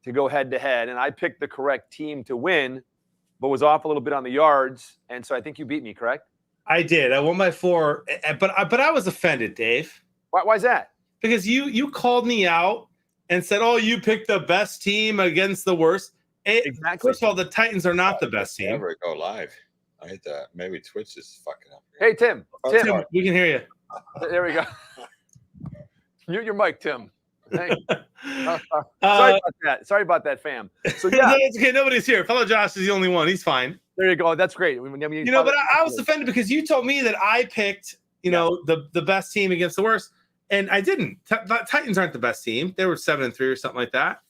to go head to head, and I picked the correct team to win, but was off a little bit on the yards, and so I think you beat me, correct? I did. I won by 4, but I was offended, Dave. Why is that? Because you called me out and said, "Oh, you picked the best team against the worst." Exactly. First of all, the Titans are not the best team. Never go live. I hate that. Maybe Twitch is fucking up. Hey, Tim. Tim, we can hear you. There we go. Mute your mic, Tim. Sorry about that, fam. So yeah, it's okay. Nobody's here. Fellow Josh is the only one. He's fine. There you go. That's great. But I was offended because you told me that I picked, the best team against the worst, and I didn't. Titans aren't the best team. They were 7-3 or something like that.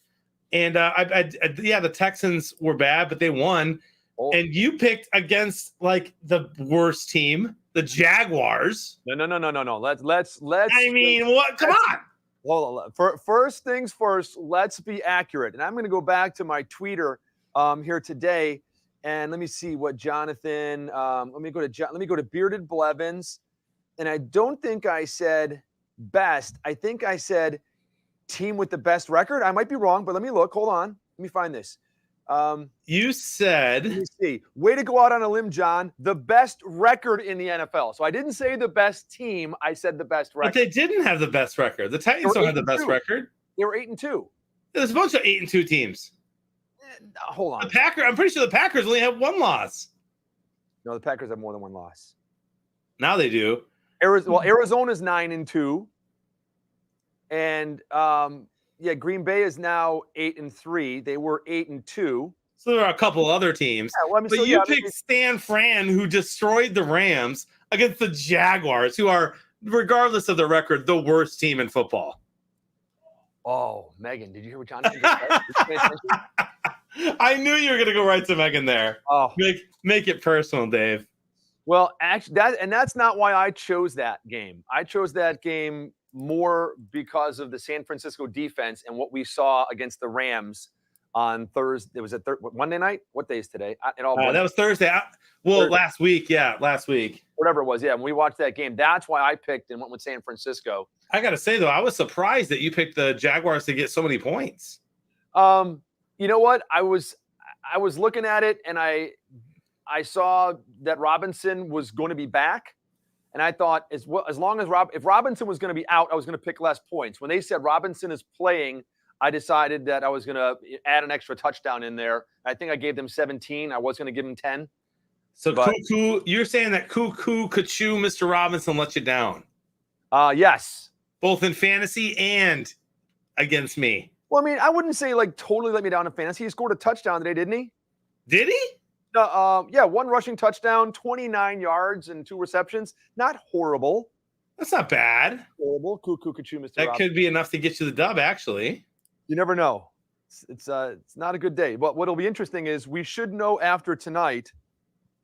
And the Texans were bad, but they won. Oh. And you picked against like the worst team, the Jaguars. No. Let's. I mean, what? Come on. Hold on. First things first, let's be accurate. And I'm going to go back to my tweeter here today, and let me see what Jonathan. Let me go to Bearded Blevins, and I don't think I said best. I think I said team with the best record. I might be wrong, but let me look. Hold on. Let me find this. You said. Let me see. Way to go out on a limb, John. The best record in the NFL. So I didn't say the best team. I said the best record. But they didn't have the best record. The Titans don't have the best record. They were 8-2. There's a bunch of 8-2 teams. Hold on. I'm pretty sure the Packers only have one loss. No, the Packers have more than one loss. Now they do. Arizona's 9-2. And Green Bay is now 8-3. They were 8-2. So there are a couple other teams. Yeah, you picked Stan Fran, who destroyed the Rams against the Jaguars, who are, regardless of the record, the worst team in football. Oh, Megan, did you hear what Jonathan just said? I knew you were going to go right to Megan there. Oh, make it personal, Dave. Well, actually, that's not why I chose that game. I chose that game more because of the San Francisco defense and what we saw against the Rams on Thursday. It was Monday night. What day is today? That was Thursday. Thursday. Last week. Yeah, last week. Whatever it was. Yeah, when we watched that game, that's why I picked and went with San Francisco. I got to say though, I was surprised that you picked the Jaguars to get so many points. You know what? I was looking at it and I saw that Robinson was going to be back. And I thought, if Robinson was going to be out, I was going to pick less points. When they said Robinson is playing, I decided that I was going to add an extra touchdown in there. I think I gave them 17. I was going to give them 10. So you're saying that Cuckoo, Mr. Robinson let you down? Yes. Both in fantasy and against me. Well, I mean, I wouldn't say like totally let me down in fantasy. He scored a touchdown today, didn't he? Did he? One rushing touchdown, 29 yards and 2 receptions. Not horrible. That's not bad. Horrible. Cuckoo, Mr. That Robinson. could be enough to get you the dub, actually. You never know. It's not a good day. But what'll be interesting is we should know after tonight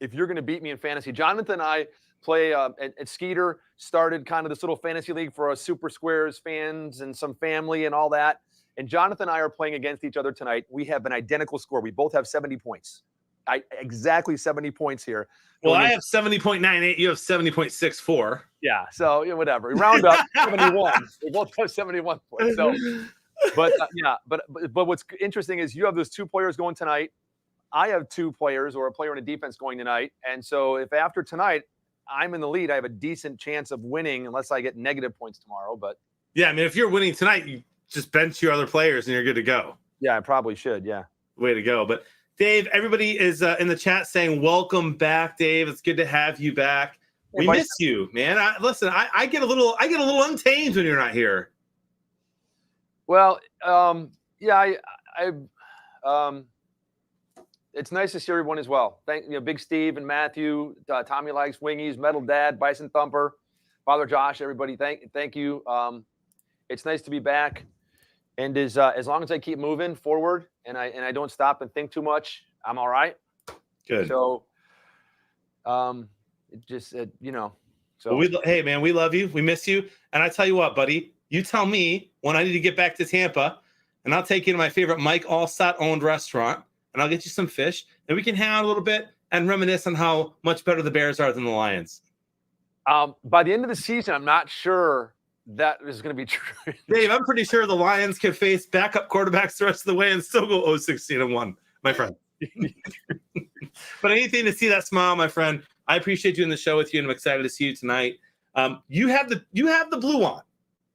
if you're going to beat me in fantasy. Jonathan and I play at Skeeter, started kind of this little fantasy league for us Super Squares fans and some family and all that. And Jonathan and I are playing against each other tonight. We have an identical score. We both have 70 points. Exactly 70 points here. Well, I have 70.98. You have 70.64. Yeah. So whatever. We round up 71. We both have 71 points. So, but what's interesting is you have those 2 players going tonight. I have 2 players or a player in a defense going tonight. And so if after tonight I'm in the lead, I have a decent chance of winning unless I get negative points tomorrow. But yeah, I mean, if you're winning tonight, you just bench your other players and you're good to go. Yeah, I probably should. Yeah. Way to go. But Dave, everybody is in the chat saying, welcome back, Dave. It's good to have you back. We miss you, man. I get a little untamed when you're not here. Well, it's nice to see everyone as well. Big Steve and Matthew, Tommy Likes Wingies, Metal Dad, Bison Thumper, Father Josh, everybody. Thank you. It's nice to be back. And as long as I keep moving forward and I don't stop and think too much, I'm all right. Good. So, So. Well, hey, man, we love you. We miss you. And I tell you what, buddy, you tell me when I need to get back to Tampa, and I'll take you to my favorite Mike Allstott-owned restaurant, and I'll get you some fish, and we can hang out a little bit and reminisce on how much better the Bears are than the Lions. By the end of the season, I'm not sure That is going to be true. Dave, I'm pretty sure the Lions can face backup quarterbacks the rest of the way and still go 0-16-1, my friend. But anything to see that smile, my friend. I appreciate doing the show with you, and I'm excited to see you tonight. You have the blue on.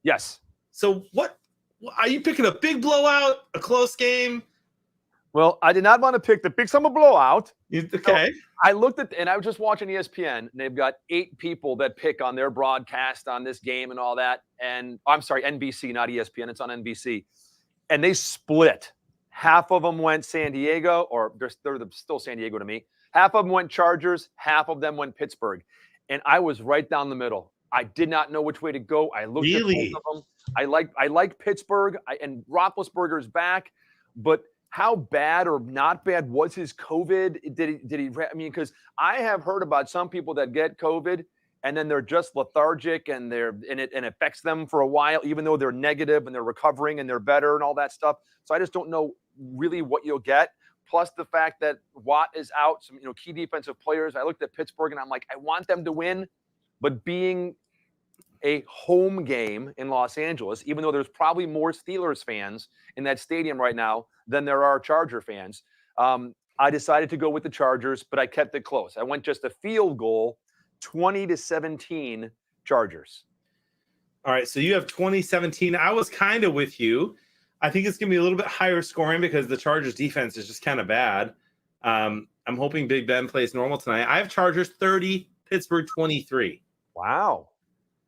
Yes. So what are you picking? A big blowout, a close game? Well, I did not want to pick the big summer blowout. Okay. So I looked at, and I was just watching ESPN, and they've got 8 people that pick on their broadcast on this game and all that. And I'm sorry, NBC, not ESPN. It's on NBC. And they split. Half of them went San Diego, or they're still San Diego to me. Half of them went Chargers. Half of them went Pittsburgh. And I was right down the middle. I did not know which way to go. I looked at both of them. I like Pittsburgh, and Roethlisberger's back, but how bad or not bad was his COVID? Did he? I mean, because I have heard about some people that get COVID and then they're just lethargic and it affects them for a while, even though they're negative and they're recovering and they're better and all that stuff. So I just don't know really what you'll get. Plus the fact that Watt is out, some key defensive players. I looked at Pittsburgh and I'm like, I want them to win, but being a home game in Los Angeles, even though there's probably more Steelers fans in that stadium right now than there are Charger fans. I decided to go with the Chargers, but I kept it close. I went just a field goal, 20-17 Chargers. All right, so you have 2017. I was kind of with you. I think it's going to be a little bit higher scoring because the Chargers defense is just kind of bad. I'm hoping Big Ben plays normal tonight. I have Chargers 30, Pittsburgh 23. Wow.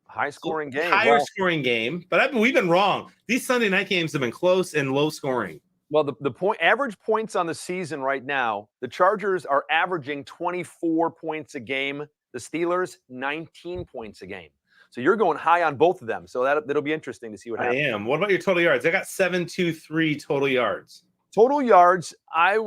High scoring game. Higher scoring game, but we've been wrong. These Sunday night games have been close and low scoring. Well, the average points on the season right now, the Chargers are averaging 24 points a game. The Steelers, 19 points a game. So you're going high on both of them. So that'll be interesting to see what happens. I am. What about your total yards? I got 723 total yards. Total yards, I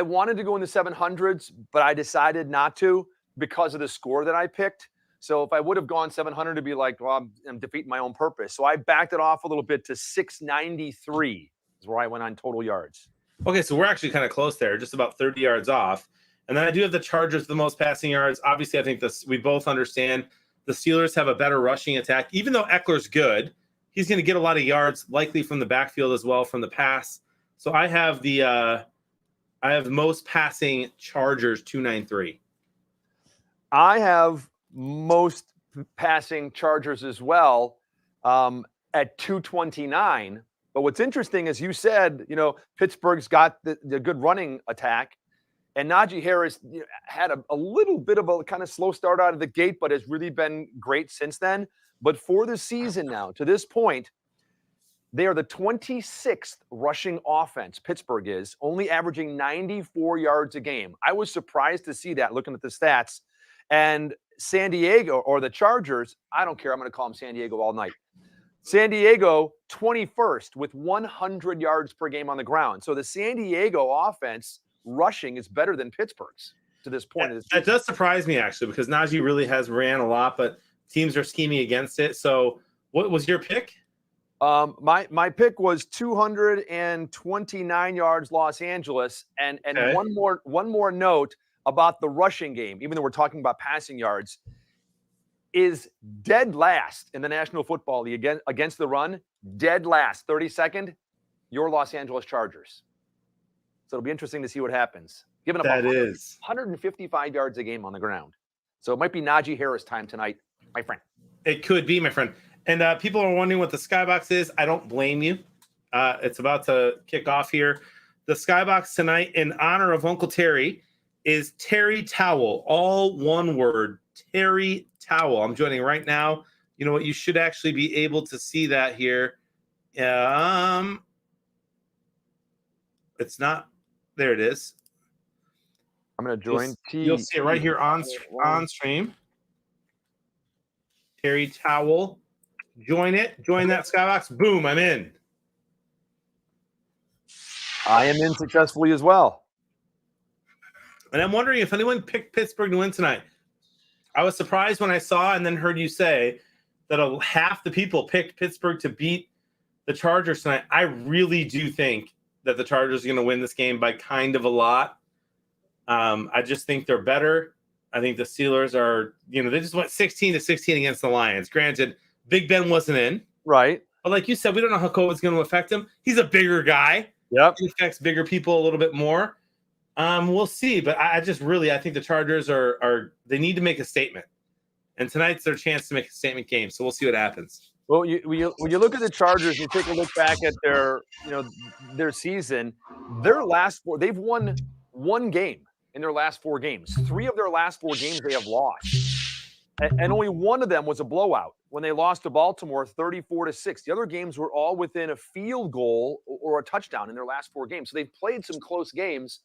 wanted to go in the 700s, but I decided not to because of the score that I picked. So if I would have gone 700, it'd be like, well, I'm defeating my own purpose. So I backed it off a little bit to 693 is where I went on total yards. Okay, so we're actually kind of close there, just about 30 yards off. And then I do have the Chargers the most passing yards. Obviously, I think we both understand the Steelers have a better rushing attack. Even though Eckler's good, he's going to get a lot of yards, likely from the backfield as well from the pass. So I have the most passing Chargers 293. I have most passing Chargers as well at 229. But what's interesting is you said, Pittsburgh's got the good running attack. And Najee Harris had a little bit of a kind of slow start out of the gate, but has really been great since then. But for the season now, to this point, they are the 26th rushing offense, Pittsburgh is, only averaging 94 yards a game. I was surprised to see that looking at the stats. And San Diego, or the Chargers, I don't care. I'm going to call them San Diego all night. San Diego, 21st with 100 yards per game on the ground. So the San Diego offense rushing is better than Pittsburgh's to this point. That does surprise me, actually, because Najee really has ran a lot, but teams are scheming against it. So what was your pick? My pick was 229 yards Los Angeles. And okay. one more note about the rushing game, even though we're talking about passing yards, is dead last in the National Football League against the run, dead last, 32nd, your Los Angeles Chargers. So it'll be interesting to see what happens. Giving up 155 yards a game on the ground. So it might be Najee Harris time tonight, my friend. It could be, my friend. And people are wondering what the Skybox is. I don't blame you. It's about to kick off here. The Skybox tonight, in honor of Uncle Terry, is Terry Towel. All one word, Terry Towel. I'm joining right now. You know what? You should actually be able to see that here. It's not. There it is. I'm going to join. You'll see it right here on stream. Terry Towel. Join it. Join that Skybox. Boom, I'm in. I am in successfully as well. And I'm wondering if anyone picked Pittsburgh to win tonight. I was surprised when I saw and then heard you say that half the people picked Pittsburgh to beat the Chargers tonight. I really do think that the Chargers are going to win this game by kind of a lot. I just think they're better. I think the Steelers are, they just went 16-16 against the Lions. Granted, Big Ben wasn't in. Right. But like you said, we don't know how COVID's going to affect him. He's a bigger guy. Yep. It affects bigger people a little bit more. We'll see. But I think the Chargers they need to make a statement. And tonight's their chance to make a statement game. So we'll see what happens. Well, when you look at the Chargers, you take a look back at their season. Their last four, they've won one game in their last 4 games. 3 of their last 4 games they have lost, and only one of them was a blowout when they lost to Baltimore 34-6. The other games were all within a field goal or a touchdown in their last 4 games. So they've played some close games.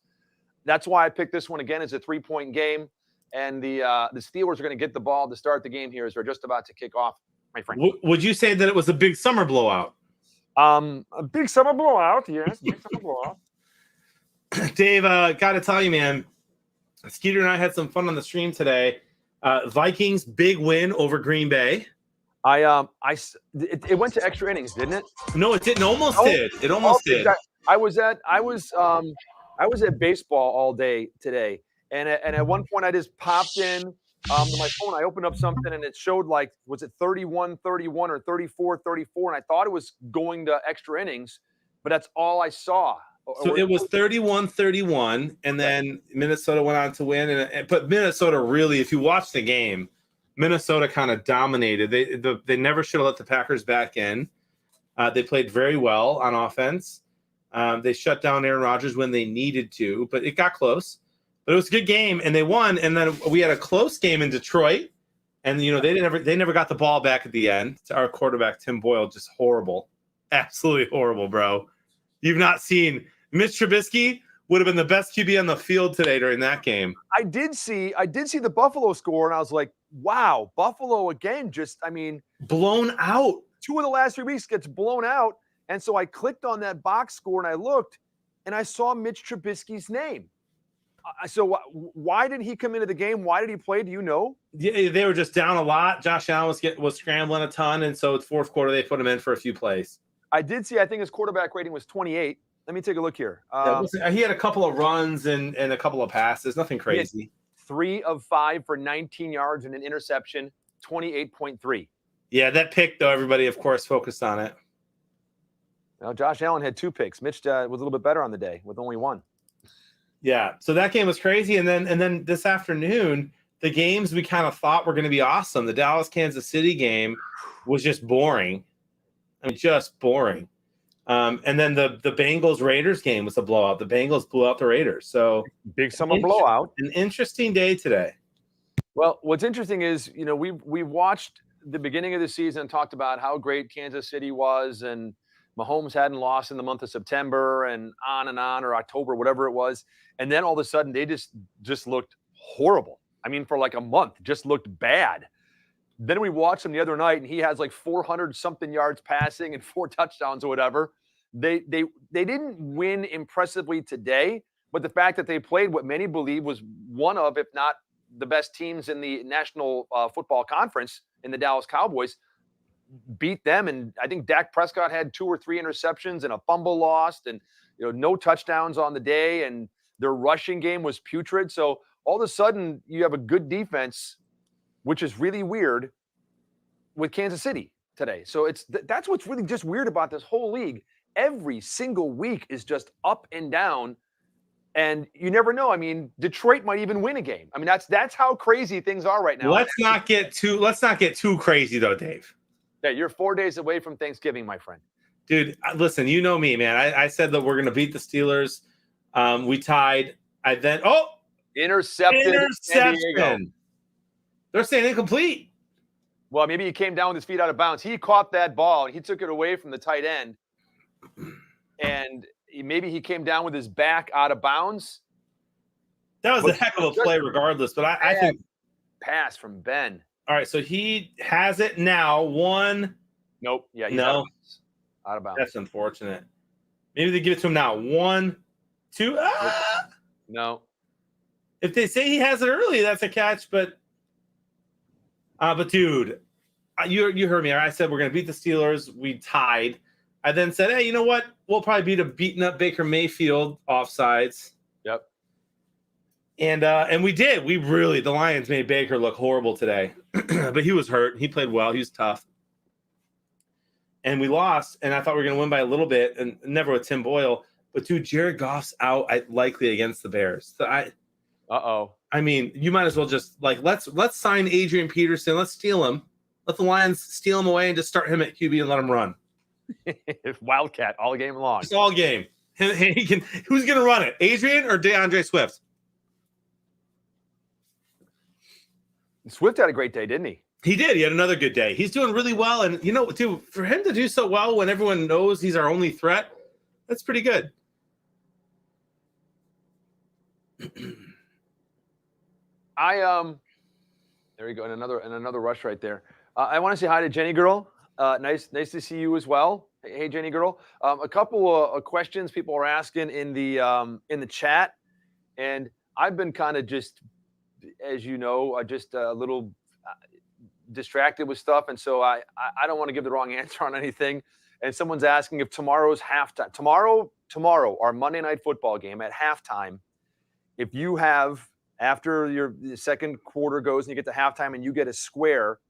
That's why I picked this one again as a 3-point game. And the Steelers are going to get the ball to start the game here as they're just about to kick off. My friend. Would you say that it was a big summer blowout? A big summer blowout, yes. Big summer blowout. Dave, got to tell you, man, Skeeter and I had some fun on the stream today. Vikings big win over Green Bay. It went to extra innings, didn't it? No, it didn't. Almost did. It almost did. I was at baseball all day today, and at one point I just popped in to my phone. I opened up something and it showed was it 31-31 or 34-34, and I thought it was going to extra innings, but that's all I saw. So it was 31-31, and then Minnesota went on to win. But Minnesota really, if you watch the game, Minnesota kind of dominated. They never should have let the Packers back in. They played very well on offense. They shut down Aaron Rodgers when they needed to, but it got close. But it was a good game, and they won. And then we had a close game in Detroit, and they never got the ball back at the end. Our quarterback Tim Boyle, just horrible, absolutely horrible, bro. You've not seen. Mitch Trubisky would have been the best QB on the field today during that game. I did see the Buffalo score, and I was like, wow, Buffalo again, blown out. 2 of the last 3 weeks gets blown out. And so I clicked on that box score and I looked and I saw Mitch Trubisky's name. So why did he come into the game? Why did he play? Do you know? Yeah, they were just down a lot. Josh Allen was scrambling a ton, and so it's fourth quarter they put him in for a few plays. I did see. I think his quarterback rating was 28. Let me take a look here. He had a couple of runs and a couple of passes. Nothing crazy. 3 of 5 for 19 yards and an interception. 28.3. Yeah, that pick though. Everybody, of course, focused on it. Now, Josh Allen had 2 picks. Mitch was a little bit better on the day with only 1. Yeah, so that game was crazy. And then this afternoon, the games we kind of thought were going to be awesome. The Dallas-Kansas City game was just boring. Just boring. And then the Bengals-Raiders game was a blowout. The Bengals blew out the Raiders. So big summer blowout. An interesting day today. Well, what's interesting is, we watched the beginning of the season and talked about how great Kansas City was, and Mahomes hadn't lost in the month of September and on, or October, whatever it was. And then all of a sudden they just looked horrible. For like a month, just looked bad. Then we watched him the other night and he has 400 something yards passing and 4 touchdowns or whatever. They didn't win impressively today, but the fact that they played what many believe was one of, if not the best teams in the National Football Conference in the Dallas Cowboys, beat them. And I think Dak Prescott had 2 or 3 interceptions and a fumble lost, and no touchdowns on the day, and their rushing game was putrid. So all of a sudden you have a good defense, which is really weird, with Kansas City today. So that's what's really just weird about this whole league. Every single week is just up and down, and you never know. Detroit might even win a game. That's how crazy things are right now. Let's not get too crazy though, Dave. Yeah, you're 4 days away from Thanksgiving, my friend. Dude, listen, you know me, man. I said that we're going to beat the Steelers. We tied. Interception. They're saying incomplete. Well, maybe he came down with his feet out of bounds. He caught that ball and he took it away from the tight end. And maybe he came down with his back out of bounds. That was a heck of a play regardless. But I think pass from Ben. All right, so he has it now. 1. Nope. Yeah, he's no. Out of bounds. That's unfortunate. Maybe they give it to him now. 1, 2. No. If they say he has it early, that's a catch. But dude, you heard me. I said we're going to beat the Steelers. We tied. I then said, hey, you know what? We'll probably beat a beaten up Baker Mayfield offsides. Yep. And we did. The Lions made Baker look horrible today, but he was hurt. He played well. He was tough. And we lost, and I thought we were going to win by a little bit, and never with Tim Boyle. But dude, Jared Goff's out likely against the Bears. So I mean, you might as well just let's sign Adrian Peterson. Let's steal him. Let the Lions steal him away and just start him at QB and let him run. Wildcat all game long. Just all game. Who's going to run it? Adrian or DeAndre Swift? Swift had a great day, didn't he? He did. He had another good day. He's doing really well. And, dude, for him to do so well when everyone knows he's our only threat, that's pretty good. There you go. And another rush right there. I want to say hi to Jenny Girl. Nice to see you as well. Hey, Jenny Girl. A couple of questions people are asking in the chat. And I've been kind of just, as you know, just a little distracted with stuff, and so I don't want to give the wrong answer on anything. And someone's asking if tomorrow's halftime. Tomorrow, our Monday Night Football game at halftime. If you have, after your second quarter goes and you get to halftime and you get a square,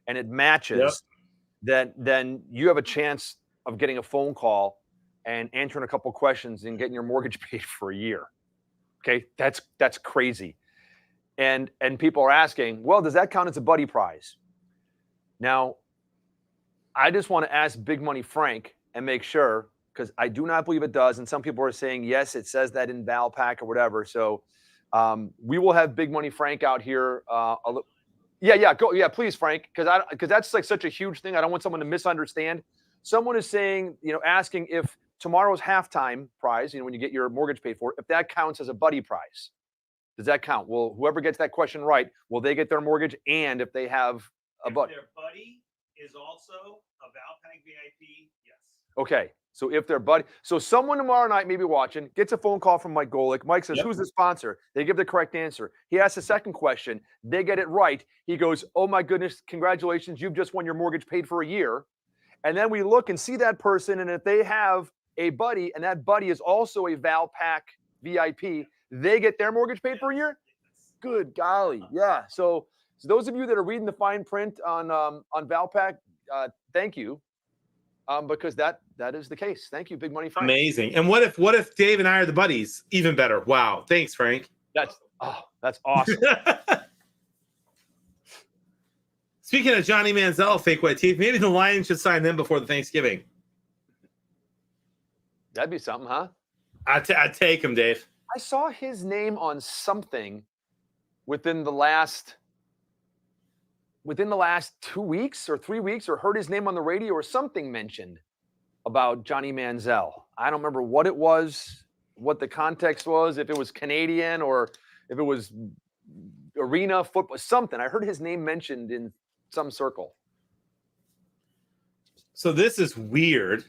and it matches, then you have a chance of getting a phone call and answering a couple questions and getting your mortgage paid for a year. Okay, that's crazy. And people are asking, well, does that count as a buddy prize? Now, I just want to ask Big Money Frank and make sure, because I do not believe it does. And some people are saying, yes, it says that in Valpak or whatever. So we will have Big Money Frank out here. Go. Yeah, please, Frank, because that's like such a huge thing. I don't want someone to misunderstand. Someone is saying, asking if tomorrow's halftime prize, when you get your mortgage paid for, if that counts as a buddy prize. Does that count? Well, whoever gets that question right, will they get their mortgage? And if they have a buddy? Their buddy is also a Valpak VIP, yes. Okay, so if their buddy, so someone tomorrow night maybe watching gets a phone call from Mike Golick. Mike says, who's the sponsor? They give the correct answer. He asks the second question. They get it right. He goes, oh my goodness, congratulations, you've just won your mortgage paid for a year. And then we look and see that person, and if they have a buddy, and that buddy is also a Valpak VIP, they get their mortgage paid for a year? Good golly. Yeah. So those of you that are reading the fine print on Valpak, thank you. Because that is the case. Thank you, Big Money Frank. Amazing. And what if Dave and I are the buddies? Even better. Wow. Thanks, Frank. That's awesome. Speaking of Johnny Manziel, fake white teeth, maybe the Lions should sign them before the Thanksgiving. That'd be something, huh? I'd take him, Dave. I saw his name on something within the last 2 weeks or 3 weeks, or heard his name on the radio or something mentioned about Johnny Manziel. I don't remember what it was, what the context was, if it was Canadian or if it was arena football, something. I heard his name mentioned in some circle. So this is weird.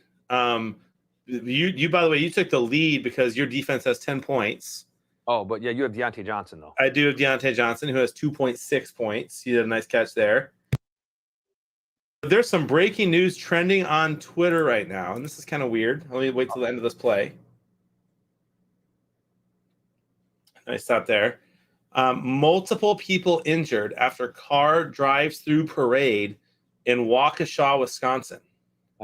You by the way, you took the lead because your defense has 10 points. Oh, but yeah, you have Deontay Johnson, though. I do have Deontay Johnson, who has 2.6 points. You did a nice catch there. There's some breaking news trending on Twitter right now, and this is kind of weird. Let me wait till the end of this play. Nice stop there. Multiple people injured after car drives through parade in Waukesha, Wisconsin.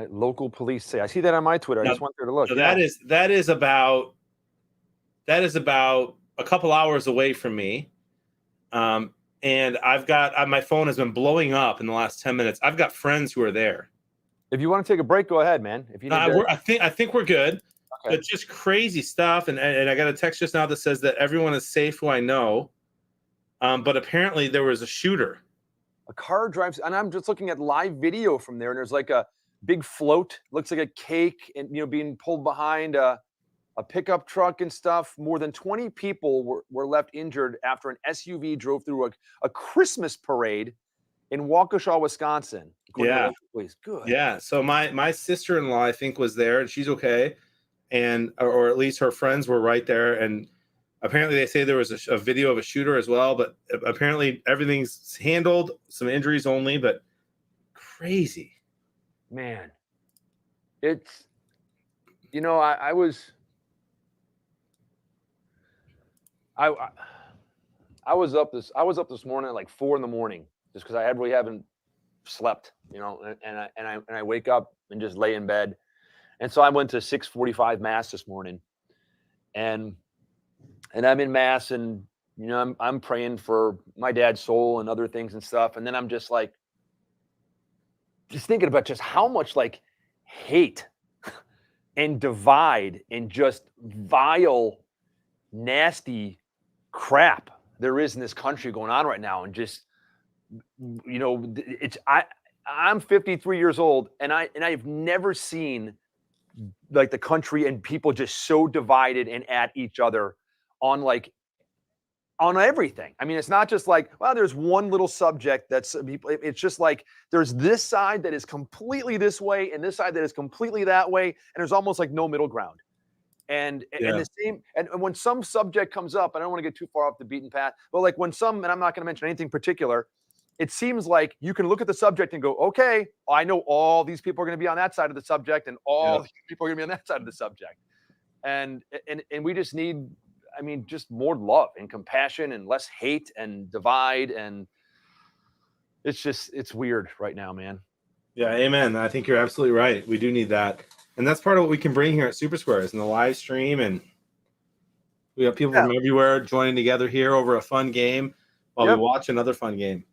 Local police say. I see that on my Twitter. I just went there to look. So that is about a couple hours away from me. And I've got my phone has been blowing up in the last 10 minutes. I've got friends who are there. If you want to take a break, go ahead, man. If you I think we're good. Okay. It's just crazy stuff. And I got a text just now that says that everyone is safe who I know. But apparently there was a shooter. A car drives, and I'm just looking at live video from there, and there's like a big float, looks like a cake, and being pulled behind a pickup truck and stuff. More than 20 people were left injured after an SUV drove through a Christmas parade in Waukesha, Wisconsin. Yeah. Please. Good. Yeah. So my sister-in-law, I think, was there, and she's okay. And or at least her friends were right there. And apparently they say there was a video of a shooter as well, but apparently everything's handled, some injuries only, but crazy. Man. It's, I was... I was up this morning at like 4 a.m. just because I really haven't slept, and I wake up and just lay in bed. And so I went to 6:45 mass this morning, and I'm in mass, and I'm praying for my dad's soul and other things and stuff. And then I'm just like, just thinking about just how much like hate and divide and just vile, nasty crap there is in this country going on right now. And just, I'm 53 years old, and I've never seen like the country and people just so divided and at each other on everything. I mean, it's not just like, well, there's one little subject that's people. It's just like there's this side that is completely this way and this side that is completely that way, and there's almost like no middle ground. And the same, and when some subject comes up, I don't want to get too far off the beaten path, but like and I'm not going to mention anything particular, it seems like you can look at the subject and go, okay, I know all these people are going to be on that side of the subject, and all these people are going to be on that side of the subject. And we just need, I mean, just more love and compassion and less hate and divide. And it's weird right now, man. Yeah, amen. I think you're absolutely right. We do need that. And that's part of what we can bring here at Super Squares and the live stream. And we have people from everywhere joining together here over a fun game while we watch another fun game.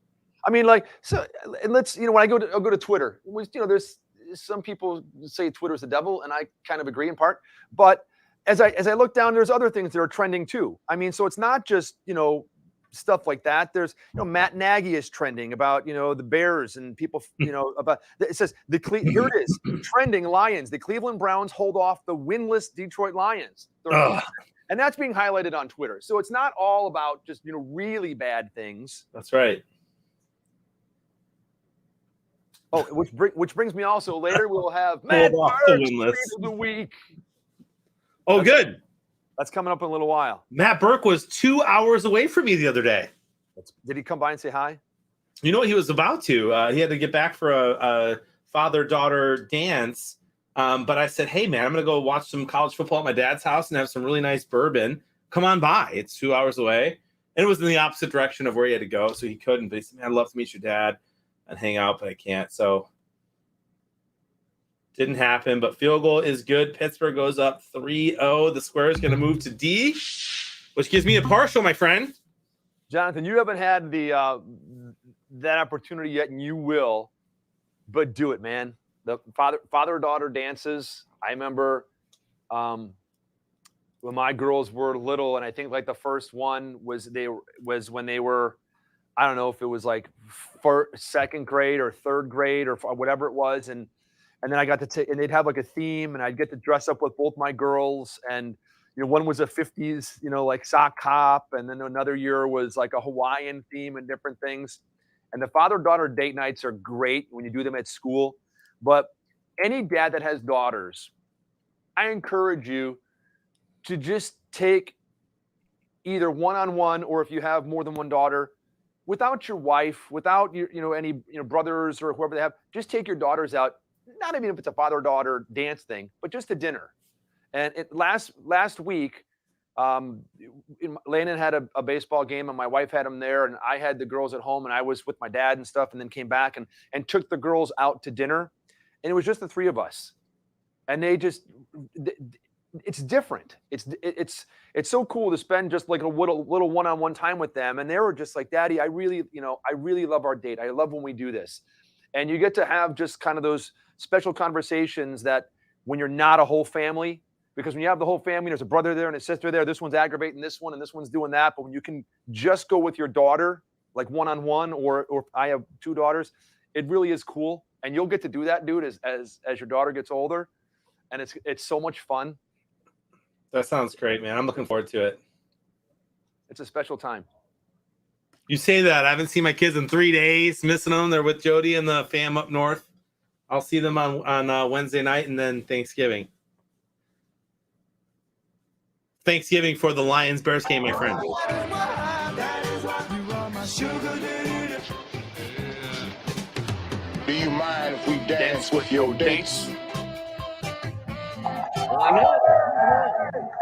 I mean, like, so, and let's, when I'll go to Twitter, there's some people say Twitter's the devil, and I kind of agree in part. But as I look down, there's other things that are trending too. I mean, so it's not just, stuff like that. There's, Matt Nagy is trending about, the Bears and people, about, it says here it is, trending Lions. The Cleveland Browns hold off the winless Detroit Lions. And that's being highlighted on Twitter. So it's not all about just, really bad things. That's right. Oh, which brings me also later we'll have Matt Burke's Tweet of the Week. Oh, good. That's coming up in a little while. Matt Burke was 2 hours away from me the other day. Did he come by and say hi? You know what? He was about to. He had to get back for a father-daughter dance. But I said, hey, man, I'm going to go watch some college football at my dad's house and have some really nice bourbon. Come on by. It's 2 hours away. And it was in the opposite direction of where he had to go, so he couldn't. But he said, man, I'd love to meet your dad and hang out, but I can't. So didn't happen, but field goal is good. Pittsburgh goes up 3-0. The Square is going to move to D, which gives me a partial, my friend. Jonathan, you haven't had that opportunity yet, and you will, but do it, man. The father-daughter dances. I remember when my girls were little, and I think like the first one was when they were, I don't know if it was like second grade or third grade or whatever it was. And then I got to take, and they'd have like a theme, and I'd get to dress up with both my girls. And, one was a 50s, like sock hop. And then another year was like a Hawaiian theme and different things. And the father-daughter date nights are great when you do them at school. But any dad that has daughters, I encourage you to just take either one-on-one, or if you have more than one daughter, without your wife, without your, any brothers or whoever they have, just take your daughters out. Not even if it's a father-daughter dance thing, but just to dinner. And last week, Landon had a baseball game, and my wife had him there, and I had the girls at home, and I was with my dad and stuff, and then came back and took the girls out to dinner, and it was just the three of us, and it's different. It's so cool to spend just like a little one-on-one time with them. And they were just like, Daddy, I really love our date. I love when we do this. And you get to have just kind of those special conversations that when you're not a whole family, because when you have the whole family, there's a brother there and a sister there, this one's aggravating this one and this one's doing that. But when you can just go with your daughter, like one-on-one, or I have two daughters, it really is cool. And you'll get to do that, dude, as your daughter gets older. And it's so much fun. That sounds great, man. I'm looking forward to it. It's a special time. You say that. I haven't seen my kids in 3 days, missing them. They're with Jody and the fam up north. I'll see them on Wednesday night and then Thanksgiving. Thanksgiving for the Lions-Bears game, my friend. Do you mind if we dance with your dates?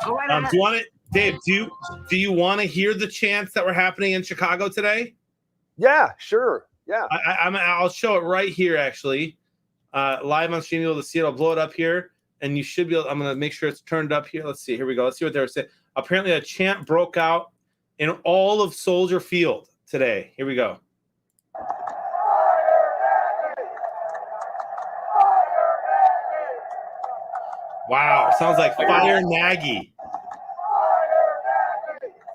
Do you want Dave, do you want to hear the chants that were happening in Chicago today? Yeah, sure. Yeah. I'll show it right here, actually, live on stream. You'll be able to see it. I'll blow it up here, and you should be able. I'm going to make sure it's turned up here. Let's see. Here we go. Let's see what they're saying. Apparently, a chant broke out in all of Soldier Field today. Here we go. Wow, sounds like Fire Nagy.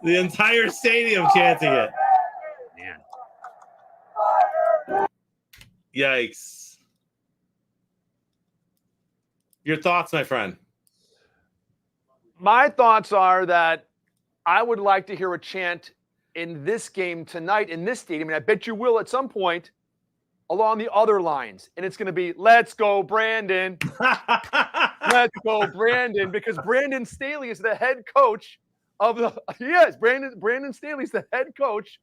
The entire stadium chanting it. Man. Yikes. Your thoughts, my friend? My thoughts are that I would like to hear a chant in this game tonight in this stadium, and I bet you will at some point along the other lines. And it's going to be, let's go, Brandon. Let's go, Brandon, because Brandon Staley is the head coach of the Brandon Staley's the head coach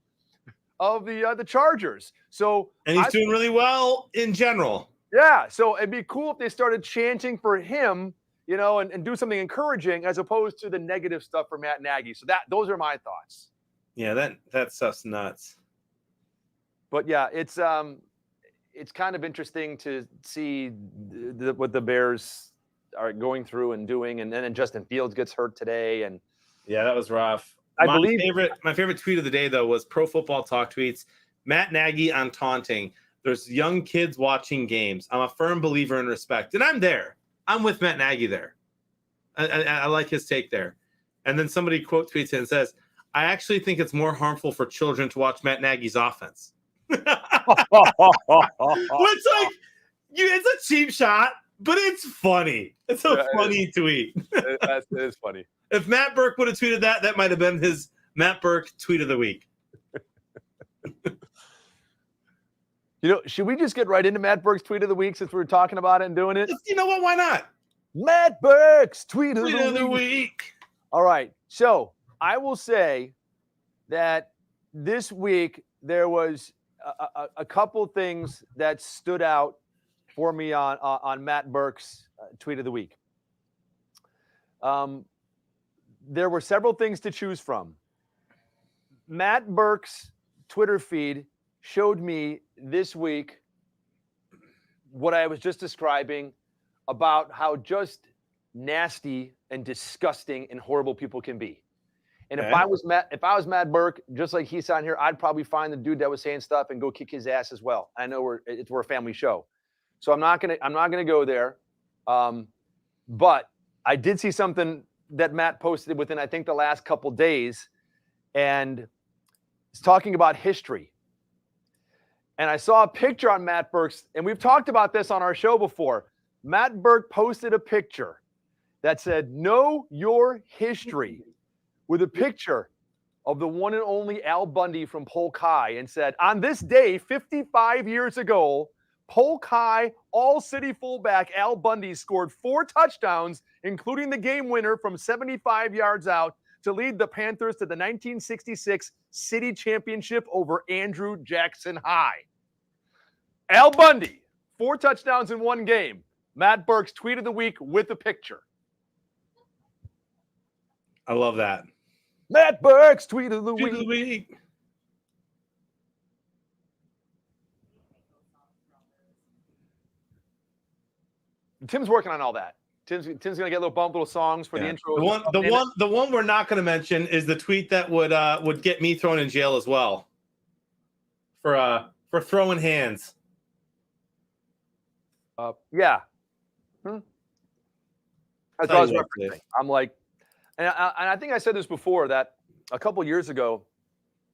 of the Chargers. So and he's doing really well in general. Yeah, so it'd be cool if they started chanting for him, and do something encouraging as opposed to the negative stuff for Matt Nagy. So those are my thoughts. Yeah, that stuff's nuts. But yeah, it's kind of interesting to see what the Bears are going through and doing, and then Justin Fields gets hurt today, and yeah, that was rough. My favorite tweet of the day though was Pro Football Talk tweets Matt Nagy on taunting. There's young kids watching games. I'm a firm believer in respect, and I'm there. I'm with Matt Nagy there. I like his take there. And then somebody quote tweets it and says, "I actually think it's more harmful for children to watch Matt Nagy's offense." It's like it's a cheap shot, but it's funny. It's a funny tweet. It is funny. If Matt Burke would have tweeted that, that might have been his Matt Burke tweet of the week. Should we just get right into Matt Burke's tweet of the week since we were talking about it and doing it? You know what? Why not? Matt Burke's tweet of the week. All right. So I will say that this week there was a couple things that stood out for me on Matt Burke's tweet of the week. There were several things to choose from. Matt Burke's Twitter feed showed me this week what I was just describing about how just nasty and disgusting and horrible people can be. And if I was Matt Burke, just like he's on here, I'd probably find the dude that was saying stuff and go kick his ass as well. I know we're a family show, so I'm not gonna go there. But I did see something that Matt posted within, I think, the last couple days, and it's talking about history. And I saw a picture on Matt Burke's, and we've talked about this on our show before. Matt Burke posted a picture that said, "Know your history," with a picture of the one and only Al Bundy from Polk High, and said, "On this day, 55 years ago, Polk High all-city fullback Al Bundy scored 4 touchdowns, including the game winner from 75 yards out, to lead the Panthers to the 1966 city championship over Andrew Jackson High." Al Bundy, 4 touchdowns in one game. Matt Burke's tweet of the week with a picture. I love that. Matt Burke's tweet of the week. Tim's working on all that. Tim's gonna get a little songs for the intro. The one we're not going to mention is the tweet that would get me thrown in jail as well for throwing hands. Yeah. That's what I was referencing. I'm like, and I think I said this before, that a couple years ago,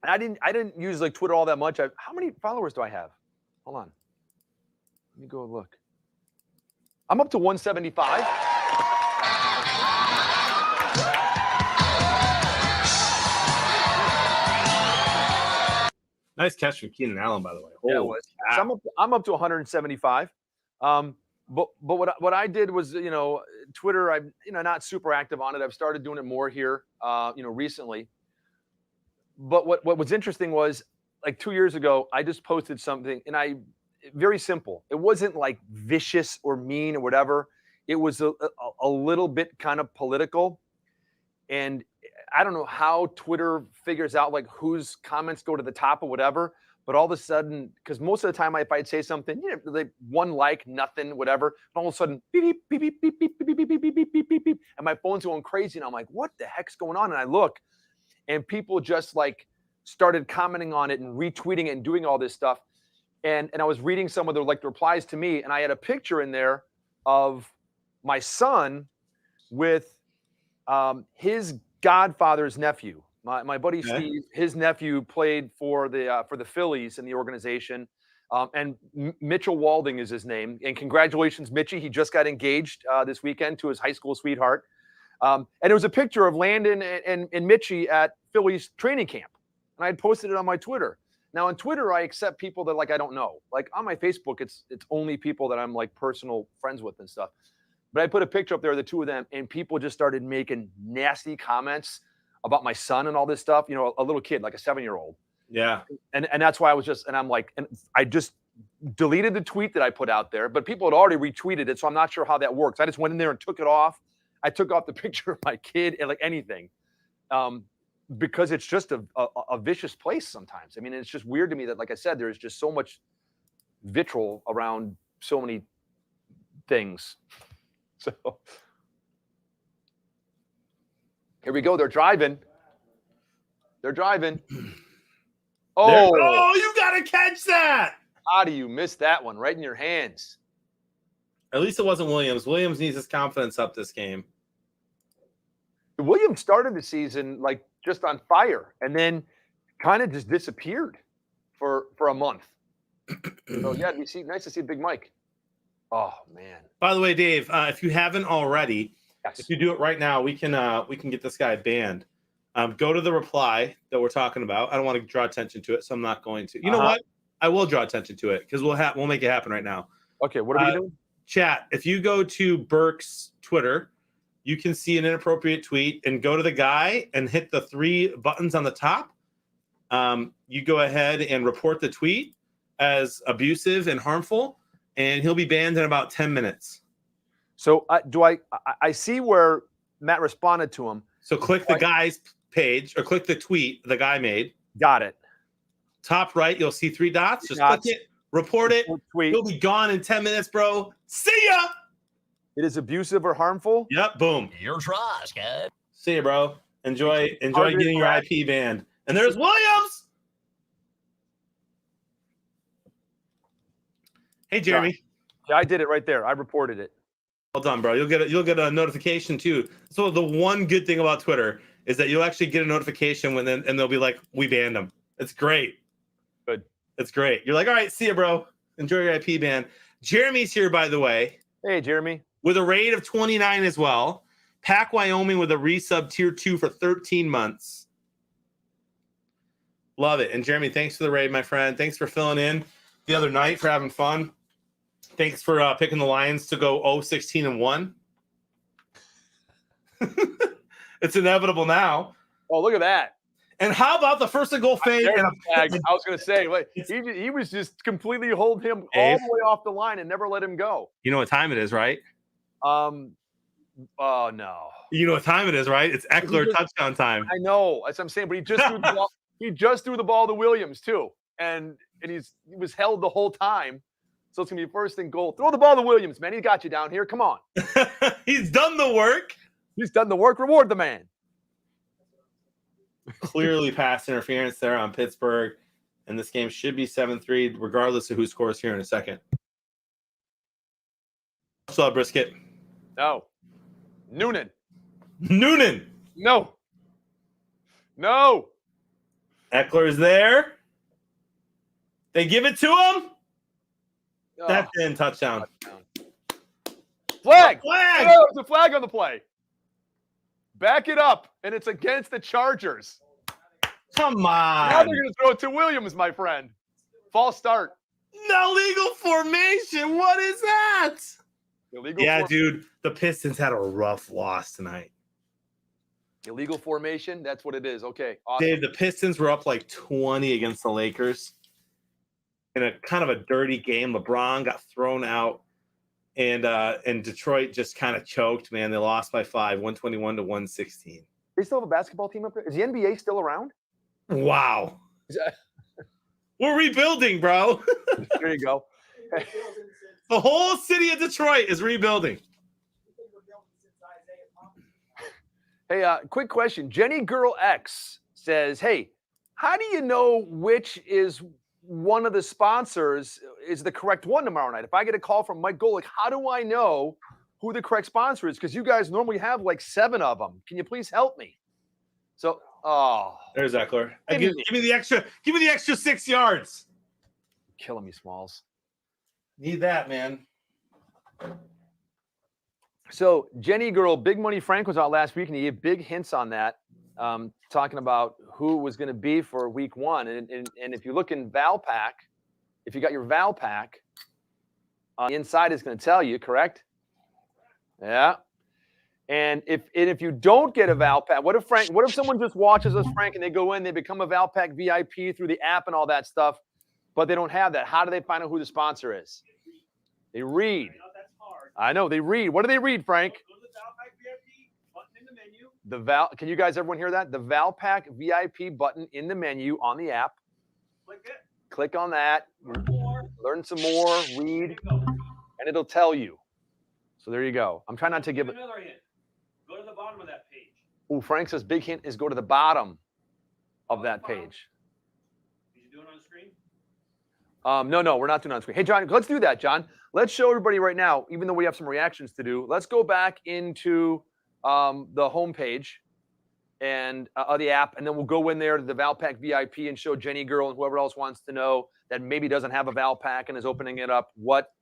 and I didn't use like Twitter all that much. How many followers do I have? Hold on. Let me go look. I'm up to 175. Nice catch from Keenan Allen, by the way. Yeah, it was. So I'm up to 175. But what I did was, Twitter, I'm not super active on it. I've started doing it more here, recently. But what was interesting was, like 2 years ago, I just posted something, and very simple. It wasn't like vicious or mean or whatever. It was a little bit kind of political. And I don't know how Twitter figures out like whose comments go to the top or whatever, but all of a sudden, because most of the time if I'd say something, like one like, nothing, whatever, and all of a sudden, beep, beep, beep, beep, beep, beep, beep, beep, beep, beep, beep, beep, beep, and my phone's going crazy, and I'm like, what the heck's going on? And I look, and people just like started commenting on it and retweeting it and doing all this stuff. And I was reading some of the like the replies to me, and I had a picture in there of my son with his godfather's nephew. My buddy Steve, his nephew played for the Phillies in the organization, and Mitchell Walding is his name. And congratulations, Mitchie! He just got engaged this weekend to his high school sweetheart. And it was a picture of Landon and Mitchie at Phillies training camp, and I had posted it on my Twitter. Now on Twitter, I accept people that like I don't know. Like on my Facebook, it's only people that I'm like personal friends with and stuff. But I put a picture up there of the two of them, and people just started making nasty comments about my son and all this stuff. You know, a little kid, like a 7-year-old. Yeah. And that's why I was just, and I'm like, and I just deleted the tweet that I put out there, but people had already retweeted it, so I'm not sure how that works. I just went in there and took it off. I took off the picture of my kid and like anything, because it's just a vicious place sometimes. I mean, it's just weird to me that, like I said, there's just so much vitriol around so many things. So here we go. They're driving. Oh, you got to catch that. how do you miss that one right in your hands? At least it wasn't Williams. Williams needs his confidence up this game. Williams started the season like just on fire and then kind of just disappeared for a month. So yeah, nice to see Big Mike. Oh man. By the way, Dave, if you haven't already, Yes. if you do it right now, we can get this guy banned. Go to the reply that we're talking about. I don't want to draw attention to it, so I'm not going to. You know what? I will draw attention to it because we'll make it happen right now. Okay, what are we doing? Chat, if you go to Burke's Twitter, you can see an inappropriate tweet and go to the guy and hit the 3 buttons on the top. You go ahead and report the tweet as abusive and harmful, and he'll be banned in about 10 minutes. So I see where Matt responded to him. So click the guy's page or click the tweet the guy made. Got it. Top right, you'll see 3 dots. Just click it, report it. Tweet. He'll be gone in 10 minutes, bro. See ya. It is abusive or harmful. Yep, boom. You're trash, kid. See ya, bro. Enjoy getting your IP banned. And there's Williams. Hey, Jeremy. Yeah, I did it right there. I reported it. Well done, bro. You'll get a notification too. So the one good thing about Twitter is that you'll actually get a notification and they'll be like, we banned him. It's great. Good. It's great. You're like, all right, see ya, bro. Enjoy your IP ban. Jeremy's here, by the way. Hey, Jeremy. With a raid of 29 as well. Pack Wyoming with a resub tier 2 for 13 months. Love it. And Jeremy, thanks for the raid, my friend. Thanks for filling in the other night, for having fun. Thanks for picking the Lions to go 0-16-1. It's inevitable now. Oh, look at that. And how about the first and goal fade? I was going to say, like, he was just completely holding him all the way off the line and never let him go. You know what time it is, right? Oh, no. You know what time it is, right? It's Eckler touchdown time. I know. That's what I'm saying. But he just threw the ball. He just threw the ball to Williams, too. And he was held the whole time. So it's going to be first and goal. Throw the ball to Williams, man. He got you down here. Come on. He's done the work. He's done the work. Reward the man. Clearly pass interference there on Pittsburgh. And this game should be 7-3, regardless of who scores here in a second. Still have Brisket. No. Noonan. No. Eckler's there. They give it to him. Oh, That's in touchdown. Flag. Flag. Oh, it's a flag on the play. Back it up, and it's against the Chargers. Come Now on. they're going to throw it to Williams, my friend. False start. Illegal formation. What is that? Illegal. Dude. The Pistons had a rough loss tonight. Illegal formation. That's what it is. Okay. Awesome. Dave, the Pistons were up like 20 against the Lakers in a kind of a dirty game. LeBron got thrown out, and Detroit just kind of choked, man. They lost by 5, 121-116. They still have a basketball team up there? Is the NBA still around? Wow. Is that- We're rebuilding, bro. There you go. The whole city of Detroit is rebuilding. Hey, quick question. Jenny Girl X says, hey, how do you know which is one of the sponsors is the correct one tomorrow night? If I get a call from Mike Golick, how do I know who the correct sponsor is? Because you guys normally have like 7 of them. Can you please help me? So, There's Eckler. Give me the extra 6 yards. killing me, Smalls. Need that, man. So Jenny Girl, Big Money Frank was out last week, and he gave big hints on that, talking about who was going to be for week 1. And if you look in Valpak, if you got your Valpak, inside is going to tell you, correct? Yeah. And if you don't get a Valpak, what if someone just watches us, Frank, and they go in, they become a Valpak VIP through the app and all that stuff, but they don't have that? How do they find out who the sponsor is? They read. I know they read. What do they read, Frank? Go to the Valpak VIP button in the menu. Can you guys, everyone hear that? The Valpak VIP button in the menu on the app. Click it. Click on that. Learn more. Learn some more. Read, and it'll tell you. So there you go. I'm trying not to give it. Another hint. Go to the bottom of that page. Oh, Frank says big hint is go to the bottom of that page. Did you do it on screen? No, we're not doing it on screen. Hey, John, let's do that, John. Let's show everybody right now, even though we have some reactions to do. Let's go back into the home page and of the app, and then we'll go in there to the Valpak VIP and show Jenny Girl and whoever else wants to know that maybe doesn't have a Valpak and is opening it up, what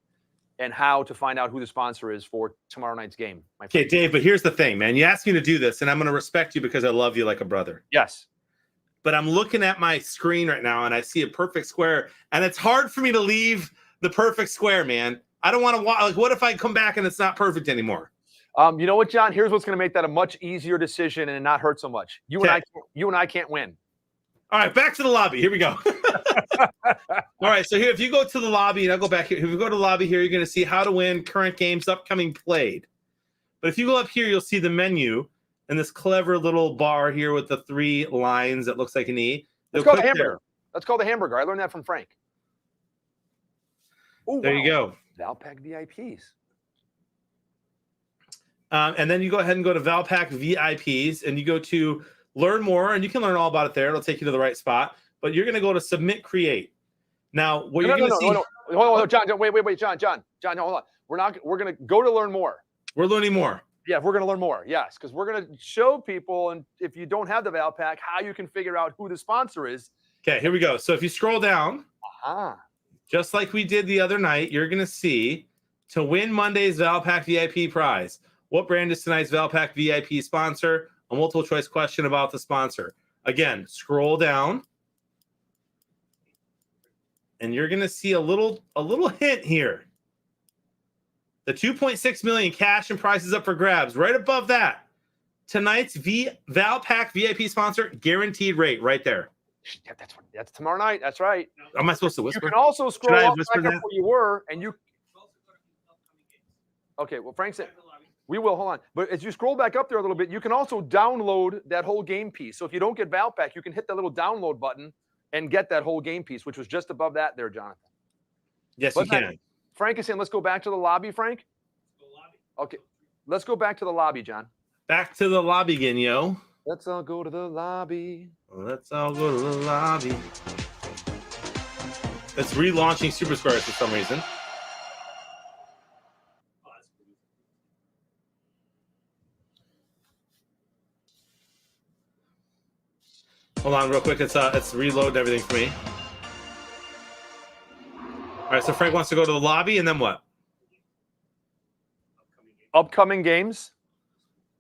and how to find out who the sponsor is for tomorrow night's game. Okay, Dave, but here's the thing, man. You asked me to do this, and I'm going to respect you because I love you like a brother. Yes. But I'm looking at my screen right now, and I see a perfect square, and it's hard for me to leave the perfect square, man. I don't want to watch. Like, what if I come back and it's not perfect anymore? You know what, John? Here's what's going to make that a much easier decision and not hurt so much. You and I can't win. All right, back to the lobby. Here we go. All right, so here, if you go to the lobby, and I'll go back here. If you go to the lobby here, you're going to see how to win, current games, upcoming played. But if you go up here, you'll see the menu and this clever little bar here with the 3 lines that looks like an E. Let's call the hamburger. Let's call the hamburger. I learned that from Frank. Ooh, there you go. Valpak VIPs. And then you go ahead and go to Valpak VIPs, and you go to learn more, and you can learn all about it there. It'll take you to the right spot. But you're going to go to submit create. Now, what you're going to see. Hold on, John. Wait, John, no, hold on. We're going to go to learn more. We're learning more. Yeah, we're going to learn more. Yes, because we're going to show people, and if you don't have the Valpak, how you can figure out who the sponsor is. Okay, here we go. So if you scroll down, just like we did the other night, you're going to see to win Monday's Valpak VIP prize. What brand is tonight's Valpak VIP sponsor? A multiple choice question about the sponsor. Again, scroll down, and you're going to see a little hint here. The 2.6 million cash and prizes up for grabs. Right above that, tonight's Valpak VIP sponsor guaranteed rate right there. Yeah, that's tomorrow night. That's right. Am I supposed to whisper? You can also scroll up back up that? where you were, and you. Okay, well, Frank said we will. Hold on, but as you scroll back up there a little bit, you can also download that whole game piece. So if you don't get Valpak, you can hit the little download button and get that whole game piece, which was just above that there, Jonathan. Yes, you can. Frank is saying, let's go back to the lobby, Frank. Okay, let's go back to the lobby, John. Back to the lobby again, yo. Let's all go to the lobby. Let's all go to the lobby. It's relaunching Super Squares for some reason. Hold on real quick. It's reloading everything for me. All right, so Frank wants to go to the lobby, and then what? Upcoming games.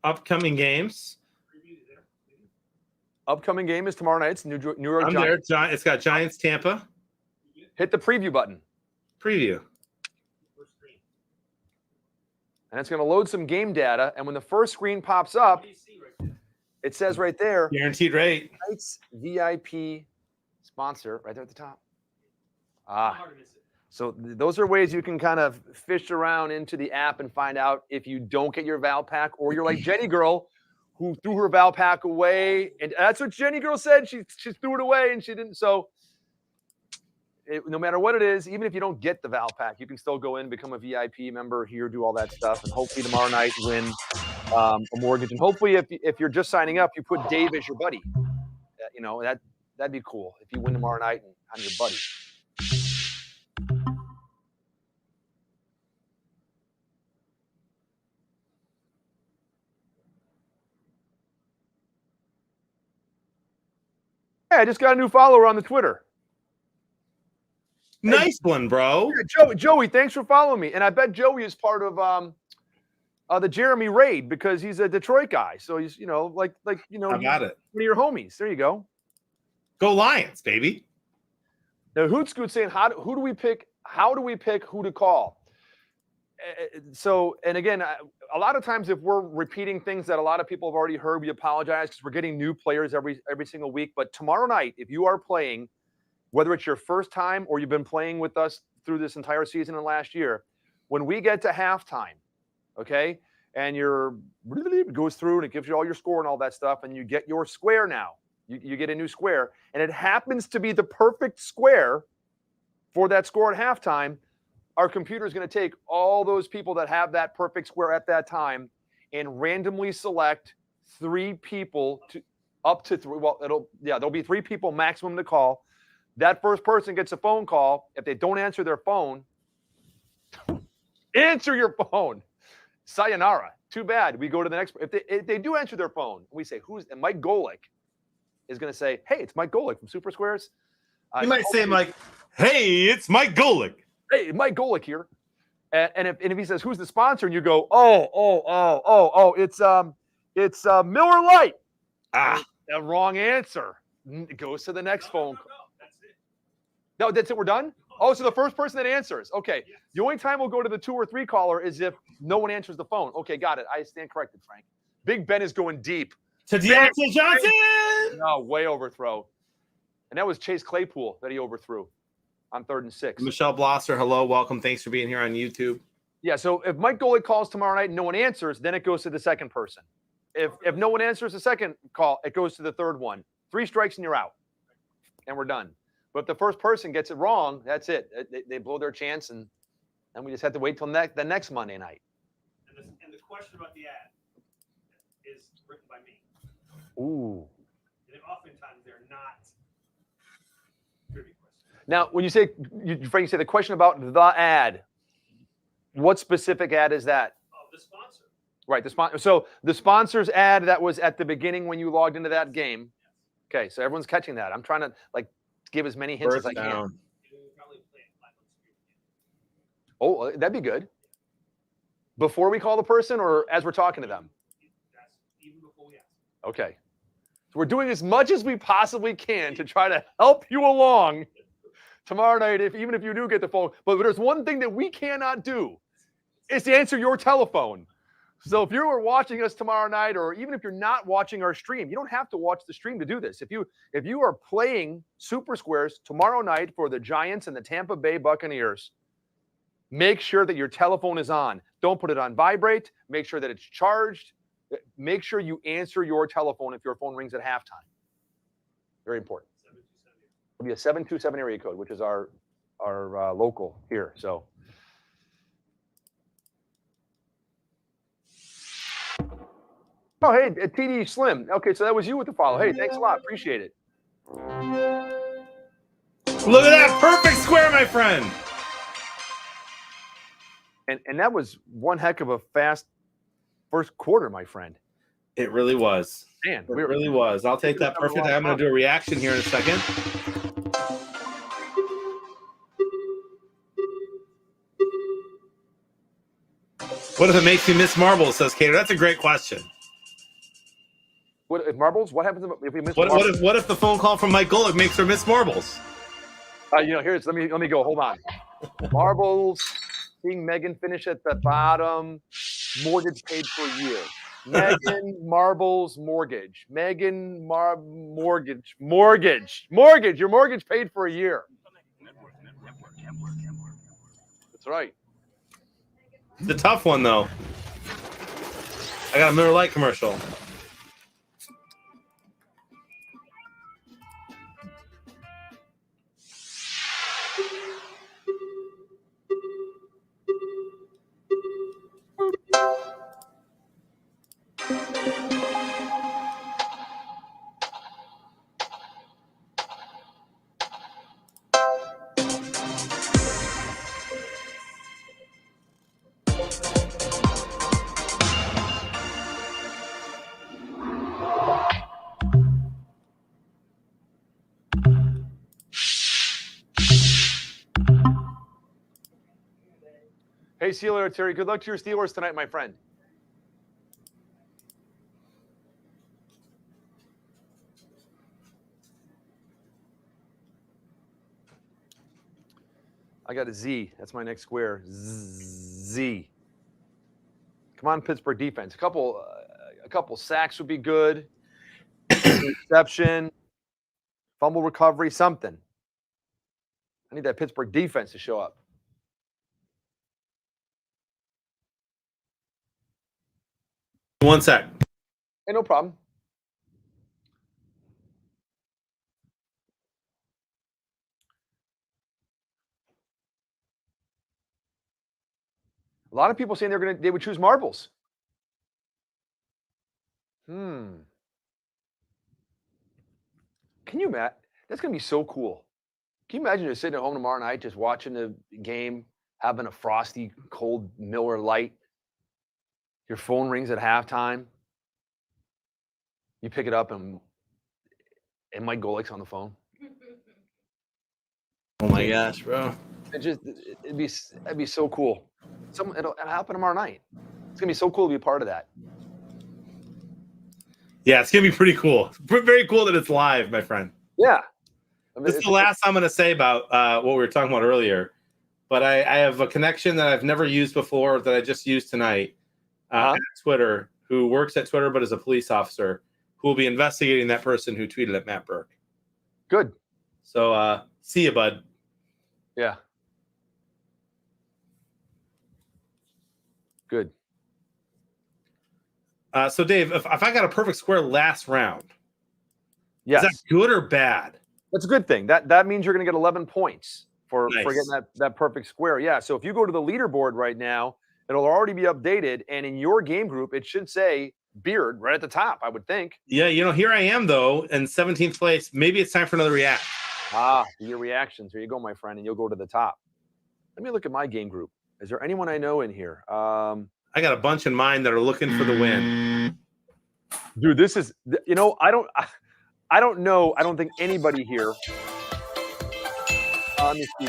Upcoming games. Upcoming game is tomorrow night. It's New York I'm Giants. there. It's got Giants, Tampa. Hit the preview button. Preview. And it's going to load some game data. And when the first screen pops up, it says right there, Guaranteed rate. Tonight's VIP sponsor right there at the top. So those are ways you can kind of fish around into the app and find out if you don't get your Valpak, or you're like Jenny Girl, who threw her Val pack away, and that's what Jenny girl said. She threw it away and she didn't. So no matter what it is, even if you don't get the Val pack, you can still go in, become a VIP member here, do all that stuff, and hopefully tomorrow night win a mortgage. And hopefully, if you're just signing up, you put Dave as your buddy. That'd be cool if you win tomorrow night and I'm your buddy. Hey, I just got a new follower on the Twitter. Nice one, bro. Joey, thanks for following me. And I bet Joey is part of the Jeremy raid because he's a Detroit guy. So he's, I got it. One of your homies. There you go. Go Lions, baby. Now, Hoot's saying, who do we pick? How do we pick who to call? So, and again, a lot of times if we're repeating things that a lot of people have already heard, we apologize because we're getting new players every single week. But tomorrow night, if you are playing, whether it's your first time or you've been playing with us through this entire season and last year, when we get to halftime, okay, and it goes through and it gives you all your score and all that stuff, and you get your square now. You get a new square, and it happens to be the perfect square for that score at halftime. Our computer is going to take all those people that have that perfect square at that time and randomly select 3 people up to 3. Well, there'll be 3 people maximum to call. That first person gets a phone call. If they don't answer their phone, answer your phone. Sayonara. Too bad. We go to the next. If they do answer their phone, we say, and Mike Golick is going to say, hey, it's Mike Golick from Super Squares. You might say, Mike, hey, it's Mike Golick. Hey, Mike Golick here. And if he says, who's the sponsor? And you go, it's Miller Lite. The wrong answer. It goes to the next phone call. That's it. No, that's it. We're done? Oh, so the first person that answers. Okay. Yes. The only time we'll go to the 2 or 3 caller is if no one answers the phone. Okay, got it. I stand corrected, Frank. Big Ben is going deep. To Deontay Johnson. No, way overthrow. And that was Chase Claypool that he overthrew on 3rd and 6. Michelle Blosser, hello, welcome. Thanks for being here on YouTube. Yeah, so if Mike Golick calls tomorrow night and no one answers, then it goes to the second person. If no one answers the second call, it goes to the third one. 3 strikes and you're out. And we're done. But if the first person gets it wrong, that's it. They blow their chance, and then we just have to wait till the next Monday night. And the question about the ad is written by me. Ooh. And oftentimes they're not trivia questions. Now, when you say, Frank, you say the question about the ad, what specific ad is that? Oh, the sponsor. Right, the sponsor. So the sponsor's ad that was at the beginning when you logged into that game. Okay, so everyone's catching that. I'm trying to give as many hints as I can. And we'll probably play it live on screen again. Oh, that'd be good. Before we call the person or as we're talking to them? That's even before we ask. Okay. So we're doing as much as we possibly can to try to help you along tomorrow night, even if you do get the phone. But there's one thing that we cannot do is to answer your telephone. So if you are watching us tomorrow night, or even if you're not watching our stream, you don't have to watch the stream to do this. If you are playing Super Squares tomorrow night for the Giants and the Tampa Bay Buccaneers, make sure that your telephone is on. Don't put it on vibrate. Make sure that it's charged. Make sure you answer your telephone if your phone rings at halftime. Very important. 727. It'll be a 727 area code, which is our local here. So. Oh, hey, TD Slim. Okay, so that was you with the follow. Hey, thanks a lot. Appreciate it. Look at that perfect square, my friend. And that was one heck of a fast first quarter, my friend. It really was. Man, It really was. I'll take that perfect. I'm going to do a reaction here in a second. What if it makes me miss marbles, says Cater? That's a great question. What if marbles? What happens if we miss marbles? What if the phone call from Mike Golick makes her miss marbles? Here's let me go. Hold on. Marbles. Seeing Megan finish at the bottom. Mortgage paid for a year. Megan Marbles mortgage. Megan mortgage. Your mortgage paid for a year. That's right. It's a tough one though. I got a Miller Lite commercial. Hey, see you later, Terry. Good luck to your Steelers tonight, my friend. I got a Z. That's my next square. Z. Come on, Pittsburgh defense. A couple sacks would be good. Interception, fumble recovery, something. I need that Pittsburgh defense to show up. One sec. Hey, no problem. A lot of people saying they would choose marbles. Can you imagine? That's gonna be so cool. Can you imagine just sitting at home tomorrow night, just watching the game, having a frosty, cold Miller Lite? Your phone rings at halftime. You pick it up and Mike Golik's on the phone. Oh my gosh, bro. It'd be so cool. It'll happen tomorrow night. It's gonna be so cool to be a part of that. Yeah, it's gonna be pretty cool. Very cool that it's live, my friend. Yeah. I mean, This is the last I'm going to say about what we were talking about earlier, but I have a connection that I've never used before that I just used tonight at Twitter, who works at Twitter but is a police officer, who will be investigating that person who tweeted at Matt Burke. Good. So see you, bud. Yeah. Good. So Dave, if I got a perfect square last round, Yes. is that good or bad? That's a good thing. That means you're going to get 11 points for Nice. getting that perfect square. Yeah. So if you go to the leaderboard right now, it'll already be updated, and in your game group, it should say Beard right at the top, I would think. Yeah, here I am though in 17th place. Maybe it's time for another react. Your reactions. There you go, my friend, and you'll go to the top. Let me look at my game group. Is there anyone I know in here? I got a bunch in mind that are looking for the win. Dude, this is I don't know. I don't think anybody here. Let me see.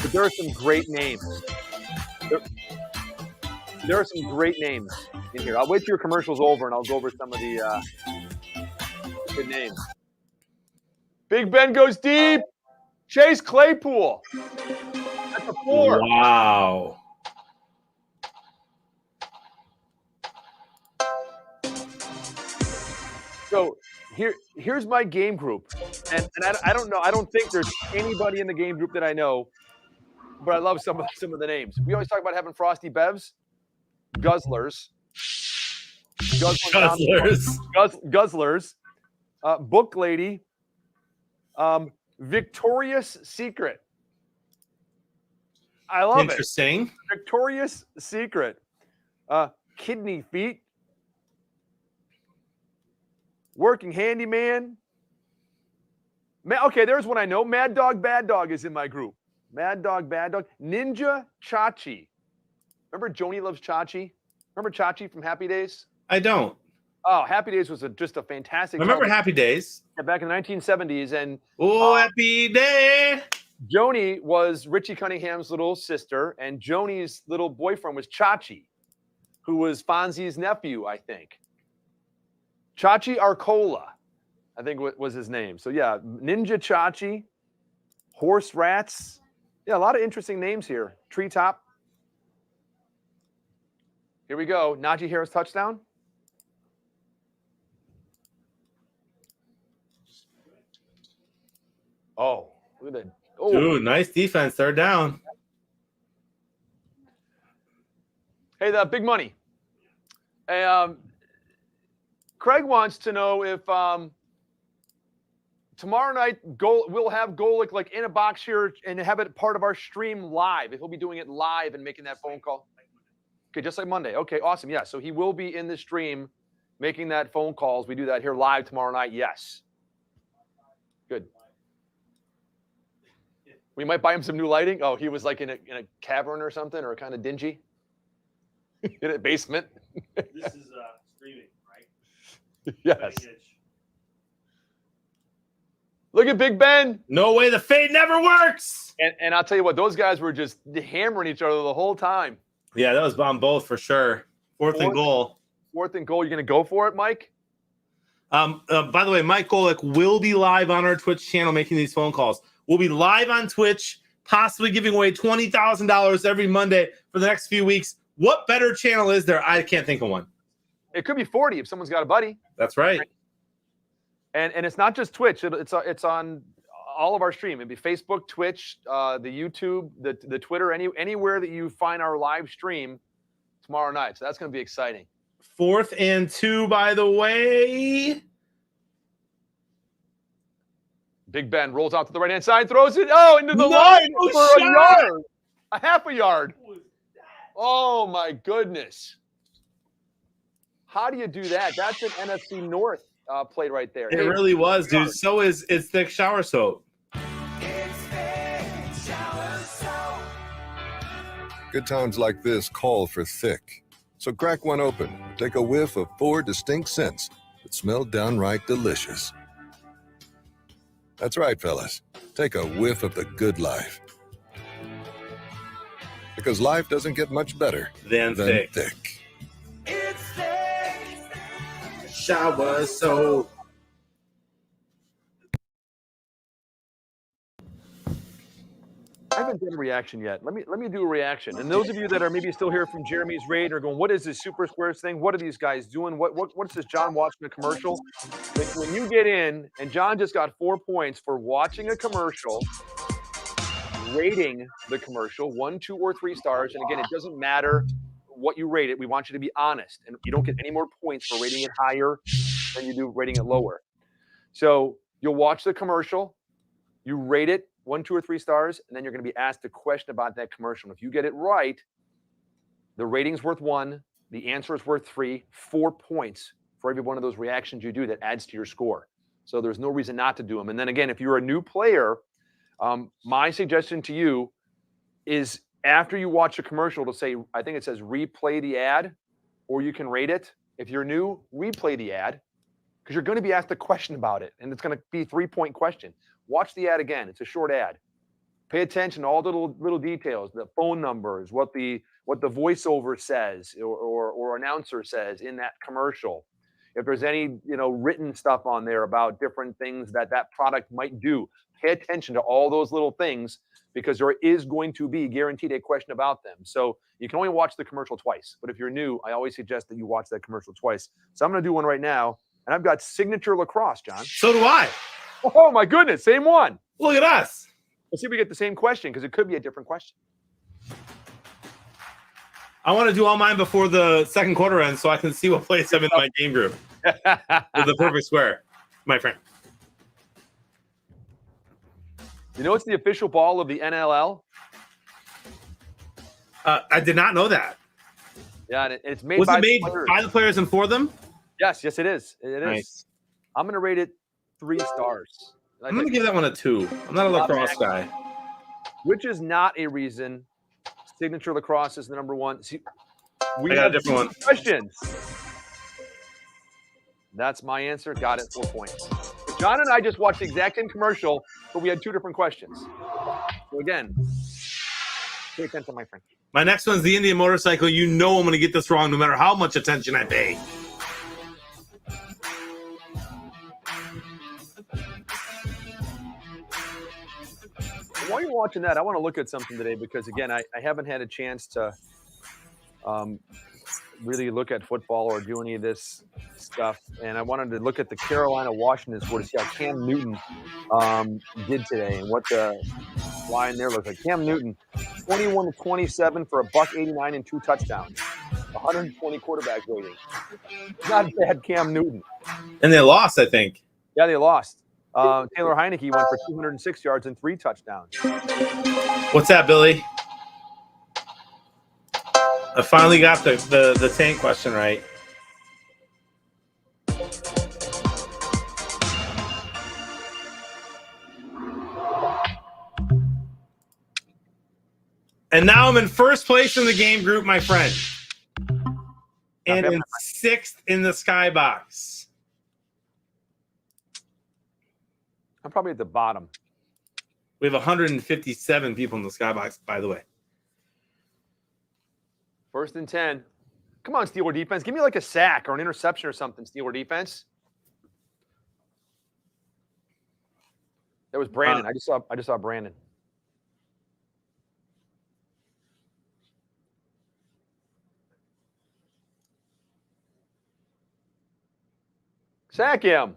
But there are some great names. There are some great names in here. I'll wait till your commercial's over and I'll go over some of the good names. Big Ben goes deep. Chase Claypool. That's a 4. Wow. So here's my game group, and I don't know. I don't think there's anybody in the game group that I know, but I love some of the names. We always talk about having Frosty Bevs, Guzzlers, Book Lady, Victorious Secret. I love Interesting. it. Victorious Secret, Kidney Feet. Working Handyman. Okay, there's one I know. Mad Dog Bad Dog is in my group. Mad Dog Bad Dog. Ninja Chachi. Remember Joni Loves Chachi? Remember Chachi from Happy Days? I don't. Oh, Happy Days was just a fantastic. I remember childhood. Happy Days. Yeah, back in the 1970s. And Happy Day. Joni was Richie Cunningham's little sister, and Joni's little boyfriend was Chachi, who was Fonzie's nephew, I think. Chachi Arcola, I think was his name. So yeah, Ninja Chachi, Horse Rats. Yeah, a lot of interesting names here. Treetop. Here we go. Najee Harris touchdown. Oh, look at that. Oh, Dude, nice defense. Third down. Hey, the big money. Hey, Craig wants to know if tomorrow night we'll have Golic like in a box here and have it part of our stream live. If he'll be doing it live and making that phone call. Okay, just like Monday. Okay, awesome. Yeah, so he will be in the stream making that phone calls. We do that here live tomorrow night. Yes. Good. We might buy him some new lighting. Oh, he was like in a cavern or something, or kind of dingy in a basement. This is streaming, right? Yes. Cutting edge. Look at Big Ben. No way. The fade never works. And I'll tell you what, those guys were just hammering each other the whole time. Yeah, that was on both for sure. Fourth and goal. 4th and goal. You're going to go for it, Mike? By the way, Mike Golick will be live on our Twitch channel making these phone calls. We'll be live on Twitch, possibly giving away $20,000 every Monday for the next few weeks. What better channel is there? I can't think of one. It could be 40 if someone's got a buddy. That's right. And it's not just Twitch. It's on all of our stream. It'd be Facebook, Twitch, the YouTube, the Twitter, anywhere that you find our live stream tomorrow night. So that's going to be exciting. 4th and 2, by the way. Big Ben rolls out to the right-hand side, throws it, into the No line for shot! a yard. A half a yard. Oh, my goodness. How do you do that? That's an NFC North play right there. It really was, dude. So it's thick shower soap. Good times like this call for thick. So crack one open, take a whiff of 4 distinct scents that smell downright delicious. That's right, fellas. Take a whiff of the good life. Because life doesn't get much better Then than thick. thick. Shower soap. I haven't done a reaction yet. Let me do a reaction. And those of you that are maybe still here from Jeremy's raid are going, what is this Super Squares thing? What are these guys doing? What's this John watching a commercial? When you get in, and John just got 4 points for watching a commercial, rating the commercial 1, 2, or 3 stars. And again, it doesn't matter what you rate it. We want you to be honest, and you don't get any more points for rating it higher than you do rating it lower. So you'll watch the commercial, you rate it 1, 2, or 3 stars, and then you're going to be asked a question about that commercial. And if you get it right, the rating's worth 1, the answer is worth 3, 4 points for every one of those reactions you do that adds to your score. So there's no reason not to do them. And then again, if you're a new player, my suggestion to you is after you watch a commercial, to say, I think it says replay the ad, or you can rate it. If you're new, replay the ad, because you're going to be asked a question about it, and it's going to be a 3-point question. Watch the ad again. It's a short ad. Pay attention to all the little details, the phone numbers, what the voiceover says or announcer says in that commercial. If there's any written stuff on there about different things that product might do, pay attention to all those little things, because there is going to be guaranteed a question about them. So you can only watch the commercial twice. But if you're new, I always suggest that you watch that commercial twice. So I'm going to do one right now, and I've got Signature Lacrosse, John. So do I. Oh my goodness, same one. Look at us. Let's see if we get the same question, because it could be a different question. I want to do all mine before the second quarter ends so I can see what place I'm in my game group. With the perfect square, my friend. You know it's the official ball of the NLL? I did not know that. Yeah, and it's made Was by it made the players. by the players and for them? Yes, it is. It is. Nice. I'm going to rate it 3 stars. I'm going to give that one a 2. I'm not a lacrosse guy. Which is not a reason Signature Lacrosse is the number 1. See, we I got a have different one. questions. That's my answer. Got it. 4 points. John and I just watched the exact same commercial, but we had 2 different questions. So again, pay attention, my friend. My next one's the Indian motorcycle. You know I'm going to get this wrong no matter how much attention I pay. While you're watching that, I want to look at something today, because again, I haven't had a chance to really look at football or do any of this stuff, and I wanted to look at the Carolina-Washington score to see how Cam Newton did today and what the line there looks like. Cam Newton, 21-27 for $189 and 2 touchdowns, 120 quarterback rating. Not bad, Cam Newton. And they lost, I think. Yeah, they lost. Taylor Heineke went for 206 yards and 3 touchdowns. What's that, Billy? I finally got the tank question right. And now I'm in first place in the game group, my friend. And in 6th in the skybox. I'm probably at the bottom. We have 157 people in the skybox, by the way. 1st and 10. Come on, Steeler defense. Give me like a sack or an interception or something, Steeler defense. That was Brandon. I just saw Brandon. Sack him.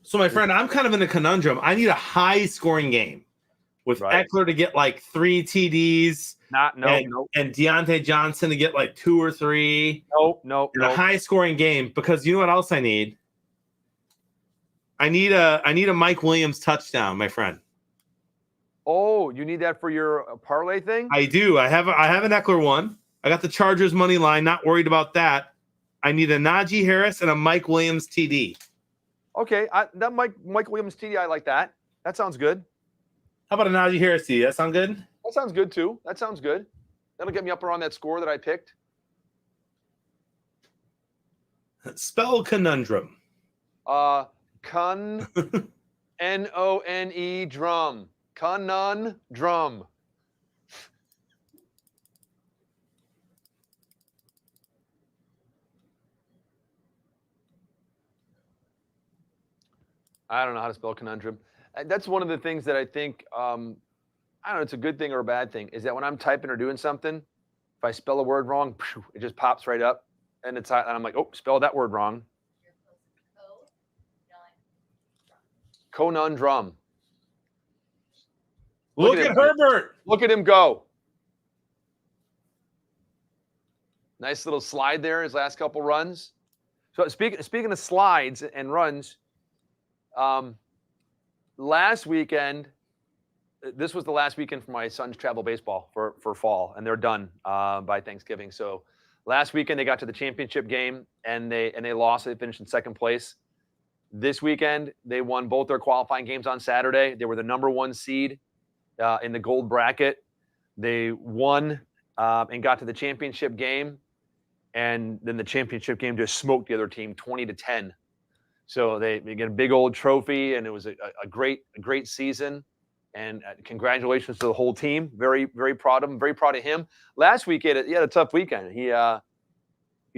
So, my friend, I'm kind of in a conundrum. I need a high-scoring game with Right. Eckler to get like 3 TDs and Deontay Johnson to get like 2 or 3. No. A high-scoring game, because you know what else I need? I need a Mike Williams touchdown, my friend. Oh, you need that for your parlay thing? I do. I have an Eckler one. I got the Chargers money line. Not worried about that. I need a Najee Harris and a Mike Williams TD. Okay, that Mike Williams TD, I like that. That sounds good. How about a Najee Harris TD? That sound good? That sounds good too. That sounds good. That'll get me up around that score that I picked. Spell conundrum. None drum. Conundrum. I don't know how to spell conundrum. That's one of the things that I think, I don't know, it's a good thing or a bad thing, is that when I'm typing or doing something, if I spell a word wrong, it just pops right up. And I'm like, oh, spell that word wrong. Conundrum. Look at Herbert. Look at him go. Nice little slide there, his last couple runs. So speaking of slides and runs, last weekend, this was the last weekend for my son's travel baseball for fall, and they're done by Thanksgiving. So last weekend they got to the championship game and they lost. They finished in second place. This weekend they won both their qualifying games on Saturday. They were the number 1 seed in the gold bracket. They won and got to the championship game, and then the championship game just smoked the other team 20-10. So they get a big old trophy, and it was a great season. And congratulations to the whole team. Very, very proud of him. Very proud of him. Last week he had a tough weekend. He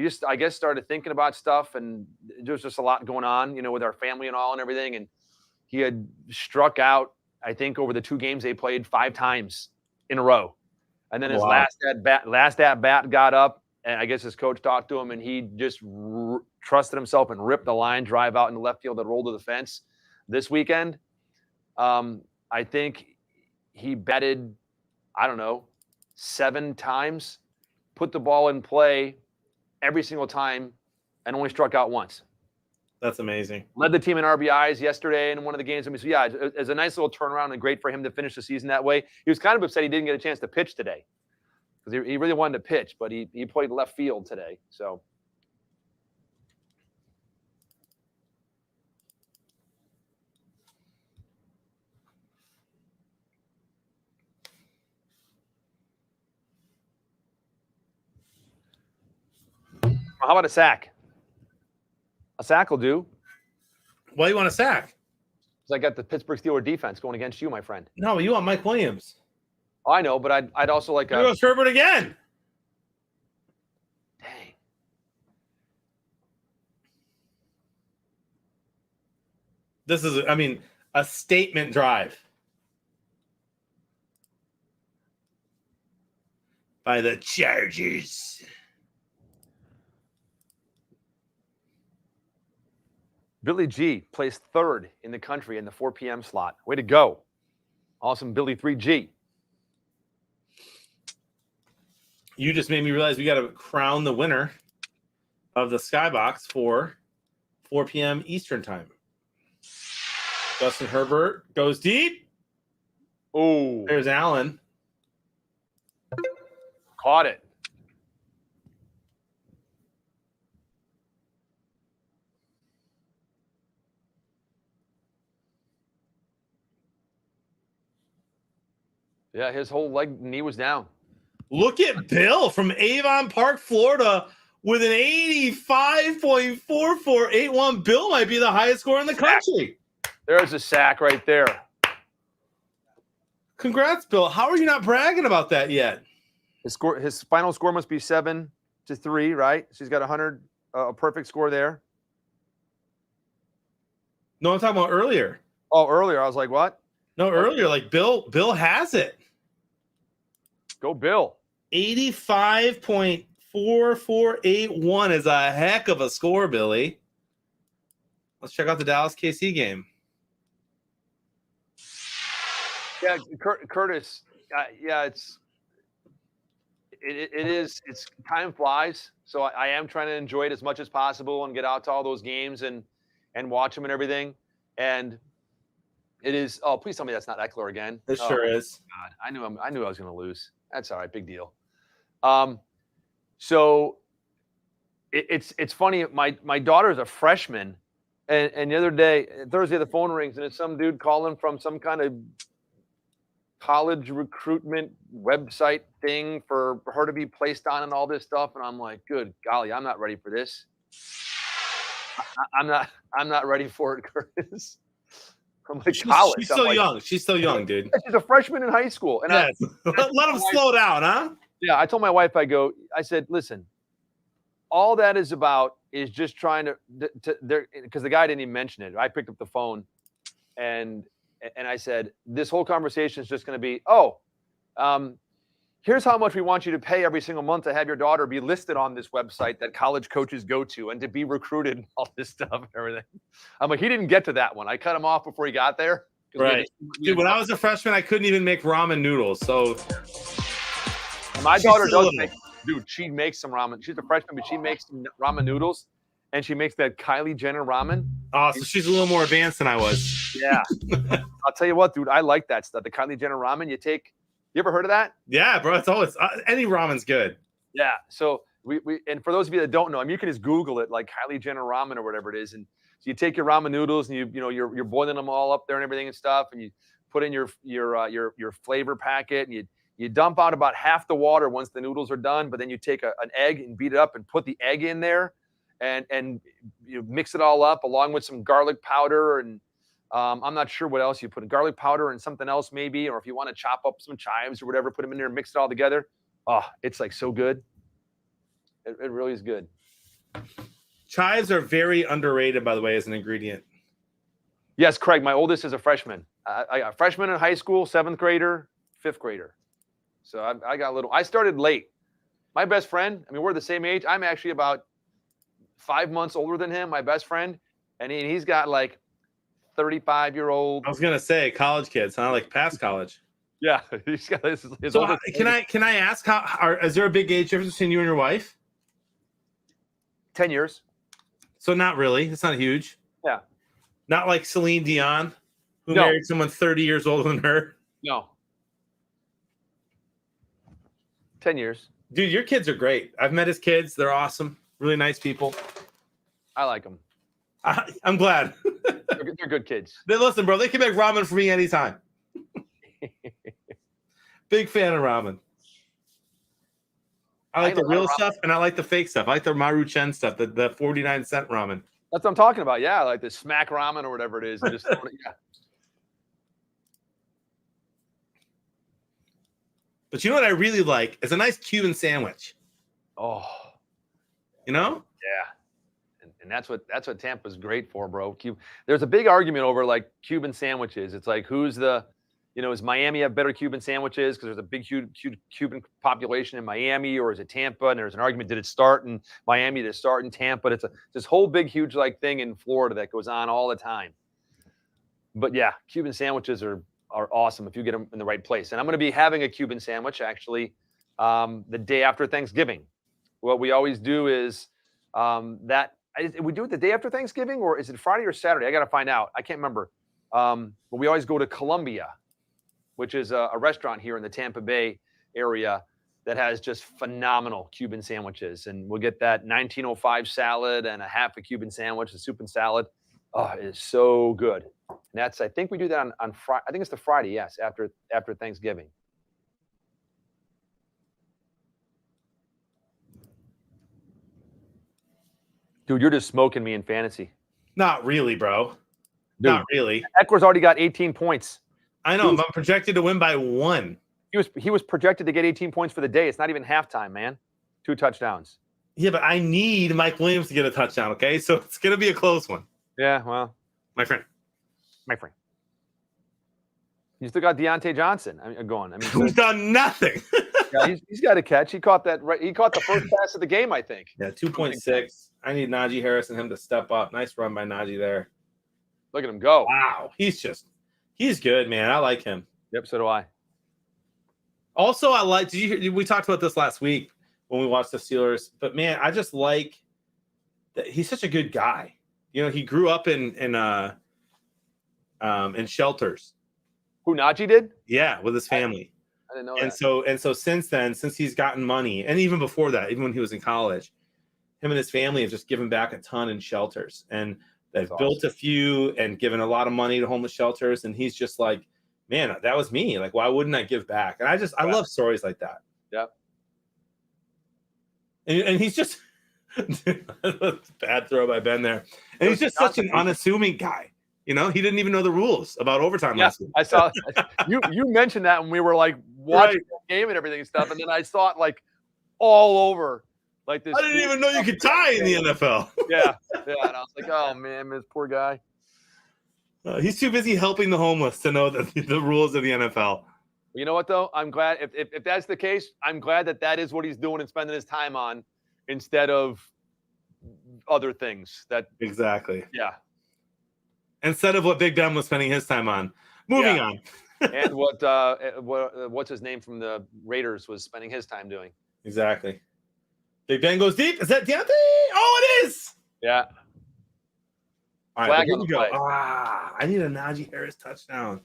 just, I guess, started thinking about stuff, and there was just a lot going on, with our family and all and everything. And he had struck out, I think, over the 2 games they played 5 times in a row. And then his last at bat got up, and I guess his coach talked to him, and he just trusted himself and ripped the line drive out in the left field that rolled to the fence. This weekend, I think he batted, 7 times, put the ball in play every single time, and only struck out once. That's amazing. Led the team in RBIs yesterday in one of the games. So yeah, it's a nice little turnaround and great for him to finish the season that way. He was kind of upset he didn't get a chance to pitch today, because he really wanted to pitch, but he played left field today. So. How about a sack? A sack will do. Why do you want a sack? Because I got the Pittsburgh Steelers defense going against you, my friend. No, you want Mike Williams. Oh, I know, but I'd also like There goes Herbert again. Dang. This is, a statement drive by the Chargers. Billy G placed 3rd in the country in the 4 p.m. slot. Way to go. Awesome, Billy 3G. You just made me realize we got to crown the winner of the Skybox for 4 p.m. Eastern time. Justin Herbert goes deep. Oh, There's Allen. caught it. Yeah, his whole knee was down. Look at Bill from Avon Park, Florida, with an 85.4481. Bill might be the highest score in the country. There's a sack right there. Congrats, Bill. How are you not bragging about that yet? His final score must be 7-3, right? So he's got 100, a perfect score there. No, I'm talking about earlier. Oh, earlier I was like, what? No, earlier, like Bill has it. Go Bill. 85.4481 is a heck of a score, Billy. Let's check out the Dallas KC game. Yeah, Curtis. It's time flies. So I am trying to enjoy it as much as possible and get out to all those games and watch them and everything. And it is. Oh, please tell me that's not Eckler again. It sure is. God, I knew I was going to lose. That's all right. Big deal. So it's funny. My daughter's a freshman, and the other day, Thursday, the phone rings and it's some dude calling from some kind of college recruitment website thing for her to be placed on and all this stuff. And I'm like, good golly, I'm not ready for this. I'm not ready for it, Curtis. I'm like, college. She's still young. She's still young, dude. She's a freshman in high school. And yes. Let him slow down, huh? Yeah, I told my wife, I said, listen, all that is about is just trying to because the guy didn't even mention it. I picked up the phone and I said, this whole conversation is just going to be, here's how much we want you to pay every single month to have your daughter be listed on this website that college coaches go to and to be recruited and all this stuff and everything. I'm like, he didn't get to that one. I cut him off before he got there. Right. Dude, when I was a freshman, I couldn't even make ramen noodles. So my daughter does make, dude, she makes some ramen. She's a freshman, but she makes some ramen noodles. And she makes that Kylie Jenner ramen. Oh, so she's a little more advanced than I was. Yeah. I'll tell you what, dude, I like that stuff. The Kylie Jenner ramen you ever heard of that? Yeah, bro. It's always any ramen's good. Yeah. So we and for those of you that don't know, I mean, you can just Google it, like Kylie Jenner ramen or whatever it is. And so you take your ramen noodles and you're boiling them all up there and everything and stuff. And you put in your flavor packet and you dump out about half the water once the noodles are done. But then you take an egg and beat it up and put the egg in there. And you mix it all up along with some garlic powder and I'm not sure what else you put in garlic powder and something else maybe, or if you want to chop up some chives or whatever, put them in there and mix it all together. Oh, it's like so good. It really is good. Chives are very underrated, by the way, as an ingredient. Yes, Craig, my oldest is a freshman. I got a freshman in high school, 7th grader, 5th grader. So I started late. My best friend, I mean, we're the same age. I'm actually about 5 months older than him, my best friend, and he's got like 35-year-old. I was gonna say college kids, huh? Like past college. Yeah, he's got his so can I ask is there a big age difference between you and your wife? 10 years. So not really. It's not huge. Yeah. Not like Celine Dion, who married someone 30 years older than her. No. 10 years. Dude, your kids are great. I've met his kids. They're awesome. Really nice people. I like them. I'm glad. They're good kids. Listen, bro, they can make ramen for me anytime. Big fan of ramen. I like the real stuff and I like the fake stuff. I like the Maru Chen stuff, the 49-cent ramen. That's what I'm talking about. Yeah, like the smack ramen or whatever it is. And just yeah. But you know what I really like? It's a nice Cuban sandwich. Oh. You know? Yeah. And that's what Tampa's great for, bro. There's a big argument over like Cuban sandwiches. It's like who's is Miami have better Cuban sandwiches because there's a big Cuban population in Miami, or is it Tampa? And there's an argument, did it start in Miami, did it start in Tampa? It's this whole big, huge like thing in Florida that goes on all the time. But yeah, Cuban sandwiches are awesome if you get them in the right place. And I'm going to be having a Cuban sandwich actually the day after Thanksgiving. What we always do is we do it the day after Thanksgiving, or is it Friday or Saturday? I got to find out. I can't remember. But we always go to Columbia, which is a restaurant here in the Tampa Bay area that has just phenomenal Cuban sandwiches. And we'll get that 1905 salad and a half a Cuban sandwich, a soup and salad. Oh, it is so good. And I think we do that on Friday. I think it's the Friday, yes, after Thanksgiving. Dude, you're just smoking me in fantasy. Not really, bro. Dude, Not really. Eckler's already got 18 points. I know. I'm projected to win by 1. He was projected to get 18 points for the day. It's not even halftime, man. 2 touchdowns. Yeah, but I need Mike Williams to get a touchdown, okay? So it's going to be a close one. Yeah, well, My friend. You still got Deontay Johnson going. I mean, Who's done nothing. yeah, he's got a catch. He caught that right. He caught the first pass of the game, I think. Yeah, 2.6. I need Najee Harris and him to step up. Nice run by Najee there. Look at him go. Wow. He's good, man. I like him. Yep, so do I. Also, we talked about this last week when we watched the Steelers, but man, I just like that he's such a good guy. You know, he grew up in shelters. Who, Najee did? Yeah, with his family. I didn't know And that. so since then, since he's gotten money, and even before that, even when he was in college, him and his family have just given back a ton in shelters. And they've That's built awesome. a few and given a lot of money to homeless shelters. And he's just like, man, that was me. Like, why wouldn't I give back? And I love stories like that. Yep. And he's just bad throw by Ben there. And he's just such an unassuming guy. You know, he didn't even know the rules about overtime Yeah, last week. I saw you mentioned that when we were like watching the game and everything and stuff, and then I saw it like all over like this. I didn't even know you could tie in the NFL. Yeah, and I was like, oh man, this poor guy. He's too busy helping the homeless to know the rules of the NFL. You know what though? I'm glad if that's the case. I'm glad that is what he's doing and spending his time on instead of other things. That Exactly. yeah, Instead of what Big Ben was spending his time on. Moving on. and what's his name from the Raiders was spending his time doing. Exactly. Big Ben goes deep. Is that Deontay? Oh, it is. Yeah. All Flag right, here on we the go. play. I need a Najee Harris touchdown.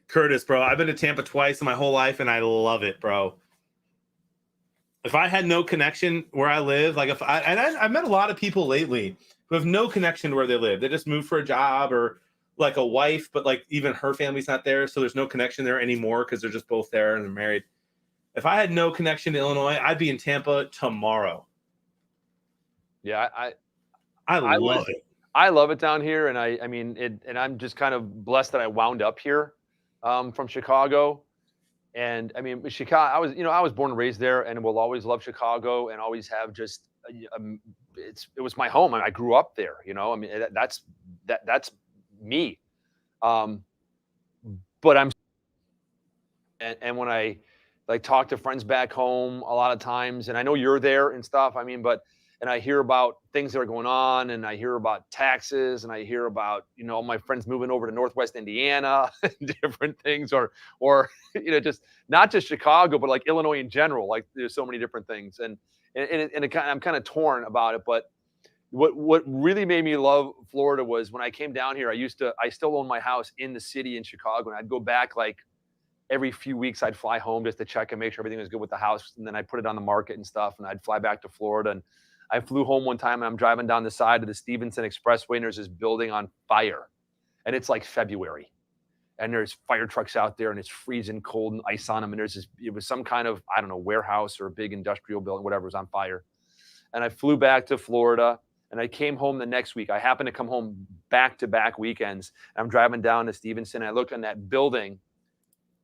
Curtis, bro. I've been to Tampa twice in my whole life, and I love it, bro. If I had no connection where I live, like I've met a lot of people lately who have no connection to where they live. They just moved for a job or like a wife, but like even her family's not there, so there's no connection there anymore because they're just both there and they're married. If I had no connection to Illinois, I'd be in Tampa tomorrow. Yeah, I love it. I love it down here, and I mean it, and I'm just kind of blessed that I wound up here from Chicago. And I mean, Chicago, I was born and raised there, and will always love Chicago and always have just it was my home, and I grew up there. You know, I mean that's me. But and when I like talk to friends back home a lot of times, and I know you're there and stuff. I mean, and I hear about things that are going on, and I hear about taxes, and I hear about, my friends moving over to Northwest Indiana and different things, or just not just Chicago, but like Illinois in general. Like there's so many different things, and I'm kind of torn about it. But what really made me love Florida was when I came down here. I still own my house in the city in Chicago, and I'd go back like every few weeks. I'd fly home just to check and make sure everything was good with the house, and then I'd put it on the market and stuff, and I'd fly back to Florida. And I flew home one time, and I'm driving down the side of the Stevenson Expressway, and there's this building on fire, and it's like February, and there's fire trucks out there, and it's freezing cold and ice on them, and it was some kind of, I don't know, warehouse or a big industrial building, whatever was on fire. And I flew back to Florida, and I came home the next week. I happened to come home back-to-back weekends, and I'm driving down to Stevenson, and I look, and that building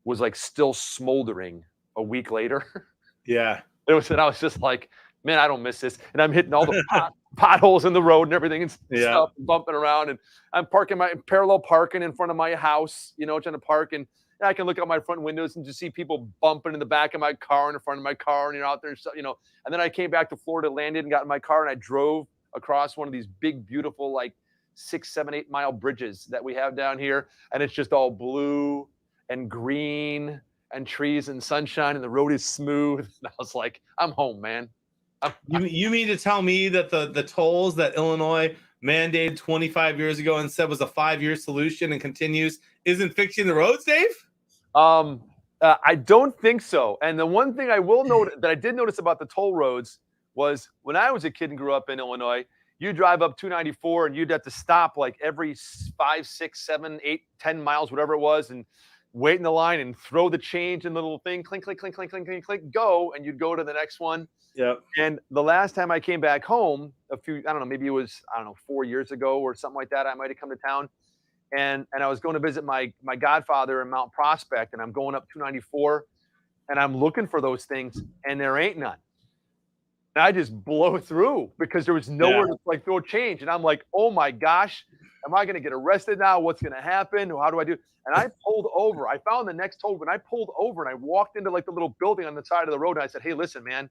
was like still smoldering a week later. Yeah. And I was just like, man, I don't miss this. And I'm hitting all the potholes in the road and everything and stuff, bumping around. And I'm parallel parking in front of my house, trying to park. And I can look out my front windows and just see people bumping in the back of my car, in the front of my car, and out there. And then I came back to Florida, landed and got in my car, and I drove across one of these big, beautiful, like 6, 7, 8 mile bridges that we have down here. And it's just all blue and green and trees and sunshine, and the road is smooth. And I was like, I'm home, man. You mean to tell me that the tolls that Illinois mandated 25 years ago and said was a 5-year solution and continues isn't fixing the roads, Dave? I don't think so. And the one thing I will note that I did notice about the toll roads was when I was a kid and grew up in Illinois, you drive up 294 and you'd have to stop like every 5, 6, 7, 8, 10 miles, whatever it was. And wait in the line and throw the change in the little thing, clink, clink, clink, clink, clink, clink, clink, go, and you'd go to the next one. Yep. And the last time I came back home, I don't know, maybe it was, 4 years ago or something like that, I might have come to town. And I was going to visit my godfather in Mount Prospect, and I'm going up 294, and I'm looking for those things, and there ain't none. And I just blow through because there was nowhere to like throw change. And I'm like, oh my gosh, am I going to get arrested now? What's going to happen? How do I do? And I pulled over. I found the next toll, and I pulled over and I walked into like the little building on the side of the road. And I said, hey, listen, man,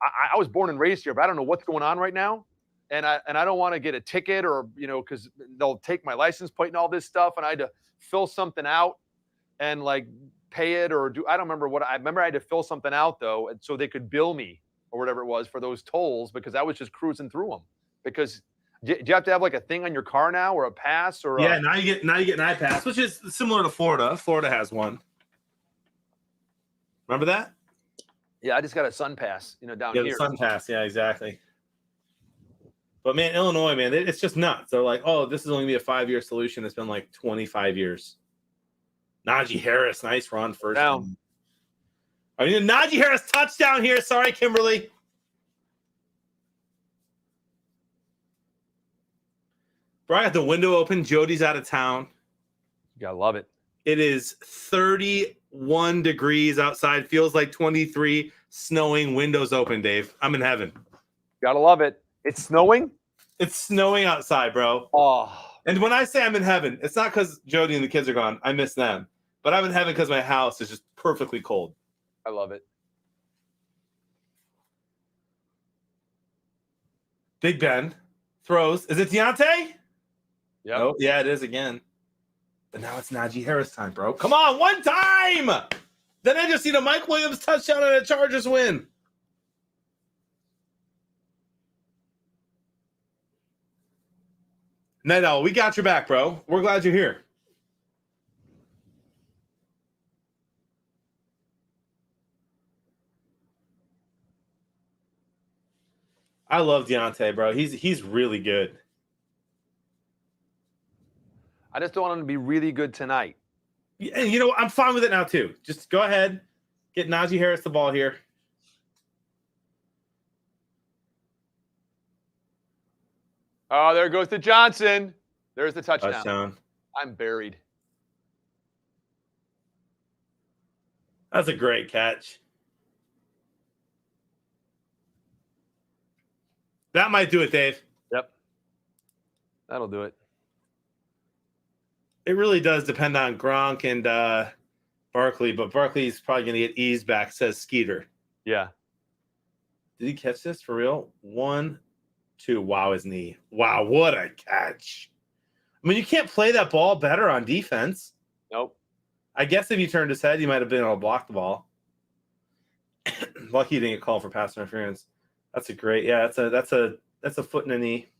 I was born and raised here, but I don't know what's going on right now. And I don't want to get a ticket or, because they'll take my license plate and all this stuff. And I had to fill something out and like pay it or I don't remember I remember I had to fill something out though. And so they could bill me or whatever it was for those tolls because I was just cruising through them. Because do you have to have like a thing on your car now or a pass or? Yeah, now you get an iPass, which is similar to Florida. Florida has one. Remember that? Yeah, I just got a Sun Pass, down here. Yeah, the Sun Pass. Yeah, exactly. But man, Illinois, man, it's just nuts. They're like, oh, this is only gonna be a 5-year solution. It's been like 25 years. Najee Harris, nice run first. Down. I mean, Najee Harris touchdown here. Sorry, Kimberly. Bro, I got the window open. Jody's out of town. You gotta love it. It is 31 degrees outside. Feels like 23. Snowing. Windows open, Dave. I'm in heaven. Gotta love it. It's snowing? It's snowing outside, bro. Oh. And when I say I'm in heaven, it's not because Jody and the kids are gone. I miss them. But I'm in heaven because my house is just perfectly cold. I love it. Big Ben throws. Is it Deontay? Yeah. Oh, yeah, it is again. But now it's Najee Harris time, bro. Come on, one time. Then I just need a Mike Williams touchdown and a Chargers win. No, we got your back, bro. We're glad you're here. I love Deontay, bro. He's really good. I just don't want him to be really good tonight. And you know what? I'm fine with it now, too. Just go ahead. Get Najee Harris the ball here. Oh, there goes to Johnson. There's the touchdown. Touchdown. I'm buried. That's a great catch. That might do it, Dave. Yep. That'll do it. It really does depend on Gronk and Barkley, but Barkley's probably going to get eased back, says Skeeter. Yeah. Did he catch this for real? 1, 2. Wow, his knee. Wow, what a catch. I mean, you can't play that ball better on defense. Nope. I guess if he turned his head, he might have been able to block the ball. Lucky he didn't get called for pass interference. That's a great, yeah, that's a foot and a knee.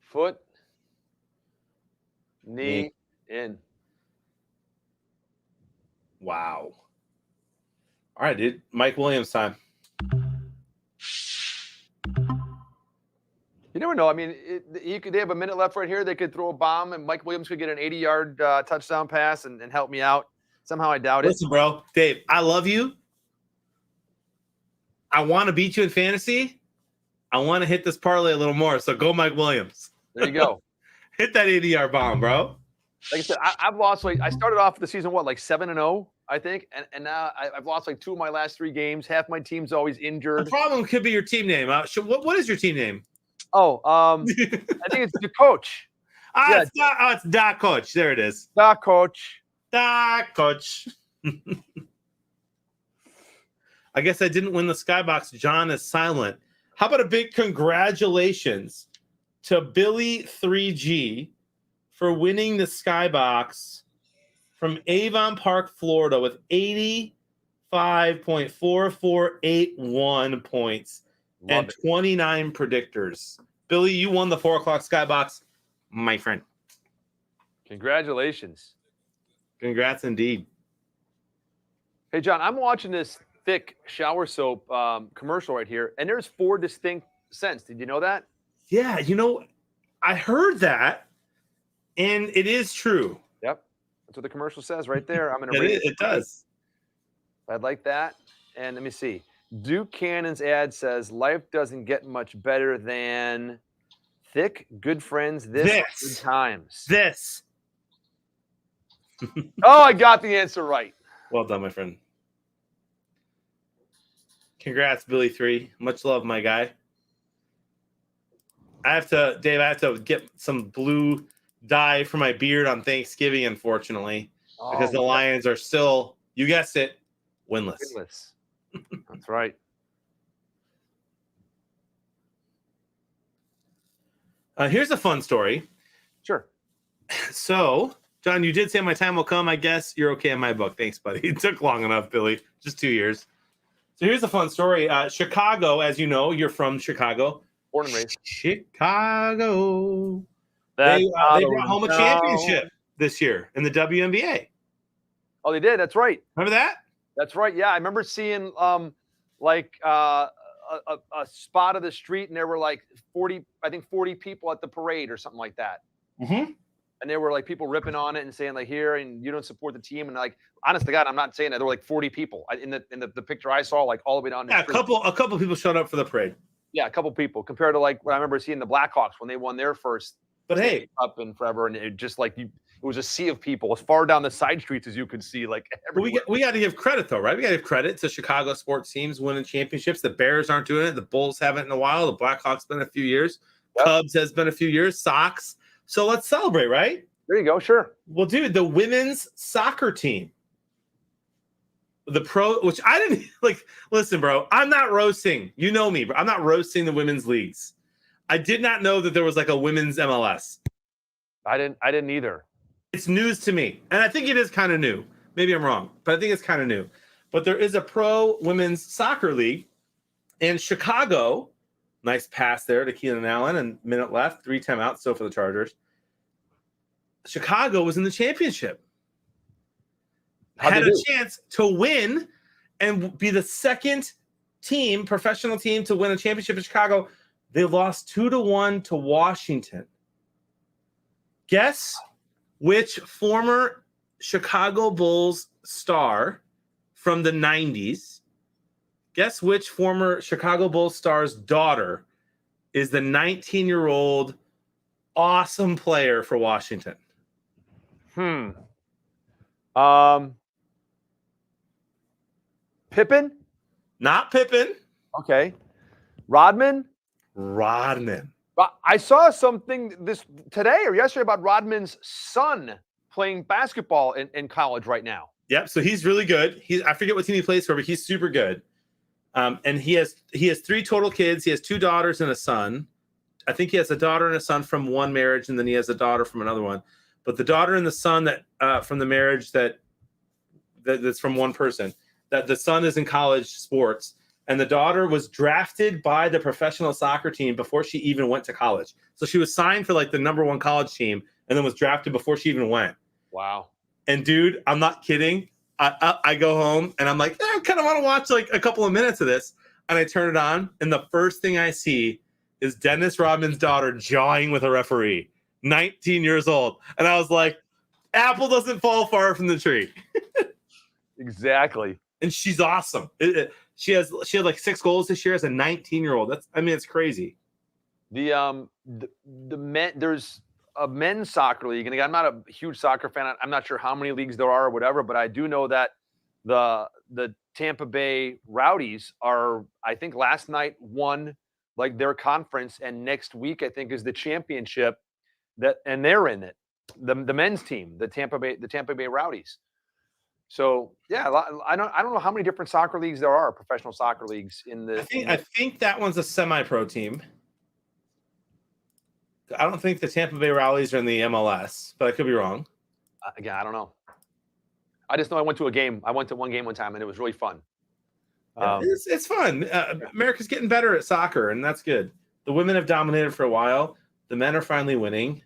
Foot, knee, in. Wow. All right, dude. Mike Williams time. You never know. I mean, they have a minute left right here. They could throw a bomb, and Mike Williams could get an 80-yard touchdown pass and help me out. Somehow I doubt it. Listen, bro. Dave, I love you. I want to beat you in fantasy. I want to hit this parlay a little more. So go Mike Williams. There you go. Hit that 80-yard bomb, bro. Like I said, I've lost I started off the season, like 7-0, I think. And now I've lost like 2 of my last 3 games. Half my team's always injured. The problem could be your team name. What is your team name? Oh, I think it's the coach. It's Da Coach. There it is. Da Coach. Da Coach. I guess I didn't win the Skybox. John is silent. How about a big congratulations to Billy 3G for winning the Skybox from Avon Park, Florida with 85.4481 points and 29 predictors. Billy, you won the 4 o'clock Skybox, my friend. Congratulations. Congrats indeed. Hey, John, I'm watching this thick shower soap commercial right here, and there's 4 distinct scents. Did you know that? Yeah, I heard that, And it is true. Yep. That's what the commercial says right there. I'm going to read it. It does. I'd like that. And let me see. Duke Cannon's ad says, life doesn't get much better than thick, good friends, good times. This. Oh, I got the answer right. Well done, my friend. Congrats, Billy 3. Much love, my guy. Dave, I have to get some blue dye for my beard on Thanksgiving, unfortunately, because the Lions are still, you guessed it, winless. That's right. Here's a fun story. Sure. So, John, you did say my time will come. I guess you're okay in my book. Thanks, buddy. It took long enough, Billy. Just 2 years. So here's a fun story. Chicago, as you know, you're from Chicago. Born and raised. Chicago. They brought home a championship this year in the WNBA. Oh, they did. That's right. Remember that? That's right. Yeah, I remember seeing a spot of the street, and there were like 40 people at the parade or something like that. Mm-hmm. And there were like people ripping on it and saying like, here, and you don't support the team. And like, honest to God, I'm not saying that. There were like 40 people in the picture I saw, like all the way down. Yeah, a couple people showed up for the parade. Yeah, a couple people compared to like what I remember seeing the Blackhawks when they won their first. But hey, up in forever, and it just like it was a sea of people as far down the side streets as you could see. Like we got to give credit though, right? We got to give credit to Chicago sports teams winning championships. The Bears aren't doing it. The Bulls haven't in a while. The Blackhawks been a few years. Yep. Cubs has been a few years. Sox. So let's celebrate, right? There you go. Sure. Well, dude, the women's soccer team, the pro, which I didn't like. Listen, bro, I'm not roasting. You know me, bro. I'm not roasting the women's leagues. I did not know that there was like a women's MLS. I didn't either. It's news to me, and I think it is kind of new. Maybe I'm wrong, but I think it's kind of new. But there is a pro women's soccer league in Chicago. Nice pass there to Keenan Allen, and minute left, 3 timeouts still for the Chargers. Chicago was in the championship. Had a chance to win and be the second professional team to win a championship in Chicago. They lost 2-1 to Washington. Guess which former Chicago Bulls star from the 90s, guess which former Chicago Bulls star's daughter is the 19-year-old awesome player for Washington? Pippen? Not Pippen. Okay. Rodman? Rodman. I saw something today or yesterday about Rodman's son playing basketball in college right now. Yep. So he's really good. I forget what team he plays for, but he's super good. And he has 3 total kids. He has 2 daughters and a son. I think he has a daughter and a son from one marriage, and then he has a daughter from another one. But the daughter and the son that from the marriage that's from one person, that the son is in college sports, and the daughter was drafted by the professional soccer team before she even went to college. So she was signed for like the number 1 college team, and then was drafted before she even went. Wow. And dude, I'm not kidding. I go home and I'm like, I kind of want to watch like a couple of minutes of this. And I turn it on, and the first thing I see is Dennis Rodman's daughter jawing with a referee, 19 years old. And I was like, apple doesn't fall far from the tree. Exactly. And she's awesome. She had like 6 goals this year as a 19-year-old. It's crazy. The men, there's a men's soccer league, and again, I'm not a huge soccer fan. I'm not sure how many leagues there are or whatever, but I do know that the Tampa Bay Rowdies are, I think last night won like their conference, and next week I think is the championship and they're in it. The men's team, the Tampa Bay Rowdies. So yeah, I don't know how many different soccer leagues there are, professional soccer leagues in the. I think that one's a semi-pro team. I don't think the Tampa Bay Rowdies are in the MLS, but I could be wrong. Again, I don't know. I just know I went to a game. I went to one game one time, and it was really fun. It's fun. America's getting better at soccer, and that's good. The women have dominated for a while. The men are finally winning.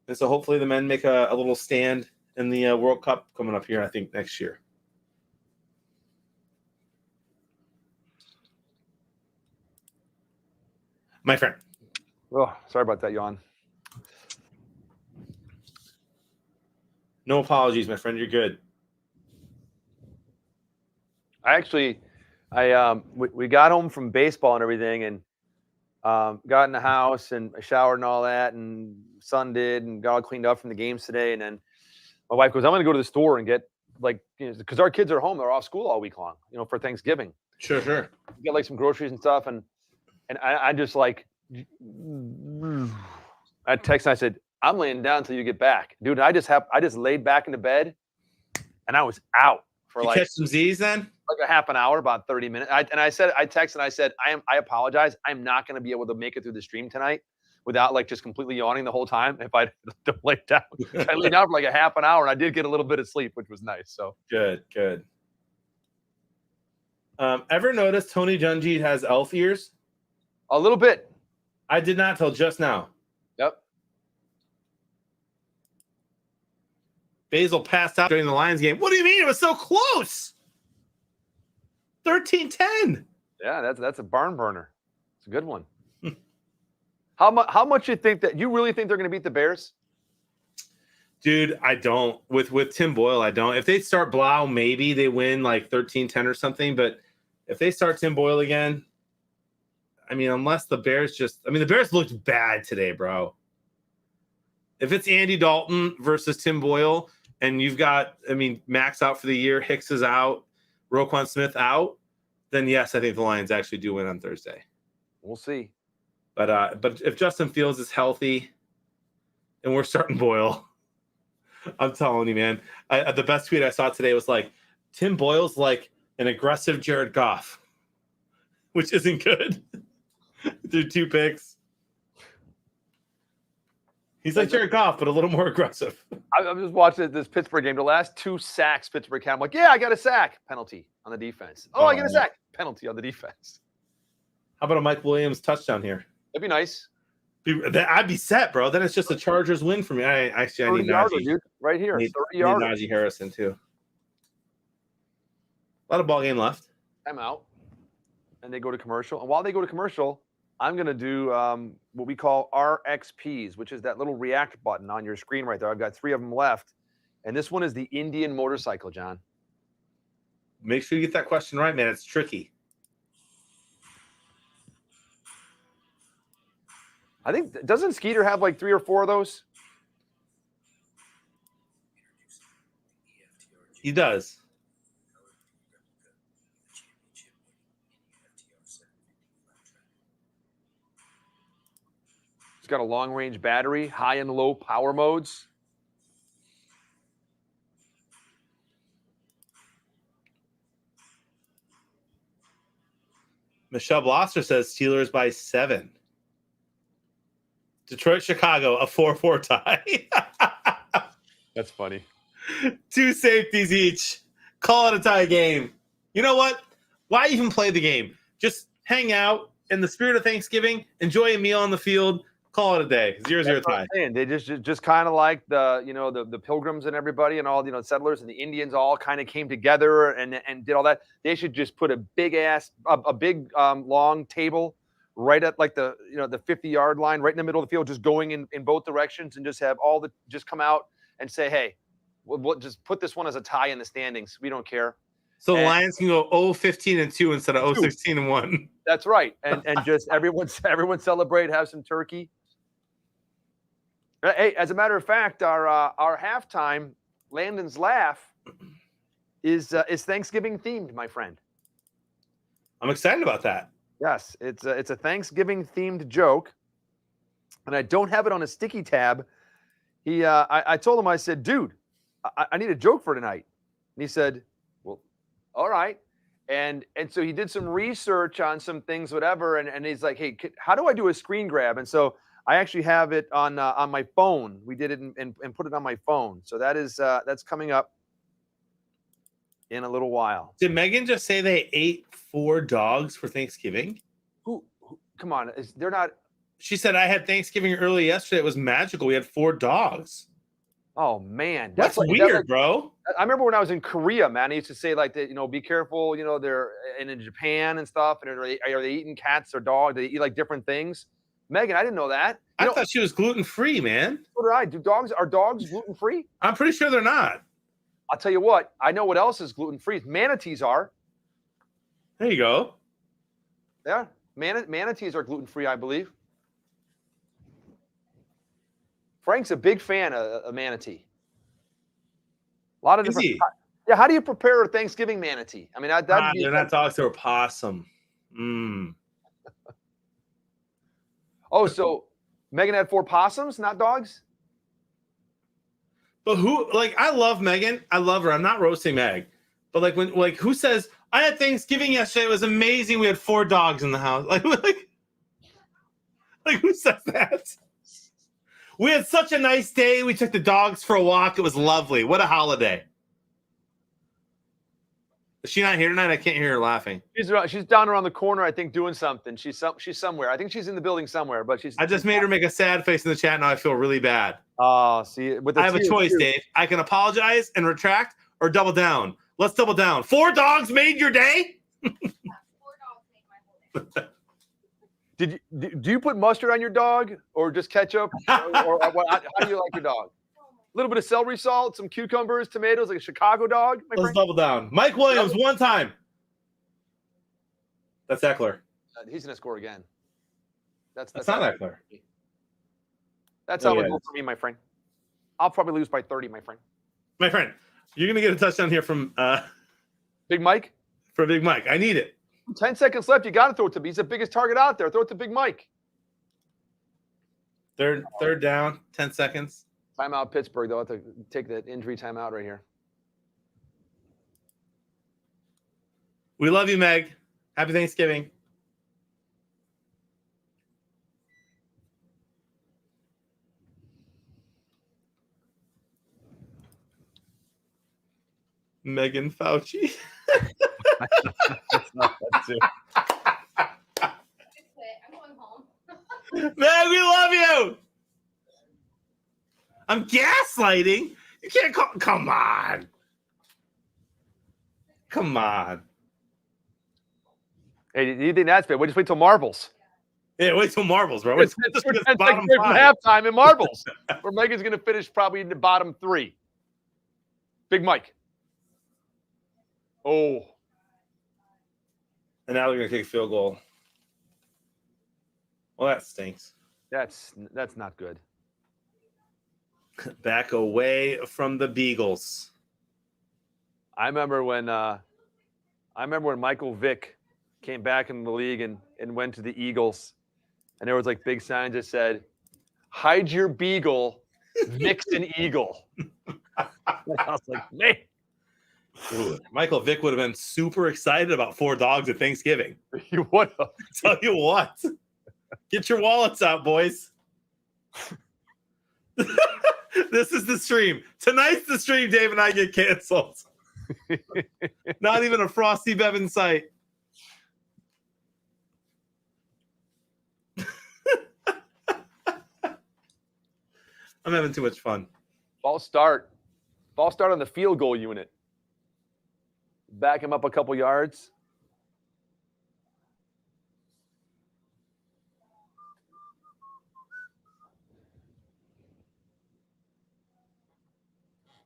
And so hopefully the men make a little stand in the World Cup coming up here, I think, next year. My friend. Oh, sorry about that, Jan. No apologies, my friend. You're good. We got home from baseball and everything, and got in the house and I showered and all that, and son did, and got all cleaned up from the games today. And then my wife goes, "I'm going to go to the store and get because our kids are home, they're off school all week long, for Thanksgiving. Sure. Get like some groceries and stuff." And I just like, I texted and I said, "I'm laying down until you get back, dude." And I just laid back in the bed, and I was out for You catch some Z's then? like a half an hour, about 30 minutes. I texted and I said, I apologize. I'm not going to be able to make it through the stream tonight without like just completely yawning the whole time. If I lay down, I laid down for like a half an hour, and I did get a little bit of sleep, which was nice. So Good. Ever notice Tony Dungy has elf ears? a little bit. I did not till just now. Yep. Basil passed out during the Lions game. What do you mean? It was so close. 13-10. Yeah, that's a barn burner. It's a good one. How much you think that you really think they're going to beat the Bears? Dude, I don't. With Tim Boyle, I don't. If they start Blau, maybe they win like 13-10 or something. But if they start Tim Boyle again, I mean, unless the Bears the Bears looked bad today, bro. If it's Andy Dalton versus Tim Boyle, and you've got, Max out for the year, Hicks is out, Roquan Smith out, then yes, I think the Lions actually do win on Thursday. We'll see. But if Justin Fields is healthy and we're starting Boyle, I'm telling you, man. The best tweet I saw today was like, Tim Boyle's like an aggressive Jared Goff, which isn't good. Threw 2 picks. He's like Jared Goff, but a little more aggressive. I'm just watching this Pittsburgh game. The last 2 sacks Pittsburgh had, I'm like, yeah, I got a sack. Penalty on the defense. Oh, I got a sack. Penalty on the defense. How about a Mike Williams touchdown here? That'd be nice. I'd be set, bro. Then it's just a Chargers win for me. I need 30-yarder, Najee. dude, right here. I need 30-yarder. Najee Harrison too. A lot of ball game left. I'm out. And they go to commercial. And while they go to commercial, I'm going to do what we call RXPs, which is that little react button on your screen right there. I've got 3 of them left. And this one is the Indian motorcycle, John. Make sure you get that question right, man. It's tricky. I think, doesn't Skeeter have like 3 or 4 of those? He does. It's got a long-range battery, high and low power modes. Michelle Blosser says Steelers by 7. Detroit, Chicago, a 4-4 tie. That's funny. 2 safeties each. Call it a tie game. You know what? Why even play the game? Just hang out in the spirit of Thanksgiving. Enjoy a meal on the field. Call it a day. 0-0 tie. They just kind of like the Pilgrims and everybody and all settlers and the Indians all kind of came together and did all that. They should just put a big long table right at like the 50-yard line, right in the middle of the field, just going in both directions, and just have just come out and say, hey, we'll just put this one as a tie in the standings. We don't care. So the Lions can go 0-15-2 instead of 0-16-1. That's right. And just everyone celebrate, have some turkey. Hey, as a matter of fact, our halftime, Landon's Laugh, is Thanksgiving themed, my friend. I'm excited about that. Yes, it's a Thanksgiving themed joke, and I don't have it on a sticky tab. I told him, I said, dude, I need a joke for tonight, and he said, well, all right. And so he did some research on some things, whatever, and he's like, hey, how do I do a screen grab? And so I actually have it on my phone. We did it and put it on my phone. So that's coming up in a little while. Did Megan just say they ate 4 dogs for Thanksgiving? Who come on, they're not. She said, I had Thanksgiving early yesterday. It was magical. We had 4 dogs. Oh man, That's weird, bro. I remember when I was in Korea, man. I used to say like that, be careful. They're in Japan and stuff, and are they eating cats or dogs? They eat like different things. Megan, I didn't know that. I thought she was gluten free, man. So did I. Are dogs gluten free? I'm pretty sure they're not. I'll tell you what. I know what else is gluten free. Manatees are. There you go. Yeah, manatees are gluten free, I believe. Frank's a big fan of a manatee. A lot of Is different. he? Yeah, how do you prepare a Thanksgiving manatee? I mean, that'd be They're not dogs, they're possum. Mm. Oh, so Megan had 4 possums, not dogs? But who, like, I love Megan. I love her. I'm not roasting Meg. But like who says, I had Thanksgiving yesterday. It was amazing. We had 4 dogs in the house. Like who says that? We had such a nice day. We took the dogs for a walk. It was lovely. What a holiday. Is she not here tonight? I can't hear her laughing. She's down around the corner, I think, doing something. She's somewhere. I think she's in the building somewhere, but she's. I just made her make a sad face in the chat. Now I feel really bad. Oh, see, I have a choice, Dave. I can apologize and retract or double down. Let's double down. 4 dogs made your day? 4 dogs made my whole day. Do you put mustard on your dog or just ketchup? or what, how do you like your dog? A little bit of celery salt, some cucumbers, tomatoes, like a Chicago dog. My Let's friend? double down. Mike Williams, 1 time. That's Eckler. He's gonna score again. That's not how- Eckler. That's Oh, how yeah, it goes for me, my friend. I'll probably lose by 30, my friend. My friend, you're gonna get a touchdown here from Big Mike. Big Mike. I need it. 10 seconds left. You got to throw it to me. He's the biggest target out there. Throw it to Big Mike. Third down, 10 seconds. Timeout, Pittsburgh. They'll have to take that injury timeout right here. We love you, Meg. Happy Thanksgiving. Megan Fauci. Just quit. I'm going home. Meg, we love you. I'm gaslighting. You can't call. Come on. Come on. Hey, do you think that's fair? We'll just wait till marbles. Yeah, wait till marbles, bro. It's It's 10 bottom seconds from 5. halftime in marbles. Where Megan's going to finish probably in the bottom 3. Big Mike. Oh. And now they're gonna kick a field goal. Well, that stinks. That's not good. Back away from the Beagles. I remember when Michael Vick came back in the league and went to the Eagles, and there was like big signs that said, "Hide your beagle, Vick's an Eagle." I was like, man, Ooh, Michael Vick would have been super excited about 4 dogs at Thanksgiving. you would have. Tell you what, get your wallets out, boys. This is the stream. Tonight's the stream. Dave and I get canceled. Not even a Frosty Bev in sight. I'm having too much fun. False start on the field goal unit. Back him up a couple yards.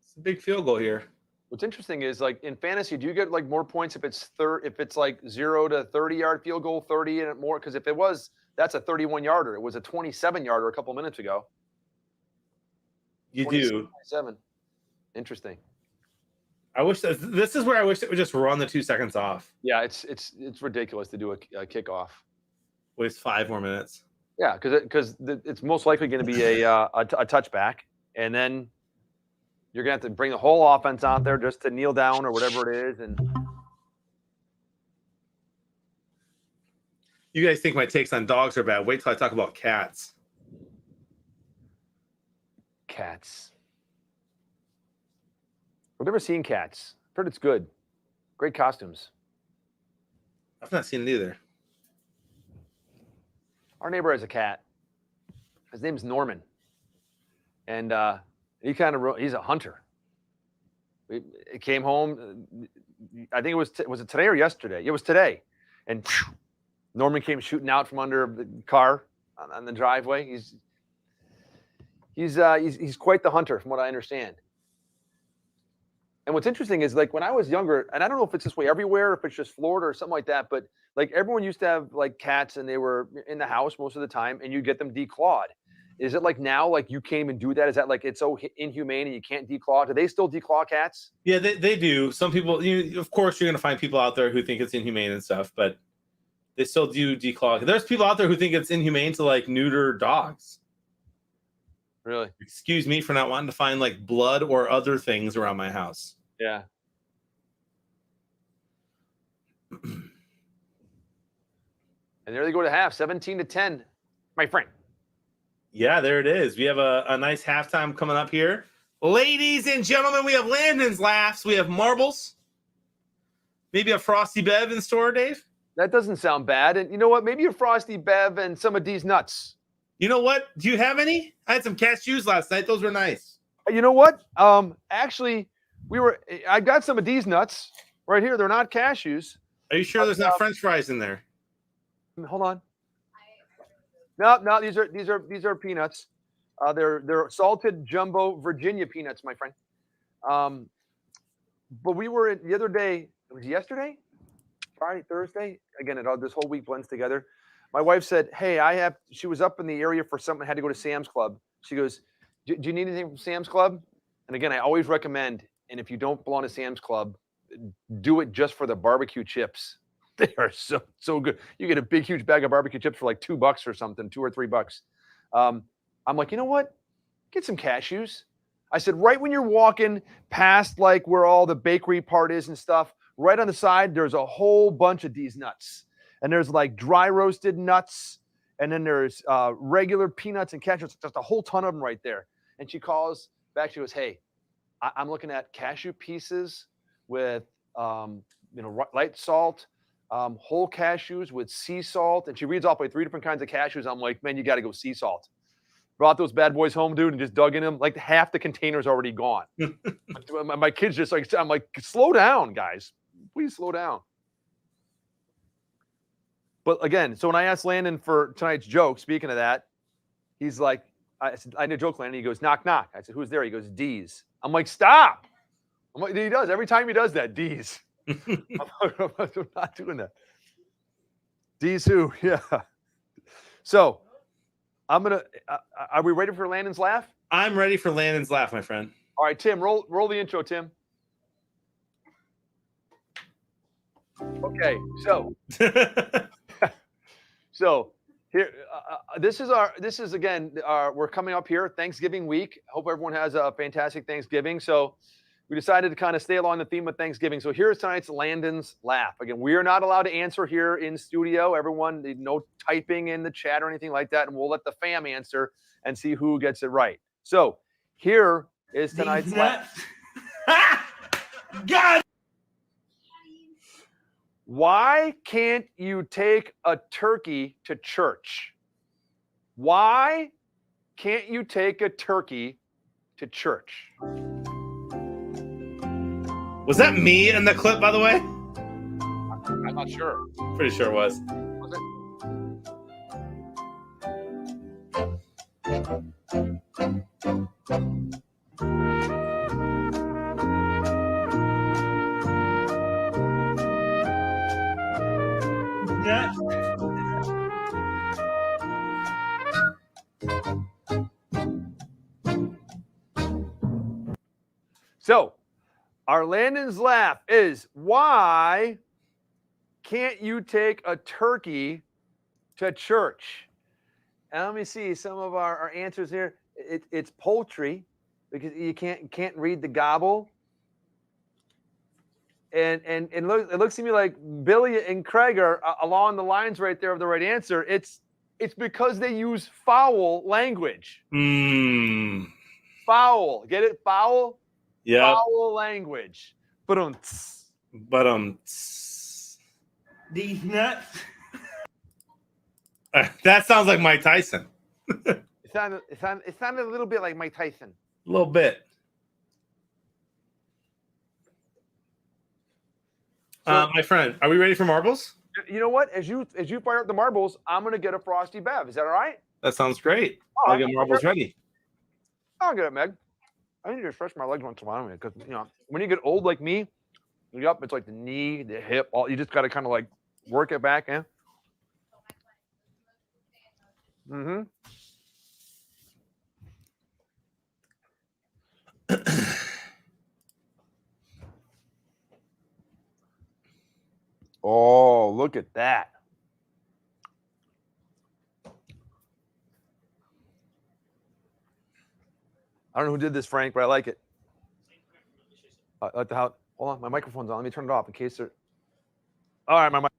It's a big field goal here. What's interesting is, like, in fantasy, do you get like more points if it's like 0 to 30-yard field goal, 30 and more? Because if it was, that's a 31-yarder. It was a 27-yarder a couple minutes ago. You do. 27. Interesting. I wish this is where I wish it would just run the 2 seconds off. Yeah, it's ridiculous to do a kickoff. Waste 5 more minutes. Yeah, because it's most likely going to be a touchback, and then you're going to have to bring the whole offense out there just to kneel down or whatever it is. And You guys think my takes on dogs are bad? Wait till I talk about cats. cats. I've never seen cats. I've heard it's good. Great costumes. I've not seen it either. Our neighbor has a cat. His name's Norman, and he's a hunter. He came home. I think it was it today or yesterday? It was today, and Norman came shooting out from under the car, on the driveway. He's quite the hunter, from what I understand. And what's interesting is, like, when I was younger, and I don't know if it's this way everywhere, if it's just Florida or something like that, but like everyone used to have like cats and they were in the house most of the time, and you get them declawed. Is it like now, like you can't even do that? Is that like it's so inhumane and you can't declaw? Do they still declaw cats? Yeah, they do. Some people, of course, you're going to find people out there who think it's inhumane and stuff, but they still do declaw. There's people out there who think it's inhumane to like neuter dogs. Really? Excuse me for not wanting to find like blood or other things around my house. Yeah. And there they go to half, 17-10, my friend. Yeah, there it is. We have a nice halftime coming up here. Ladies and gentlemen, we have Landon's laughs. We have marbles. Maybe a Frosty Bev in store, Dave? That doesn't sound bad. And you know what? Maybe a Frosty Bev and some of these nuts. You know what? Do you have any? I had some cashews last night. Those were nice. You know what? Actually, I got some of these nuts right here. They're not cashews. Are you sure there's not French fries in there? Hold on. No, these are peanuts. They're salted jumbo Virginia peanuts, my friend. But we were the other day. It was yesterday, Friday, Thursday. Again, this whole week blends together. My wife said, "Hey, she was up in the area for something. Had to go to Sam's Club. She goes, do you need anything from Sam's Club?" And again, I always recommend. And if you don't belong to Sam's Club, do it just for the barbecue chips. They are so good. You get a big, huge bag of barbecue chips for like $2 or something, $2 or $3. I'm like, you know what? Get some cashews. I said, right when you're walking past like where all the bakery part is and stuff, right on the side, there's a whole bunch of these nuts. And there's like dry roasted nuts. And then there's regular peanuts and cashews, just a whole ton of them right there. And she calls back. She goes, "Hey, I'm looking at cashew pieces with, light salt, whole cashews with sea salt." And she reads off like 3 different kinds of cashews. I'm like, man, you got to go sea salt. Brought those bad boys home, dude, and just dug in them. Like half the container's already gone. My kids just like, I'm like, slow down, guys. Please slow down. But again, so when I asked Landon for tonight's joke, speaking of that, he's like, I said, "I need a joke, Landon." He goes, "Knock, knock." I said, "Who's there?" He goes, "D's." I'm like, "Stop." I'm like, he does. Every time he does that, D's. I'm not doing that. D's who? Yeah. So I'm going to, are we ready for Landon's laugh? I'm ready for Landon's laugh, my friend. All right, Tim, roll the intro, Tim. Okay, so here, this is again, we're coming up here, Thanksgiving week. Hope everyone has a fantastic Thanksgiving. So we decided to kind of stay along the theme of Thanksgiving. So here's tonight's Landon's laugh. Again, we are not allowed to answer here in studio. Everyone, no typing in the chat or anything like that. And we'll let the fam answer and see who gets it right. So here is tonight's laugh. God. Why can't you take a turkey to church? Why can't you take a turkey to church? Was that me in the clip, by the way? I'm not sure. Pretty sure it was. Was it? Yeah. So, our Landon's laugh is, why can't you take a turkey to church? And let me see some of our answers here. It's poultry, because you can't read the gobble. And it looks to me like Billy and Craig are along the lines right there of the right answer. It's because they use foul language. Foul. Get it? Foul? Yeah. Foul language. But these nuts. That sounds like Mike Tyson. it sounded a little bit like Mike Tyson. A little bit. My friend, are we ready for marbles? You know what? As you fire up the marbles, I'm gonna get a Frosty Bev. Is that all right? That sounds great. Oh, I'll get marbles ready. I'll get it, Meg. I need to stretch my legs once in a while because when you get old like me, yep, it's like the knee, the hip, all you just got to kind of like work it back in. Mm-hmm. Oh, look at that. I don't know who did this, Frank, but I like it. Let the house. Hold on, my microphone's on. Let me turn it off in case they're. All right, my mic.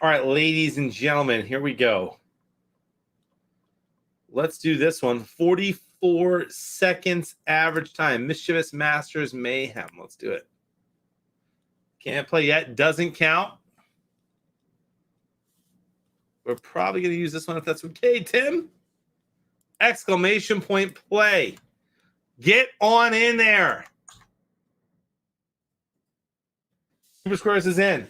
All right, ladies and gentlemen, here we go. Let's do this one. 44 seconds average time. Mischievous Masters Mayhem. Let's do it. Can't play yet. Doesn't count. We're probably going to use this one if that's okay, Tim. Exclamation point play. Get on in there. Super Squares is in.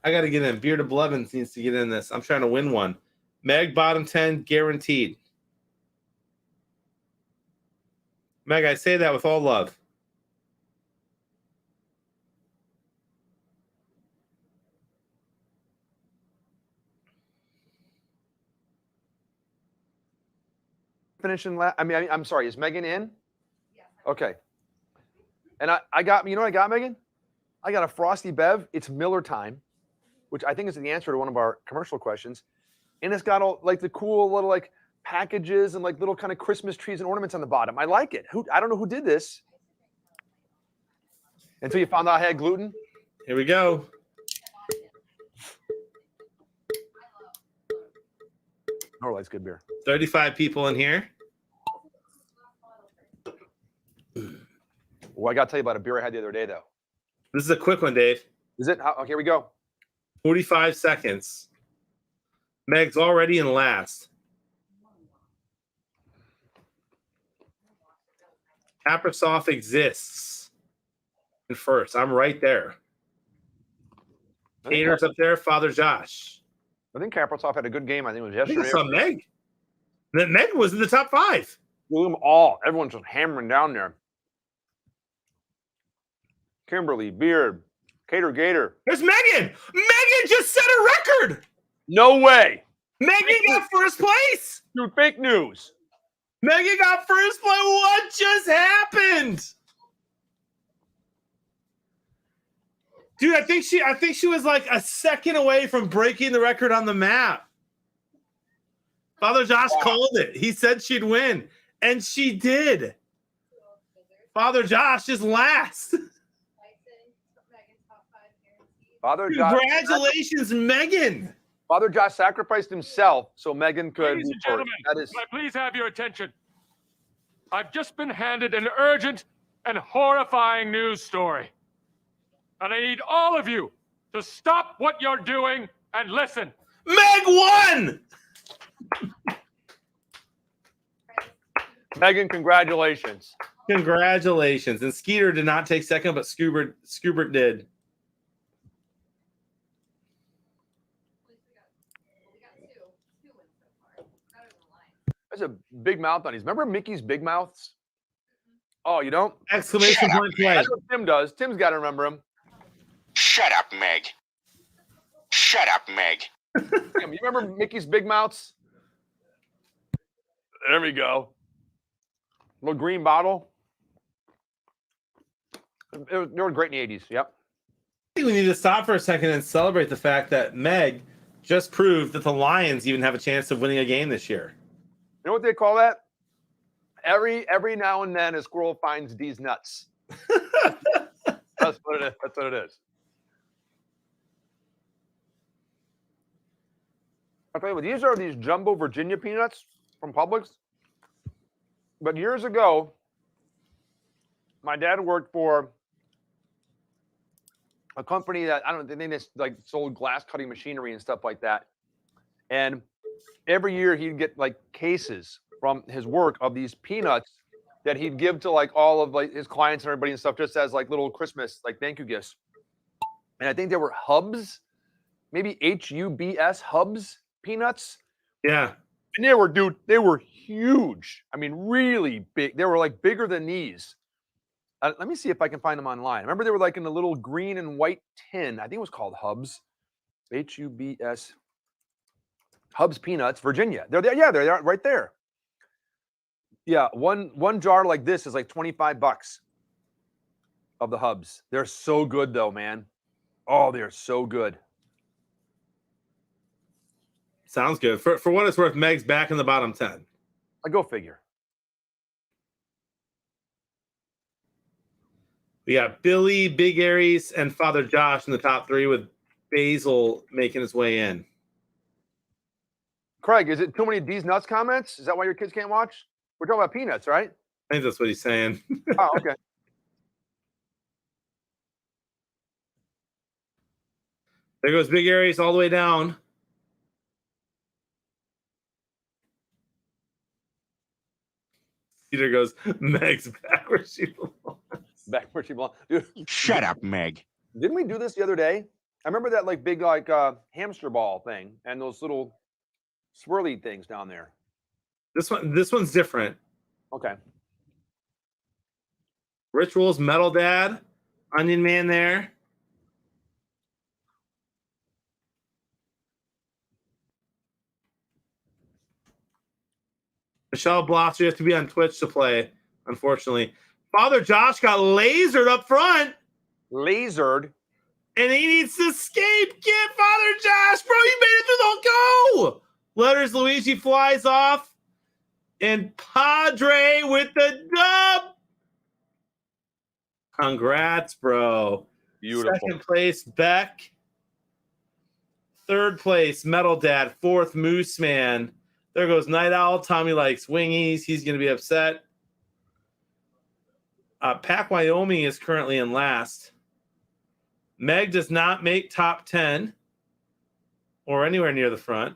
I got to get in. Beard of Blevins needs to get in this. I'm trying to win one. Meg, bottom 10, guaranteed. Meg, I say that with all love. Finishing last. I'm sorry. Is Megan in? Yes. Okay. And I got, you know what I got, Megan? I got a Frosty Bev. It's Miller time, which I think is the answer to one of our commercial questions. And it's got all like the cool little like packages and like little kind of Christmas trees and ornaments on the bottom. I like it. I don't know who did this. Until you found out I had gluten. Here we go. Norlight's good beer. 35 people in here. Well, I got to tell you about a beer I had the other day, though. This is a quick one, Dave. Is it? Okay, here we go. 45 seconds. Meg's already in last. Caprasoft exists in first. I'm right there. Haters up there. Father Josh. I think Kaprasov had a good game. I think it was I think I yesterday. saw Meg. That Meg was in the top 5. Look at them all. Everyone's just hammering down there. Kimberly, Beard, Cater Gator. There's Megan. Megan just set a record. No way. Megan got first place. Dude, fake news. Megan got first place. What just happened? Dude, I think she was like a second away from breaking the record on the map. Father Josh called it. He said she'd win, and she did. Father Josh is last. Father Josh, Congratulations, Megan. Father Josh sacrificed himself so Megan could. Ladies and gentlemen, That is. can I please have your attention? I've just been handed an urgent and horrifying news story. And I need all of you to stop what you're doing and listen. Meg won. Megan, congratulations. Congratulations. And Skeeter did not take second, but Scoobert did. That's a big mouth on these. Remember Mickey's big mouths? Oh, you don't? Exclamation point play. That's what Tim does. Tim's got to remember him. Shut up, Meg. Shut up, Meg. Tim, you remember Mickey's big mouths? There we go. Little green bottle. They were great in the 80s. Yep. I think we need to stop for a second and celebrate the fact that Meg just proved that the Lions even have a chance of winning a game this year. You know what they call that? Every now and then a squirrel finds these nuts. That's what it is. That's what it is. I'll tell you what, these are these jumbo Virginia peanuts from Publix. But years ago, my dad worked for a company that they just like sold glass cutting machinery and stuff like that. And every year he'd get like cases from his work of these peanuts that he'd give to like all of like his clients and everybody and stuff, just as like little Christmas like thank you gifts. And I think they were Hubs, maybe Hubs, Hubs peanuts. Yeah. And they were huge. I mean, really big. They were like bigger than these. Let me see if I can find them online. I remember they were like in a little green and white tin. I think it was called Hubs. Hubs. Hubs peanuts, Virginia. They're there. Yeah, they're right there. Yeah, one jar like this is like $25 of the Hubs. They're so good though, man. Oh, they're so good. Sounds good. For what it's worth, Meg's back in the bottom 10. I go figure. We got Billy, Big Aries, and Father Josh in the top 3 with Basil making his way in. Craig, is it too many D's Nuts comments? Is that why your kids can't watch? We're talking about peanuts, right? I think that's what he's saying. Oh, okay. There goes Big Aries all the way down. Peter goes, Meg's back where she belongs. Back where she belongs. Dude, Shut up, Meg. didn't we do this the other day? I remember that like big like hamster ball thing and those little swirly things down there. This one's different. Okay. Rituals, Metal Dad, Onion Man there. Michelle Blosser, you have to be on Twitch to play, unfortunately. Father Josh got lasered up front, Lasered. and he needs to escape. Get Father Josh, bro. You made it through the whole go. Letters Luigi flies off, and Padre with the dub. Congrats, bro. Beautiful. Second place, Beck. Third place, Metal Dad. Fourth, Moose Man. There goes Night Owl. Tommy likes wingies. He's going to be upset. Pack Wyoming is currently in last. Meg does not make top 10 or anywhere near the front.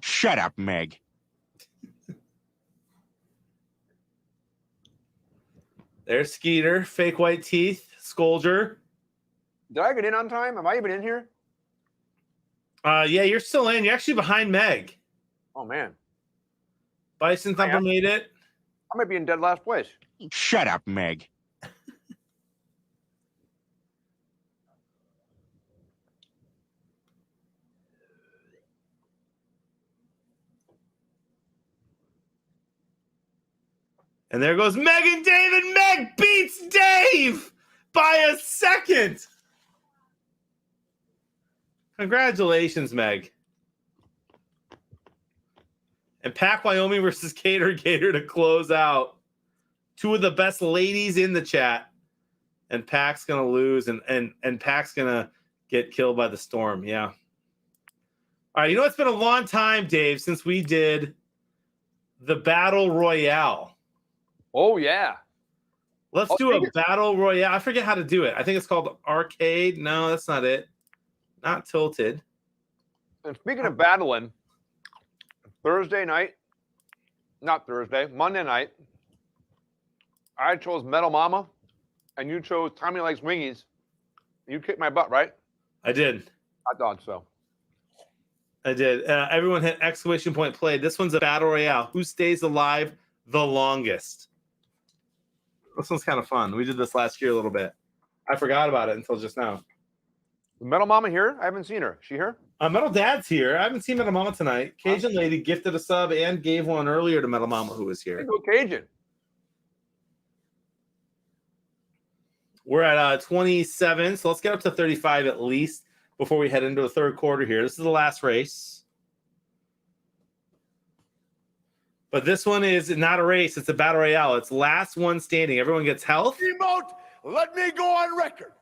Shut up, Meg. There's Skeeter, Fake White Teeth, Scolger. Did I get in on time? Am I even in here? Yeah, you're still in. You're actually behind Meg. Oh man. Bison Thumper made it. I might be in dead last place. Shut up, Meg. And there goes Meg and David. Meg beats Dave by a second. Congratulations, Meg. And Pack Wyoming versus Gator to close out. Two of the best ladies in the chat. And Pack's going to lose, and Pack's going to get killed by the storm. Yeah. All right, you know, it's been a long time, Dave, since we did the Battle Royale. Oh yeah. Let's do a Battle Royale. I forget how to do it. I think it's called Arcade. No, that's not it. Not Tilted. And speaking of battling, Monday night, I chose Metal Mama, and you chose Tommy Likes Wingies. You kicked my butt, right? I did. I thought so. I did. Everyone hit exclamation point played. This one's a Battle Royale. Who stays alive the longest? This one's kind of fun. We did this last year a little bit. I forgot about it until just now. Metal Mama here? I haven't seen her. She here? Metal Dad's here. I haven't seen Metal Mama tonight. Cajun Lady gifted a sub and gave one earlier to Metal Mama, who was here. Go Cajun. We're at 27, so let's get up to 35 at least before we head into the third quarter here. This is the last race. But this one is not a race. It's a Battle Royale. It's last one standing. Everyone gets health. Emote, let me go on record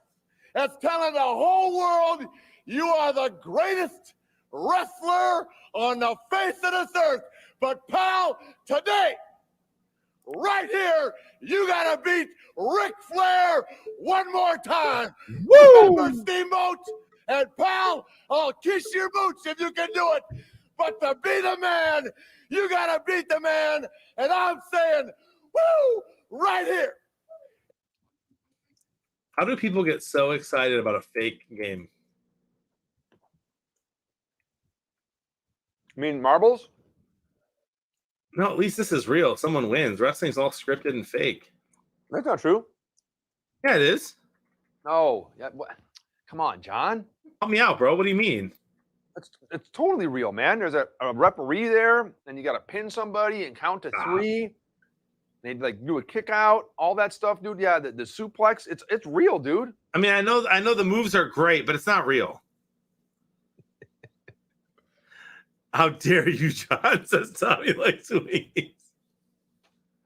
as telling the whole world you are the greatest wrestler on the face of this earth. But, pal, today, right here, you got to beat Ric Flair one more time. Woo! Remember, Steamboat? And, pal, I'll kiss your boots if you can do it. But to be the man, you got to beat the man. And I'm saying, woo, right here. How do people get so excited about a fake game? I mean, marbles? No, at least this is real. Someone wins. Wrestling's all scripted and fake. That's not true. Yeah, it is. No. Yeah, come on, John. Help me out, bro. What do you mean? It's totally real, man. There's a referee there, and you got to pin somebody and count to 3. They like do a kick out, all that stuff, dude. Yeah, the suplex. It's real, dude. I mean, I know the moves are great, but it's not real. How dare you, John? Says Tommy likes wings.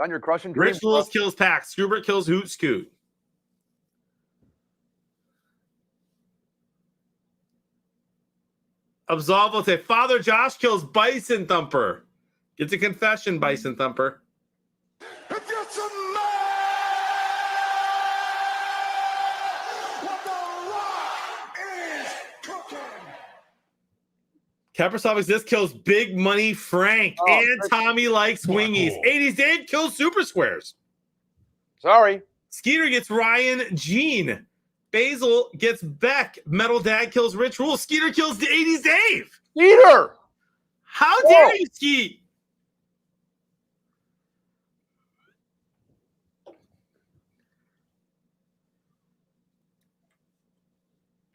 On your crushing dreams. Rich Rules kills Pax. Schubert kills Hoot Scoot. Absolvote. Father Josh kills Bison Thumper. Get to confession, Bison Thumper. If you're some man, what the rock is cooking. Kaprasov exists kills Big Money Frank. Oh, And Tommy likes wingies. 80s Dave kills Super Squares. Sorry. Skeeter gets Ryan Gene. Basil gets Beck. Metal Dad kills Rich Rule. Skeeter kills the 80s Dave. Skeeter. How Whoa. dare you, Skeet?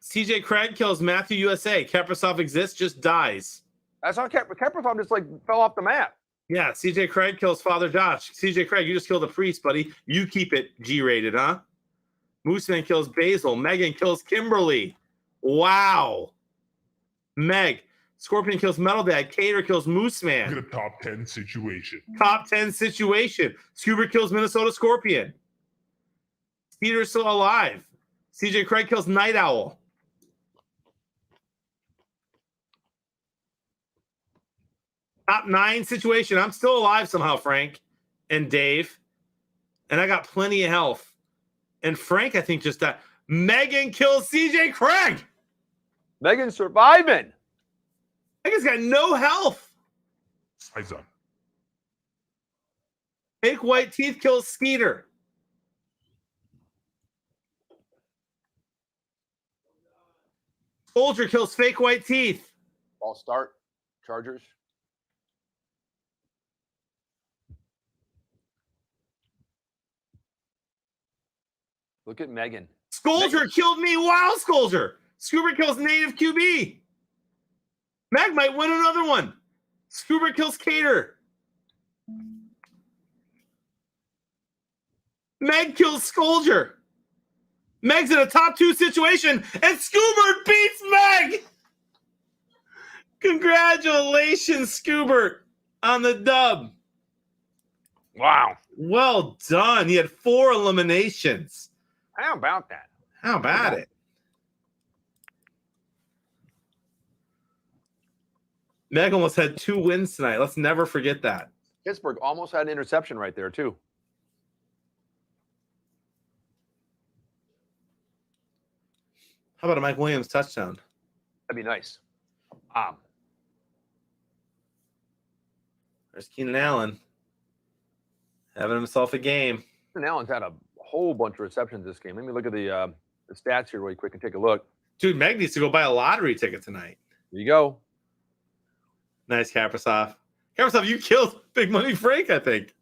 CJ Craig kills Matthew USA. Kaprasov exists, just dies. That's how Kaprasov just like fell off the map. Yeah, CJ Craig kills Father Josh. CJ Craig, you just killed a priest, buddy. You keep it G-rated, huh? Mooseman kills Basil. Megan kills Kimberly. Wow. Meg. Scorpion kills Metal Dad. Cater kills Mooseman. Get a top 10 situation. Top 10 situation. Scuba kills Minnesota Scorpion. Peter's still alive. CJ Craig kills Night Owl. Top 9 situation. I'm still alive somehow, Frank and Dave. And I got plenty of health. And Frank, I think, just died. Megan kills CJ Craig. Megan's surviving. Megan's got no health. Size up. Fake White Teeth kills Skeeter. Soldier kills Fake White Teeth. Ball start. Chargers. Look at Megan. Scolger killed me. Wow, Scolger. Scuba kills Native QB. Meg might win another one. Scuba kills Cater. Meg kills Scolger. Meg's in a top 2 situation, and Scoobert beats Meg. Congratulations, Scoobert, on the dub. Wow. Well done. He had 4 eliminations. How about that? How about it? Meg almost had 2 wins tonight. Let's never forget that. Pittsburgh almost had an interception right there, too. How about a Mike Williams touchdown? That'd be nice. There's Keenan Allen having himself a game. Keenan Allen's had a whole bunch of receptions this game. Let me look at the stats here really quick and take a look. Dude, Meg needs to go buy a lottery ticket tonight. There you go. Nice, Kaprasov. Kaprasov, you killed Big Money Frank, I think.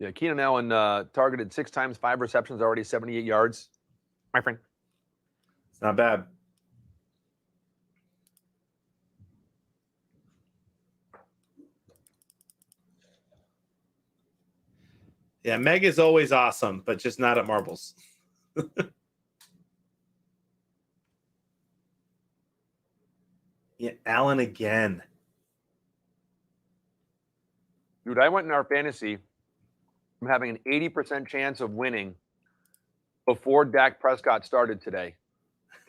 Yeah, Keenan Allen targeted 6 times, 5 receptions, already 78 yards. My friend. It's not bad. Yeah, Meg is always awesome, but just not at marbles. Yeah, Allen again. Dude, I went in our fantasy from having an 80% chance of winning before Dak Prescott started today.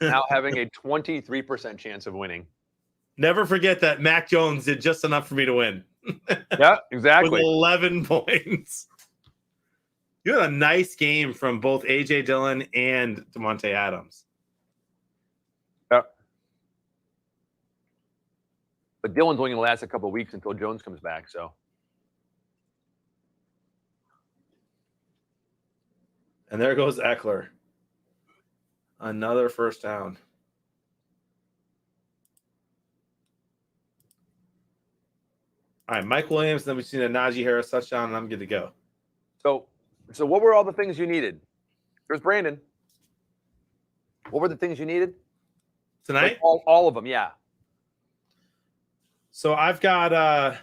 Now having a 23% chance of winning. Never forget that Mac Jones did just enough for me to win. Yeah, exactly. With 11 points. You had a nice game from both A.J. Dillon and Devontae Adams. Yeah. But Dylan's only going to last a couple of weeks until Jones comes back. So And there goes Eckler. Another first down. All right, Mike Williams. Then we've seen a Najee Harris touchdown, and I'm good to go. So what were all the things you needed? There's Brandon. What were the things you needed Tonight? Like all of them, yeah. So I've got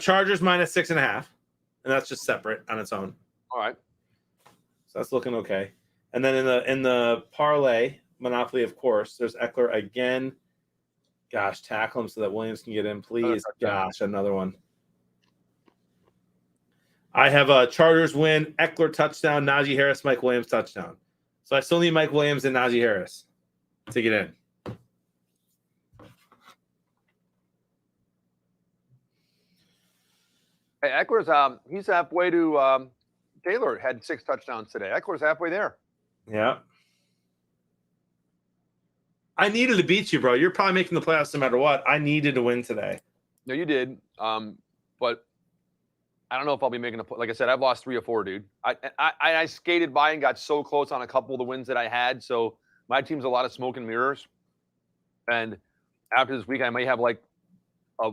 Chargers minus 6.5, and that's just separate on its own. All right. So that's looking okay. And then in the parlay Monopoly, of course, there's Eckler again. Gosh, tackle him so that Williams can get in, please. Gosh, another one. I have a Chargers win, Eckler touchdown, Najee Harris, Mike Williams touchdown. So I still need Mike Williams and Najee Harris to get in. Hey, Eckler's he's halfway to Taylor had 6 touchdowns today. Eckler's halfway there. Yeah. I needed to beat you, bro. You're probably making the playoffs no matter what. I needed to win today. No, you did. But I don't know if I'll be making like I said, I've lost 3 or 4, dude. I skated by and got so close on a couple of the wins that I had. So my team's a lot of smoke and mirrors. And after this week, I may have like a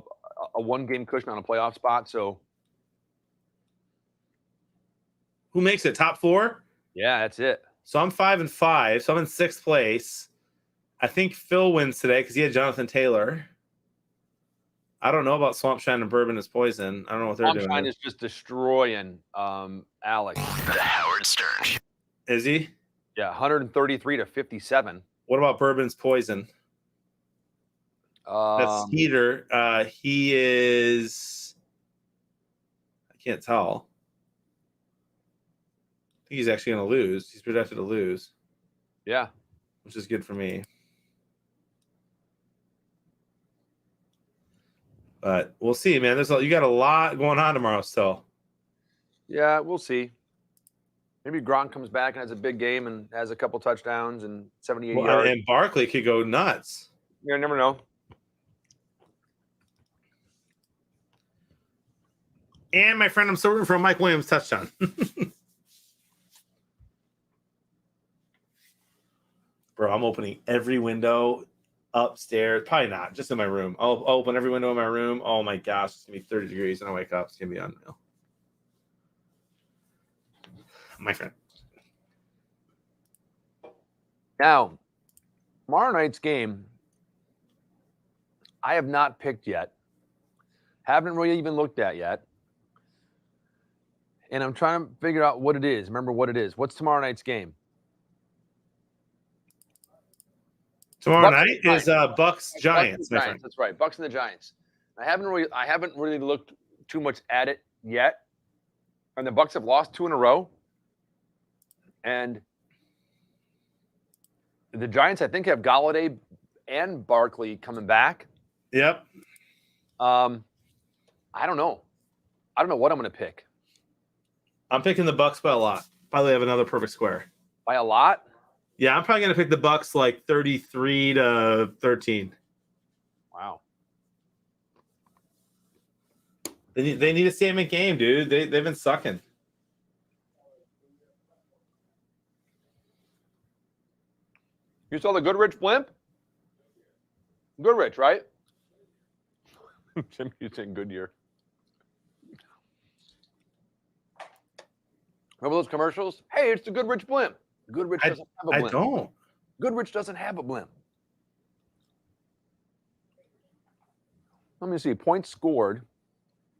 1-game cushion on a playoff spot. So Who makes it? Top 4? yeah, that's it. So I'm 5-5. So I'm in 6th place. I think Phil wins today because he had Jonathan Taylor. I don't know about Swamp Shine and Bourbon is Poison. I don't know what they're Swamp doing. Shine is just destroying Alex. The Howard Stern. Is he? Yeah, 133 to 57. What about Bourbon's Poison? That's Skeeter. He is. I can't tell. I think he's actually going to lose. He's projected to lose, Yeah. which is good for me. But we'll see, man. You got a lot going on tomorrow still. Yeah, we'll see. Maybe Gronk comes back and has a big game and has a couple touchdowns and 70, 80 yards. And Barkley could go nuts. You never know. And my friend, I'm still rooting for a Mike Williams touchdown. Bro, I'm opening every window upstairs. Probably not, just in my room. I'll open every window in my room. Oh my gosh, it's gonna be 30 degrees and I wake up. It's gonna be unreal. My friend. Now, tomorrow night's game, I have not picked yet. Haven't really even looked at yet. And I'm trying to figure out what it is. Remember what it is. What's tomorrow night's game? Tomorrow Bucks night and is Bucks Giants, my friend. That's right. Bucks and the Giants. I haven't really looked too much at it yet. And the Bucks have lost 2 in a row. And the Giants, I think, have Golladay and Barkley coming back. Yep. I don't know. I don't know what I'm going to pick. I'm picking the Bucks by a lot. Probably have another perfect square. By a lot? Yeah, I'm probably going to pick the Bucks like 33-13. Wow. They need a statement game, dude. They've been sucking. You saw the Goodrich blimp? Goodrich, right? Jim, you saying Goodyear. Remember those commercials? Hey, it's the Goodrich blimp. Goodrich doesn't have a blimp. I don't. Goodrich doesn't have a blimp. Let me see. Points scored.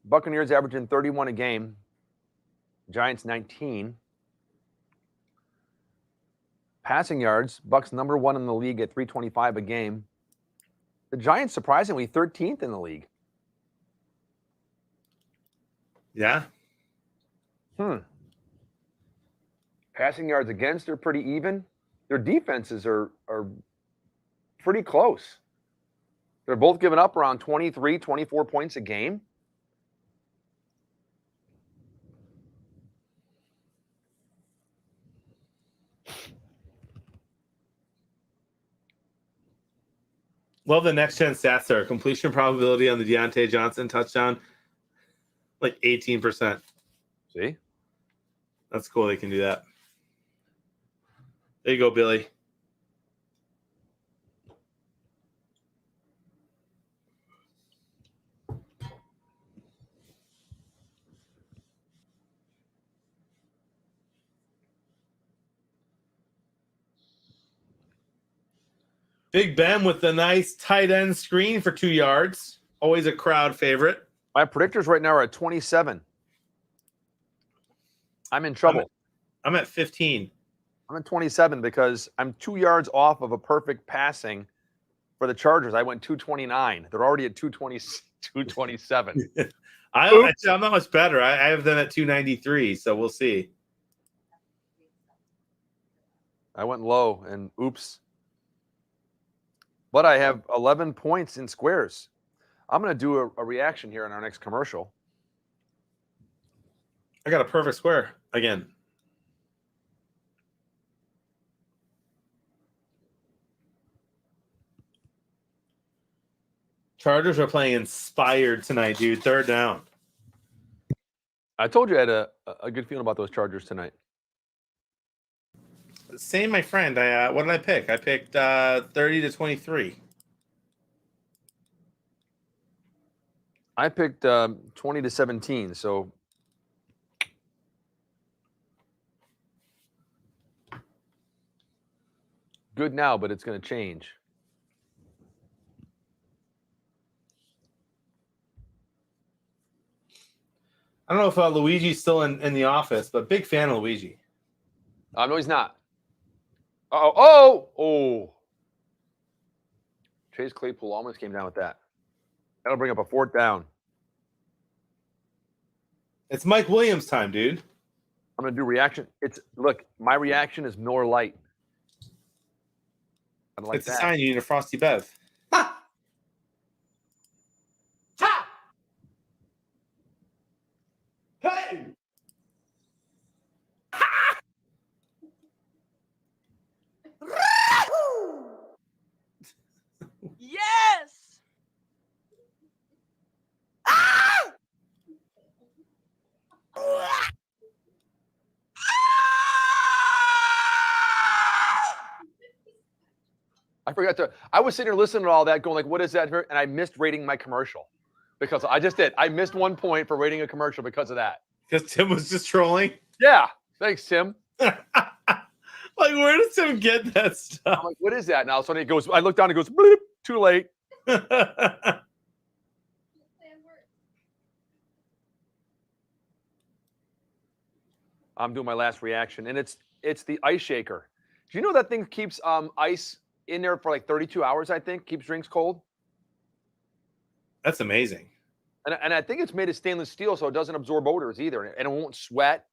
Buccaneers averaging 31 a game. Giants 19. Passing yards. Bucks number 1 in the league at 325 a game. The Giants surprisingly 13th in the league. Yeah. Passing yards against are pretty even. Their defenses are pretty close. They're both giving up around 23, 24 points a game. Love the next gen stats there. Completion probability on the Deontay Johnson touchdown, like 18%. See? That's cool. They can do that. There you go, Billy. Big Ben with the nice tight end screen for 2 yards. Always a crowd favorite. My predictors right now are at 27. I'm in trouble. I'm at 15. I'm at 27 because I'm 2 yards off of a perfect passing for the Chargers. I went 229. They're already at 227. I'm not much better. I have them at 293, so we'll see. I went low and oops. But I have 11 points in squares. I'm going to do a reaction here in our next commercial. I got a perfect square again. Chargers are playing inspired tonight, dude. Third down. I told you I had a good feeling about those Chargers tonight. Same, my friend. What did I pick? I picked 30-23. I picked 20-17. So good now, but it's going to change. I don't know if Luigi's still in the office, but big fan of Luigi. No, he's not. Oh. Chase Claypool almost came down with that. That'll bring up a 4th down. It's Mike Williams time, dude. I'm going to do reaction. Look, my reaction is Miller Lite. I don't like It's that. a sign you need a Frosty Bev. Hey! Yes! I forgot to. I was sitting here listening to all that, going like, "What is that?" And I missed rating my commercial because I just did. I missed 1 point for rating a commercial because of that. Because Tim was just trolling. Yeah, thanks, Tim. Like, where does Tim get that stuff? I'm like, "What is that?" Now, so it goes. I look down. It goes. Bloop, too late. I'm doing my last reaction, and it's the ice shaker. Do you know that thing keeps ice in there for like 32 hours? I think keeps drinks cold. That's amazing. And I think it's made of stainless steel, so it doesn't absorb odors either, and it won't sweat.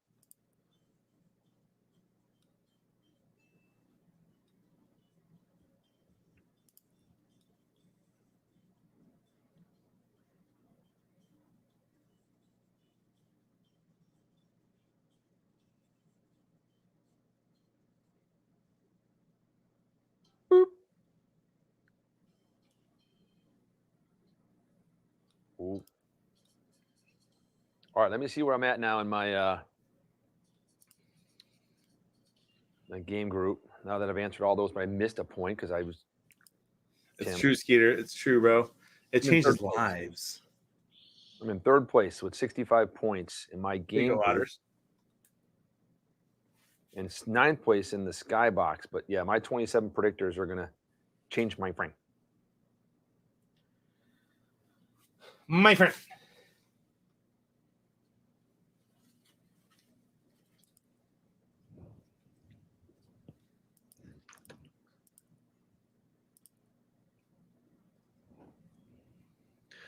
Boop. Ooh. All right, let me see where I'm at now in my my game group. Now that I've answered all those, but I missed a point because I was. It's Tim. true, Skeeter. It's true, bro. It I'm in changes third place. lives. I'm in 3rd place with 65 points in my game Bingo group, ladders. and 9th place in the skybox. But yeah, my 27 predictors are gonna change my frame. My friend.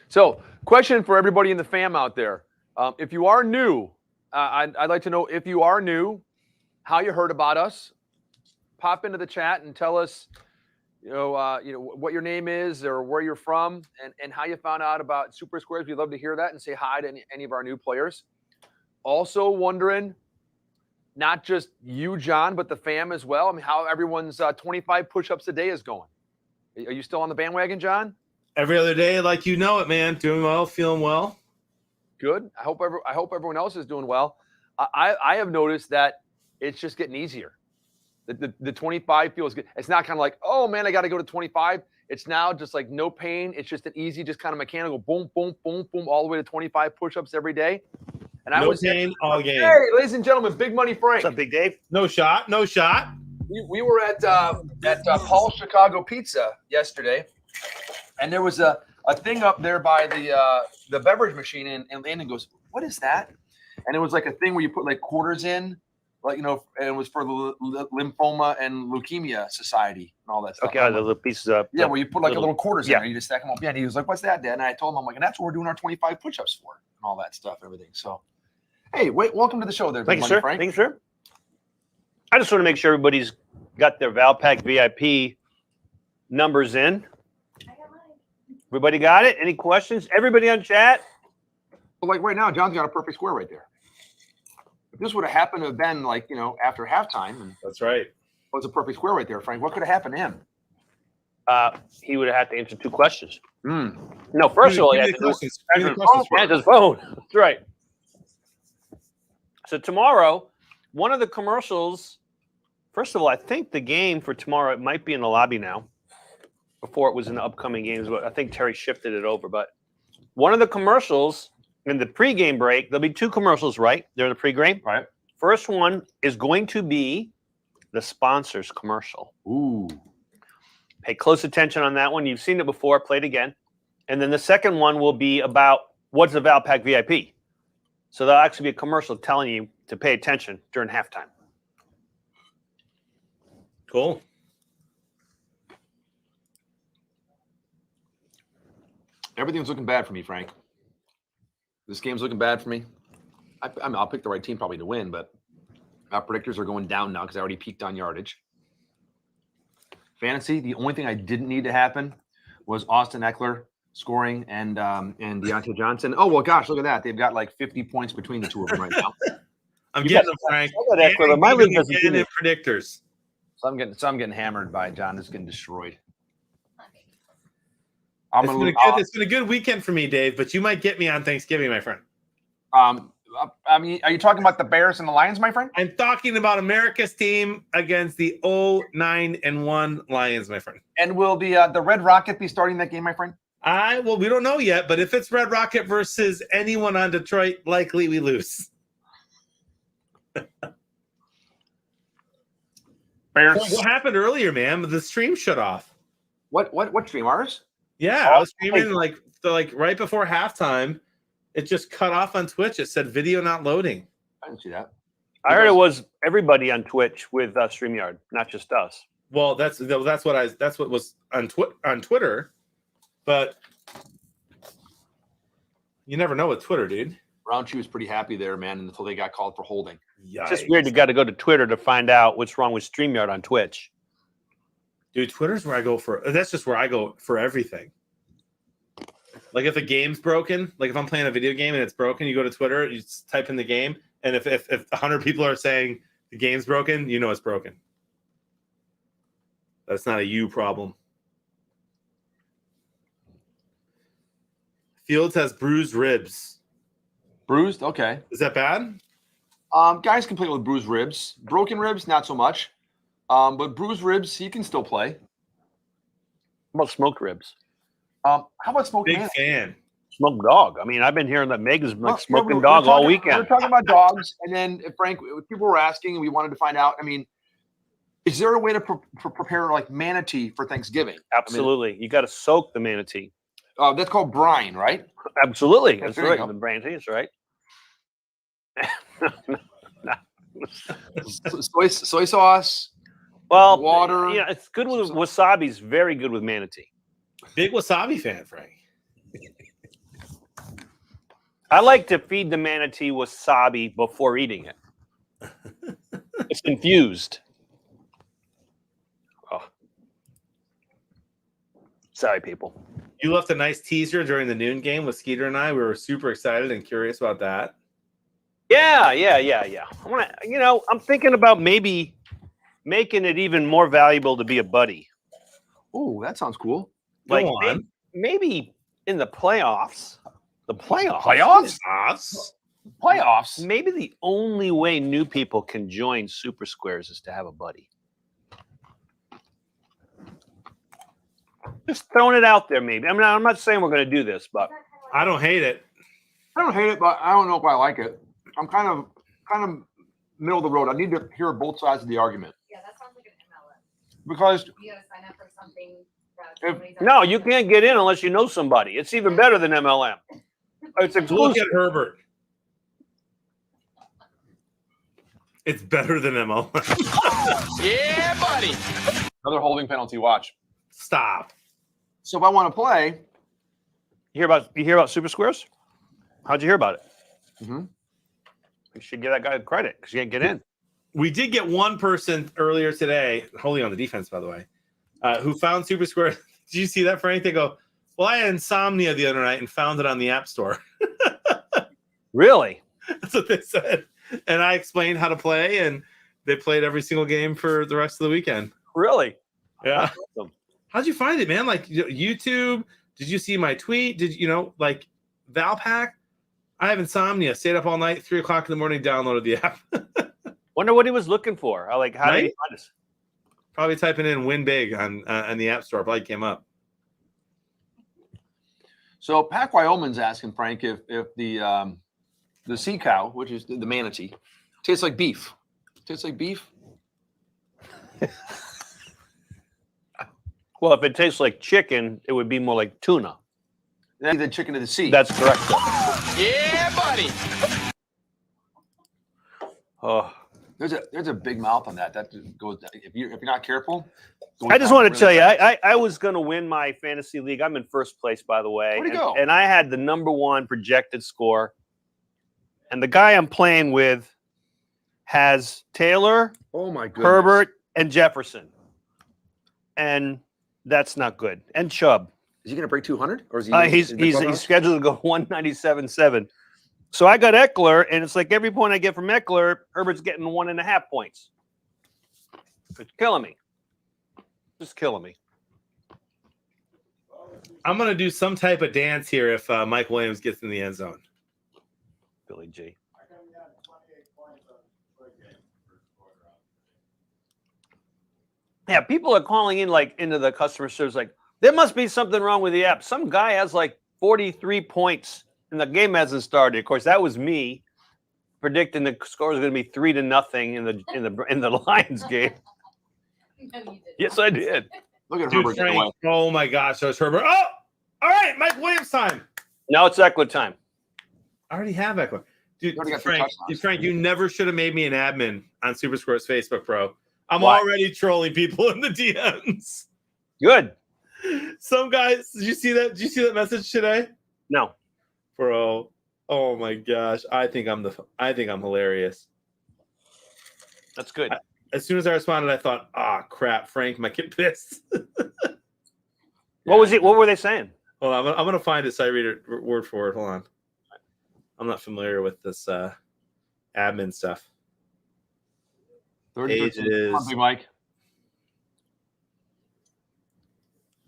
So, question for everybody in the fam out there: if you are new, I'd like to know if you are new, how you heard about us. Pop into the chat and tell us, what your name is or where you're from, and how you found out about Super Squares. We'd love to hear that and say hi to any of our new players. Also wondering, not just you, John, but the fam as well. I mean, how everyone's 25 push-ups a day is going. Are you still on the bandwagon, John? Every other day, like you know it, man. Doing well, feeling well. Good. I hope everyone else is doing well. I have noticed that it's just getting easier. The 25 feels good. It's not kind of like, oh man, I got to go to 25. It's now just like no pain. It's just an easy, just kind of mechanical boom, boom, boom, boom, all the way to 25 push-ups every day. And No pain, all game. Hey, ladies and gentlemen, Big Money Frank. What's up, Big Dave? No shot. We were at Paul's Chicago Pizza yesterday, and there was a thing up there by the beverage machine, and Landon goes, "What is that?" And it was like a thing where you put like quarters in, like, you know, and it was for the Lymphoma and Leukemia Society and all that stuff. Okay, the little pieces up. Yeah, where you put like a little quarters in yeah. there, you just stack them up. Yeah, and he was like, "What's that, Dad?" And I told him, I'm like, "And that's what we're doing our 25 push-ups for, and all that stuff, everything." So, hey, welcome to the show, there, Big Thank you, Money sir. Frank. Thank you, sir. I just want to make sure everybody's got their Valpak VIP numbers in. Everybody got it? Any questions? Everybody on chat? But like right now, John's got a perfect square right there. If this would have happened to have been like, you know, after halftime, and That's right. it was a perfect square right there, Frank, what could have happened to him? He would have had to answer 2 questions. Mm. No, first of all, he Give had me to the questions. Give me the answer questions. his phone. That's right. So tomorrow, one of the commercials, first of all, I think the game for tomorrow, it might be in the lobby now. Before it was in the upcoming games, but I think Terry shifted it over. But one of the commercials in the pregame break, there'll be 2 commercials, right? They're in the pregame. Right. First one is going to be the sponsors commercial. Ooh. Pay close attention on that one. You've seen it before. Play it again. And then the second one will be about what's the Valpak VIP. So there'll actually be a commercial telling you to pay attention during halftime. Cool. Everything's looking bad for me, Frank. This game's looking bad for me. I mean, I'll pick the right team probably to win, but our predictors are going down now because I already peaked on yardage. Fantasy, the only thing I didn't need to happen was Austin Eckler scoring and Deontay Johnson. Oh, well, gosh, look at that. They've got like 50 points between the two of them right now. I'm You getting got- them, Frank. I got Eckler, but my league doesn't Getting do in predictors. So I'm getting hammered by John. This is getting destroyed. It's been a good weekend for me, Dave, but you might get me on Thanksgiving, my friend. I mean, are you talking about the Bears and the Lions, my friend? I'm talking about America's team against the 0-9-1 Lions, my friend. And will the Red Rocket be starting that game, my friend? Well, we don't know yet, but if it's Red Rocket versus anyone on Detroit, likely we lose. Bears. What happened earlier, man? The stream shut off. What stream? Ours? Yeah, I was streaming like right before halftime. It just cut off on Twitch. It said video not loading. I didn't see that. I heard it was everybody on Twitch with StreamYard, not just us. Well, that's what was on Twitter, but you never know with Twitter, dude. Roundtree was pretty happy there, man, until they got called for holding. It's just weird. You got to go to Twitter to find out what's wrong with StreamYard on Twitch. Dude, Twitter's where I go for. That's just where I go for everything. Like if a game's broken, like if I'm playing a video game and it's broken, you go to Twitter, you just type in the game, and if 100 people are saying the game's broken, you know it's broken. That's not a you problem. Fields has bruised ribs. Bruised? Okay. Is that bad? Guys can play with bruised ribs. Broken ribs, not so much. But bruised ribs, he can still play. How about smoked ribs? How about smoked Big man? fan. Smoked dog. I mean, I've been hearing that Meg is like Well, smoking we're dog all talking- weekend. We're talking about dogs, and then Frank, people were asking, and we wanted to find out. I mean, is there a way to prepare like manatee for Thanksgiving? Absolutely. You got to soak the manatee. That's called brine, right? Absolutely. That's there you right. go. The manatee is right. Soy sauce. Well, Water. Yeah, it's good with wasabi's very good with manatee. Big wasabi fan, Frank. I like to feed the manatee wasabi before eating it. It's infused. Oh. Sorry, people. You left a nice teaser during the noon game with Skeeter and I. We were super excited and curious about that. Yeah. I want to, I'm thinking about maybe making it even more valuable to be a buddy. Oh, that sounds cool. Go Like on. maybe in the playoffs. The playoffs. Playoffs. Maybe the only way new people can join Super Squares is to have a buddy. Just throwing it out there, maybe. I mean, I'm not saying we're going to do this, but I don't hate it. I don't hate it, but I don't know if I like it. I'm kind of middle of the road. I need to hear both sides of the argument Yeah, that sounds like an MLM. because You gotta sign up for something that If- somebody's no, already you done. can't get in unless you know somebody. It's even better than MLM. It's Look exclusive. at Herbert. It's better than MLM. yeah, buddy. Another holding penalty. Watch. Stop. So if I want to play, You hear about Super Squares? How'd you hear about it? Mhm. You should give that guy credit because you can't get in. We did get one person earlier today, wholly on the defense, by the way, who found Super Square. Did you see that, Frank? They go, well, I had insomnia the other night and found it on the App Store. Really? That's what they said. And I explained how to play, and they played every single game for the rest of the weekend. Really? Yeah. Awesome. How'd you find it, man? Like YouTube? Did you see my tweet? Did you know, like Valpak? I have insomnia. Stayed up all night, 3 o'clock in the morning, downloaded the app. Wonder what he was looking for. How did he Right? find us? Probably typing in "win big" on the App Store. Probably came up. so Pac Wyoming's asking Frank if the sea cow, which is the manatee, tastes like beef. Tastes like beef. Well, if it tastes like chicken, it would be more like tuna. Then the chicken of the sea. That's correct. yeah, buddy. Oh. There's a big mouth on that. That just goes if you're not careful. I just want to tell you, I was going to win my fantasy league. I'm in first place, by the way. Where'd he go? And I had the #1 projected score. And the guy I'm playing with has Taylor, Oh my goodness. Herbert, and Jefferson. And that's not good. And Chubb. Is he going to break 200 or is he? He's scheduled to go 197.7. So I got Eckler, and it's like every point I get from Eckler, Herbert's getting 1.5 points. It's killing me. Just killing me. I'm gonna do some type of dance here if Mike Williams gets in the end zone. Billy G. Yeah, people are calling in like into the customer service like there must be something wrong with the app. Some guy has like 43 points and the game hasn't started. Of course, that was me predicting the score is going to be 3-0 in the Lions game. No, you didn't. Yes, I did. Look at Dude, Herbert. Get away. Frank, oh my gosh, that was Herbert. Oh, all right, Mike Williams time. Now it's Eckler time. I already have Eckler. Dude, already got 2 Frank, touchdowns. Frank, you never should have made me an admin on Super Squares Facebook, bro. I'm Why? already trolling people in the DMs. Good. Some guys, did you see that? Did you see that message today, No. bro? Oh my gosh, I think I'm hilarious. That's good. As soon as I responded, I thought, crap, Frank might get pissed. What was it? What were they saying? Hold on, I'm gonna find it so I read it word for word. Hold on. I'm not familiar with this admin stuff. 30 Pages. Come on, Big Mike.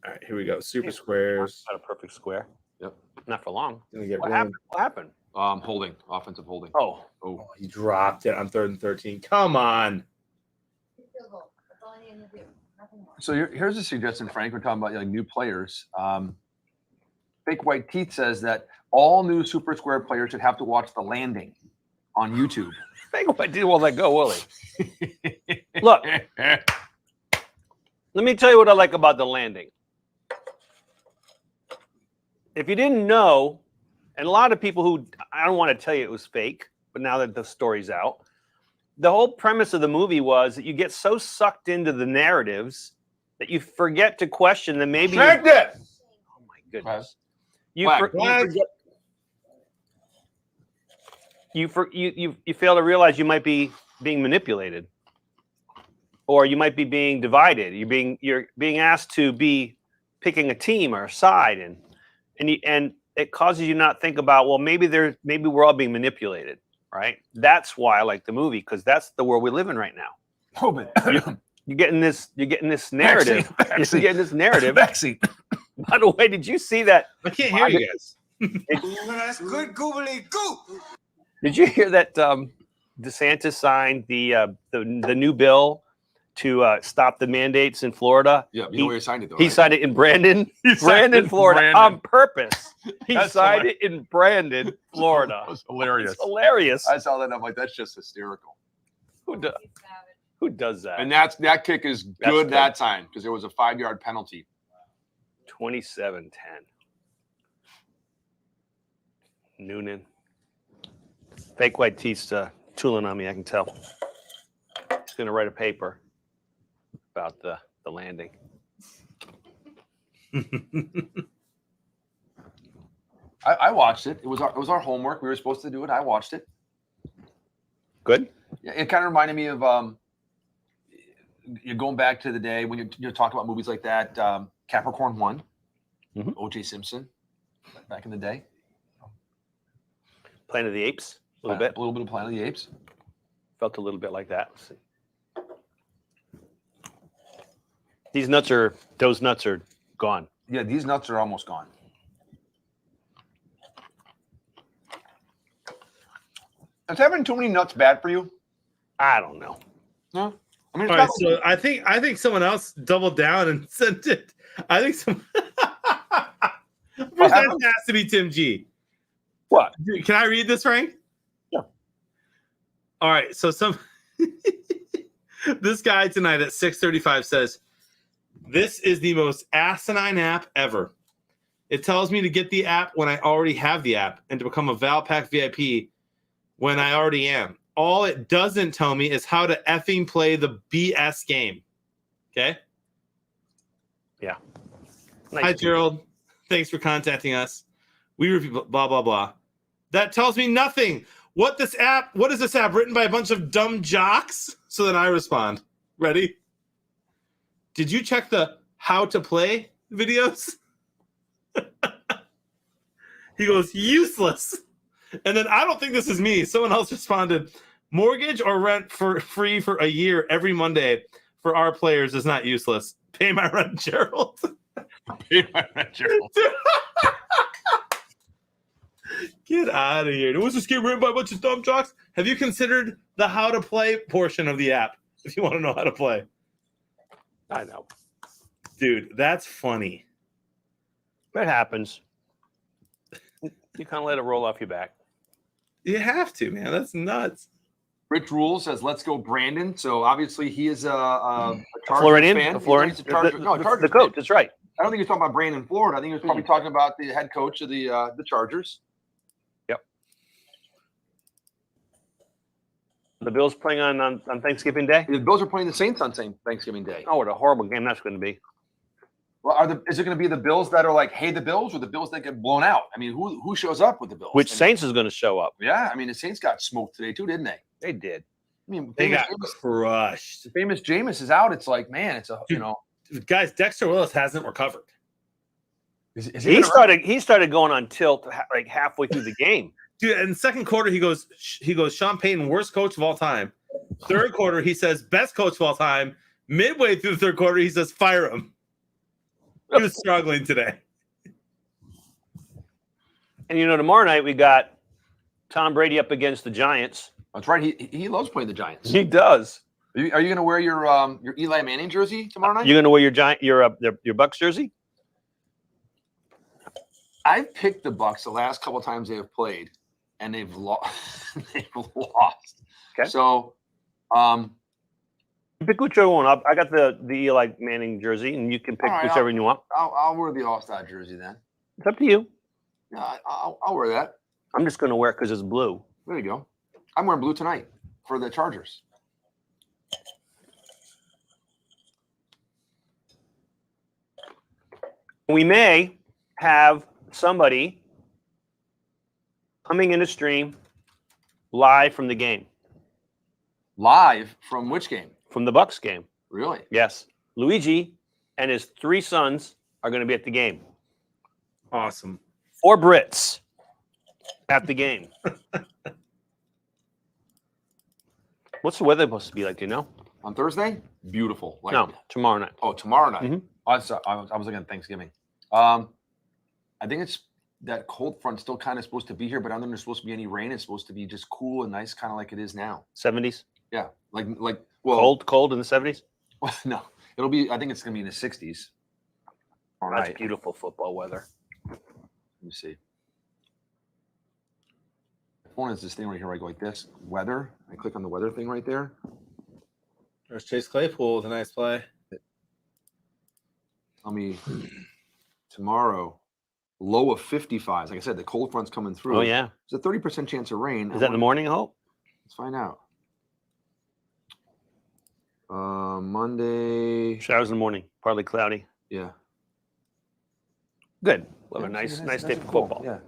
All right, here we go. Super Squares. Not a perfect square. Yep. Not for long. Gonna get What ruined. happened? What happened? Holding. Offensive holding. Oh, Oh. Oh, he dropped it on 3rd and 13. Come on. Field goal. That's all I need to do. Nothing more. So here's a suggestion, Frank. We're talking about like new players. Fake White Teeth says that all new Super Square players should have to watch The Landing on YouTube. think I did all that go, will he? Look, let me tell you what I like about The Landing. If you didn't know, and a lot of people who, I don't want to tell you it was fake, but now that the story's out, the whole premise of the movie was that you get so sucked into the narratives that you forget to question that maybe. Checked it. Oh my goodness! Flag. You fail to realize you might be being manipulated, or you might be being divided. You're being asked to be picking a team or a side, and it causes you not think about, well, maybe we're all being manipulated, right? That's why I like the movie, because that's the world we live in right now. Oh, but You're getting this narrative. You're getting this narrative. Vaccine. By the way, did you see that? I can't hear you guys. That's good googly goo. Did you hear that DeSantis signed the new bill to stop the mandates in Florida? Yeah, you know where he signed it though. He right? signed it in Brandon, Florida, on purpose. He signed it in Brandon, Florida. That was hilarious. It's hilarious. I saw that and I'm like, that's just hysterical. Who does that? And that kick is That's good good. that time because there was a 5-yard penalty. 27-10. Noonan. Fake white teeth's tooling on me, I can tell. He's going to write a paper about the landing. I watched it. It was our homework. We were supposed to do it. I watched it. Good? Yeah, it kind of reminded me of you're going back to the day when you're talking about movies like that. Capricorn 1, Mhm. O.J. Simpson, back in the day. Planet of the Apes, a little bit. A little bit of Planet of the Apes. Felt a little bit like that. Let's see. Those nuts are gone. Yeah, these nuts are almost gone. Is having too many nuts bad for you? I don't know. No. I mean, it's All not right, so I think someone else doubled down and sent it. I think some. That happened? has to be Tim G. What? Dude, can I read this, Frank? Yeah. All right. So this guy tonight at 6:35 says, "This is the most asinine app ever. It tells me to get the app when I already have the app and to become a Valpak VIP when I already am. All it doesn't tell me is how to effing play the BS game." Okay. Yeah. Hi, Nice. Gerald. Thanks for contacting us. We review blah, blah, blah. That tells me nothing. What is this app written by a bunch of dumb jocks? So then I respond. Ready? Did you check the how to play videos? He goes, useless. And then I don't think this is me. Someone else responded, mortgage or rent for free for a year every Monday for our players is not useless. Pay my rent, Gerald. Gerald. Get out of here. Was this game written by a bunch of dumb jocks? Have you considered the how to play portion of the app if you want to know how to play? I know. Dude, that's funny. It happens. You kind of let it roll off your back. You have to, man. That's nuts. Rich Rule says, "Let's go, Brandon." So obviously he is a Chargers Floridian? fan. A Floridian? He's a Chargers, no, a Chargers the coach, fan. that's right. I don't think he was talking about Brandon, Florida. I think he was probably talking about the head coach of the Chargers. Yep. The Bills playing on Thanksgiving Day? The Bills are playing the Saints on Thanksgiving Day. Oh, what a horrible game that's going to be. Well, is it going to be the Bills that are like, hey, the Bills, or the Bills that get blown out? I mean, who shows up with the Bills? Which I mean, Saints is going to show up? Yeah, I mean, the Saints got smoked today too, didn't they? They did. I mean, They famous got crushed. famous Jameis is out. It's like, man, it's a Guys, Dexter Willis hasn't recovered. Is He started going on tilt like halfway through the game. Dude, in the second quarter, he goes, Sean Payton, worst coach of all time. Third quarter, he says, best coach of all time. Midway through the third quarter, he says, fire him. He was struggling today. And tomorrow night we got Tom Brady up against the Giants. That's right. He loves playing the Giants. He does. Are you going to wear your Eli Manning jersey tomorrow night? You're going to wear your Bucks jersey? I've picked the Bucks the last couple of times they have played, and they've lost. They've lost. Okay. So, Pick whichever one up. I got the Eli Manning jersey, and you can pick All right, whichever one you want. I'll wear the All-Star jersey then. It's up to you. Yeah, I'll wear that. I'm just going to wear it because it's blue. There you go. I'm wearing blue tonight for the Chargers. We may have somebody coming in the stream live from the game, Live from which game? from the Bucks game. Really? Yes, Luigi and his 3 sons are going to be at the game. Awesome. 4 Brits at the game. What's the weather supposed to be like? Do you know? On Thursday? Beautiful. Like, No, tomorrow night. Oh, tomorrow night. Mhm. Oh, I was looking at Thanksgiving. I think it's that cold front still kind of supposed to be here, but I don't think there's supposed to be any rain. It's supposed to be just cool and nice, kind of like it is now. 70s. Yeah, well, Cold in the 70s. no, it'll be. I think it's gonna be in the 60s. All That's right. beautiful football weather. Let me see. My phone has this thing right here. I go like this. Weather. I click on the weather thing right there. There's Chase Claypool with a nice play. Tell me tomorrow. Low of 55. Like I said, the cold front's coming through. Oh yeah. There's a 30% chance of rain. Is that in the morning? I hope. Let's find out. Monday. Showers in the morning. Partly cloudy. Yeah. Good. Love a Yeah, nice nice day and for cool. football. Yeah.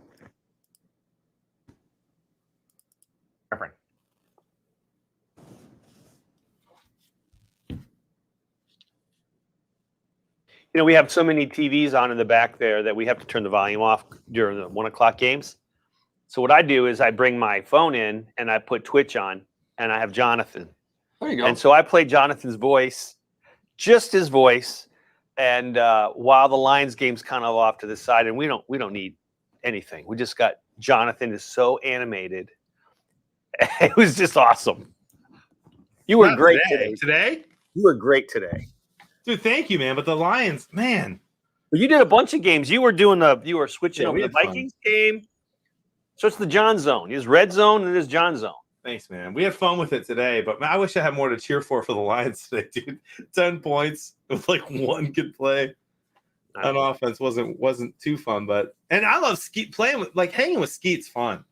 Different. You know, we have so many TVs on in the back there that we have to turn the volume off during the 1 o'clock games. So what I do is I bring my phone in and I put Twitch on and I have Jonathan. There you go. And so I play Jonathan's voice, just his voice. And while the Lions game's kind of off to the side, and we don't need anything. We just got Jonathan is so animated. It was just awesome. You were Not great today. today. Today? You were great today. Dude, thank you, man. But the Lions, man. But you did a bunch of games. You were switching Yeah, over we the had fun. Vikings game. So it's the John Zone. It's red zone and it's John Zone. Thanks, man. We had fun with it today, but man, I wish I had more to cheer for the Lions today, dude. 10 points with like one good play on offense wasn't too fun, but and I love Skeet playing with hanging with Skeet's fun.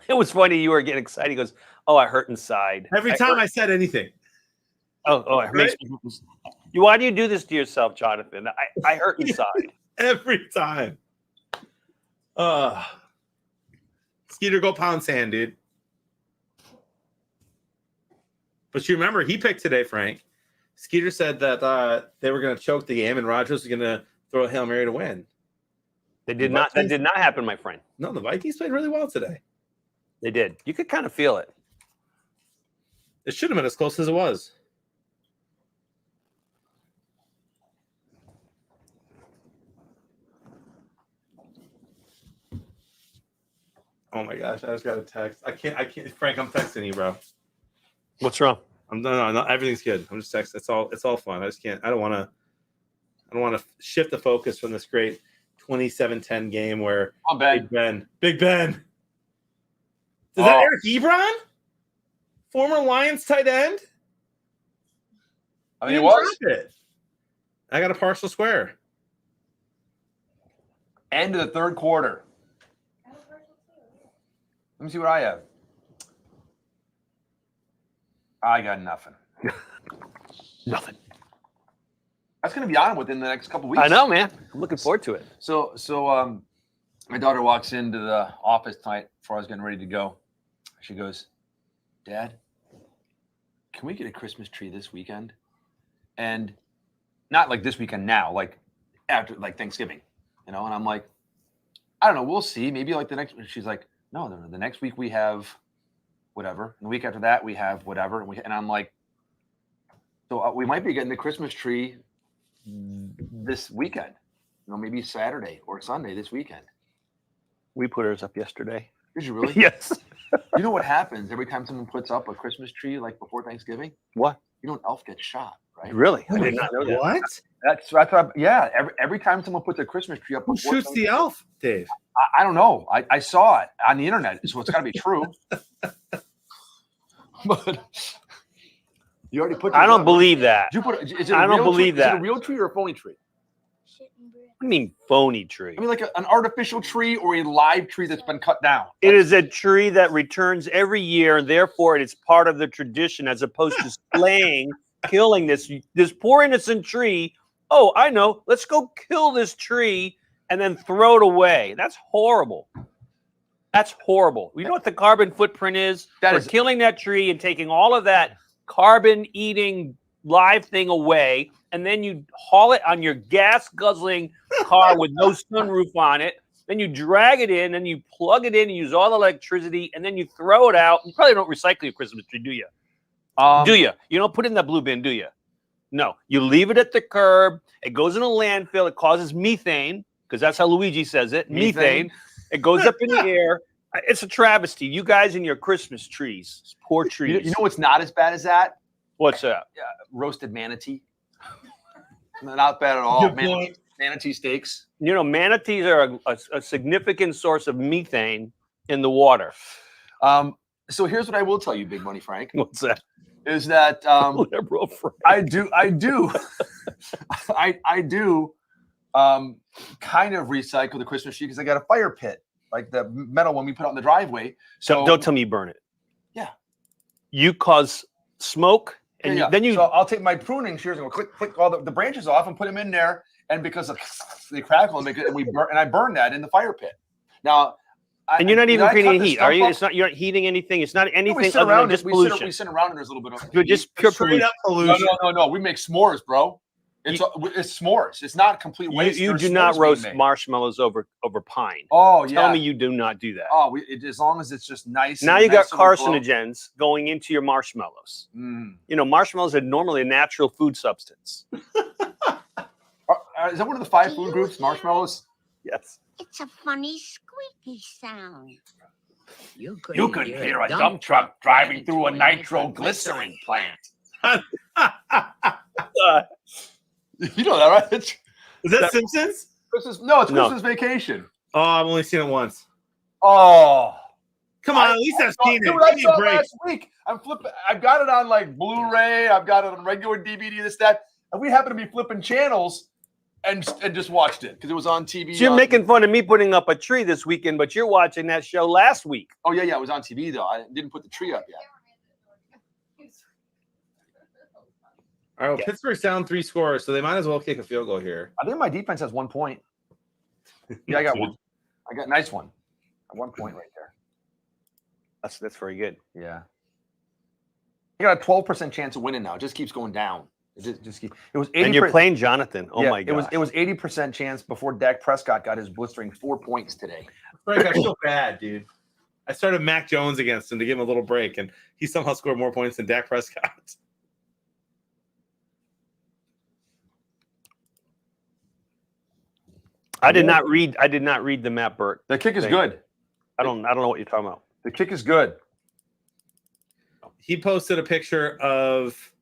It was funny. You were getting excited. He goes, "Oh, I hurt inside." Every time I said anything. It makes me. Why do you do this to yourself, Jonathan? I hurt inside. Every time. Skeeter, go pound sand, dude. But you remember he picked today, Frank. Skeeter said that they were going to choke the game and Rodgers was going to throw a Hail Mary to win. They did not. That did not happen, my friend. No, the Vikings played really well today. They did. You could kind of feel it. It should have been as close as it was. Oh my gosh, I just got a text. I can't. Frank, I'm texting you, bro. What's wrong? No, everything's good. I'm just texting. It's all fun. I just can't. I don't want to shift the focus from this great 27-10 game where I'm bad. Big Ben. Is that Eric Ebron? Former Lions tight end? I mean, it was. I got a partial square. End of the third quarter. Let me see what I have. I got nothing. Nothing. That's going to be on within the next couple weeks. I know, man. I'm looking forward to it. So my daughter walks into the office tonight before I was getting ready to go. She goes, "Dad, can we get a Christmas tree this weekend?" And not like this weekend now, like after like Thanksgiving, And I'm like, I don't know, we'll see. Maybe like the next. She's like, no, the next week we have whatever, and the week after that we have whatever, and I'm like, so we might be getting the Christmas tree this weekend. Maybe Saturday or Sunday this weekend. We put ours up yesterday. Did you really? Yes. You know what happens every time someone puts up a Christmas tree like before Thanksgiving? What? An elf gets shot, right? Really? I did not know that. What? That's what yeah. Every time someone puts a Christmas tree up, Who shoots the elf, Dave? I don't know. I saw it on the internet, so it's got to be true. But you already put. I don't believe that. Did you put? Is it I don't believe tree? that. Is it a real tree or a phony tree? What do you mean phony tree? I mean, like an artificial tree or a live tree that's been cut down. It is a tree that returns every year, and therefore it is part of the tradition, as opposed to slaying, killing this poor innocent tree. Oh, I know. Let's go kill this tree and then throw it away. That's horrible. That's horrible. You know what the carbon footprint is? That for is killing that tree and taking all of that carbon-eating live thing away, and then you haul it on your gas-guzzling car with no sunroof on it. Then you drag it in, and you plug it in and use all the electricity, and then you throw it out. You probably don't recycle your Christmas tree, do you? Do you? You don't put it in the blue bin, do you? No. You leave it at the curb. It goes in a landfill. It causes methane, because that's how Luigi says it. Methane. It goes up in the air. It's a travesty. You guys and your Christmas trees. Poor trees. You know what's not as bad as that? What's that? Roasted manatee. Not bad at all. Good point. Manatee steaks. You know, manatees are a significant source of methane in the water. So here's what I will tell you, Big Money Frank, What's that? is that Liberal Frank. I do kind of recycle the Christmas tree because I got a fire pit, like the metal one we put out in the driveway. So don't tell me you burn it. Yeah. You cause smoke, and then you. So I'll take my pruning shears and go click all the branches off and put them in there, and because they crackle and make it, and we burn, and I burn that in the fire pit. Now. And you're not even creating heat, heat, are you? It's not. You're not heating anything. It's not anything we sit other around than just we pollution. sit around and there's a little bit of You're just pure Straight pollution. up pollution. No. We make s'mores, bro. It's s'mores. It's not complete waste. You There's do not s'mores being roast made. marshmallows over pine. Oh yeah. Tell me you do not do that. Oh, as long as it's just nice. Now and you got nice little glow. carcinogens going into your marshmallows. Mm. You know, marshmallows are normally a natural food substance. Is that one of the 5 food groups? Marshmallows. Yes. It's a funny squeaky sound. You could hear a dump truck driving through a nitroglycerin plant. You know that, right? Is that Simpsons? It's Christmas Vacation. Oh, I've only seen it once. Oh, Come on, at least I've seen it. Dude, I Give me saw a it break. last week. I'm flipping. I've got it on like Blu-ray. I've got it on regular DVD. This, that, and we happen to be flipping channels and just watched it because it was on TV. So you're making fun of me putting up a tree this weekend, but you're watching that show last week. Oh yeah, it was on TV though. I didn't put the tree up yet. All right, well, Pittsburgh's down 3 scores, so they might as well kick a field goal here. I think my defense has 1 point. Yeah, I got one. I got a nice one. 1 point right there. That's very good. Yeah. You got a 12% chance of winning now. It just keeps going down. It was 80%. And you're playing Jonathan. Oh yeah, my god. It was 80% chance before Dak Prescott got his blistering 4 points today. Frank, I feel bad, dude. I started Mac Jones against him to give him a little break, and he somehow scored more points than Dak Prescott. I did not read the Matt Burke. The kick is thing. good. I don't know what you're talking about. The kick is good. He posted a picture of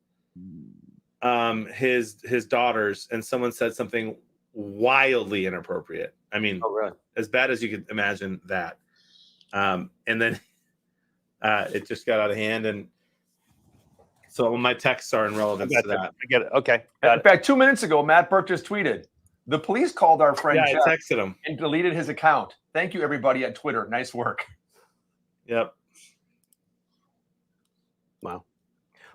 his daughters, and someone said something wildly inappropriate. I mean, Oh really? as bad as you could imagine that. And then it just got out of hand, and so my texts are in relevance to that. I get it. Okay. In fact, 2 minutes ago, Matt Burke just tweeted, the police called our friend Yeah, Jeff I texted him. and deleted his account. Thank you, everybody at Twitter. Nice work. Yep. Wow.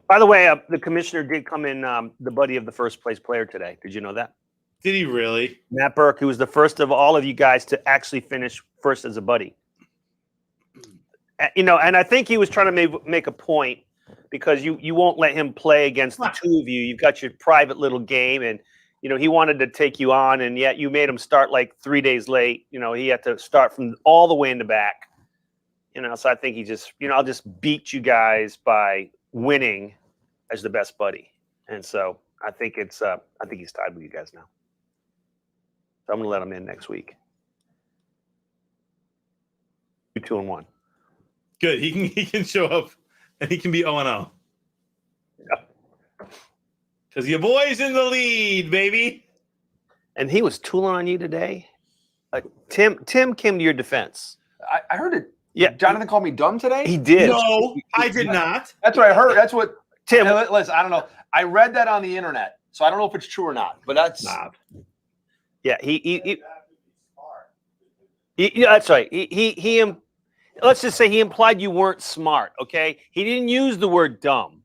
By the way, the commissioner did come in the buddy of the first place player today. Did you know that? Did he really? Matt Burke, who was the first of all of you guys to actually finish first as a buddy. You know, and I think he was trying to make a point because you won't let him play against the two of you. You've got your private little game, and you know he wanted to take you on, and yet you made him start like 3 days late. You know, he had to start from all the way in the back. You know, so I think he just, I'll just beat you guys by winning as the best buddy, and so I think he's tied with you guys now. So I'm gonna let him in next week. 2-1. Good. He can show up, and he can be 0-0. Because your boy's in the lead, baby. And he was tooling on you today. Tim came to your defense. I heard it. Yeah, Jonathan called me dumb today. he did. No, I did not. That's what I heard. That's what Tim, Listen, I don't know. I read that on the internet, so I don't know if it's true or not. But that's yeah, that's right. Let's just say he implied you weren't smart. Okay, he didn't use the word dumb,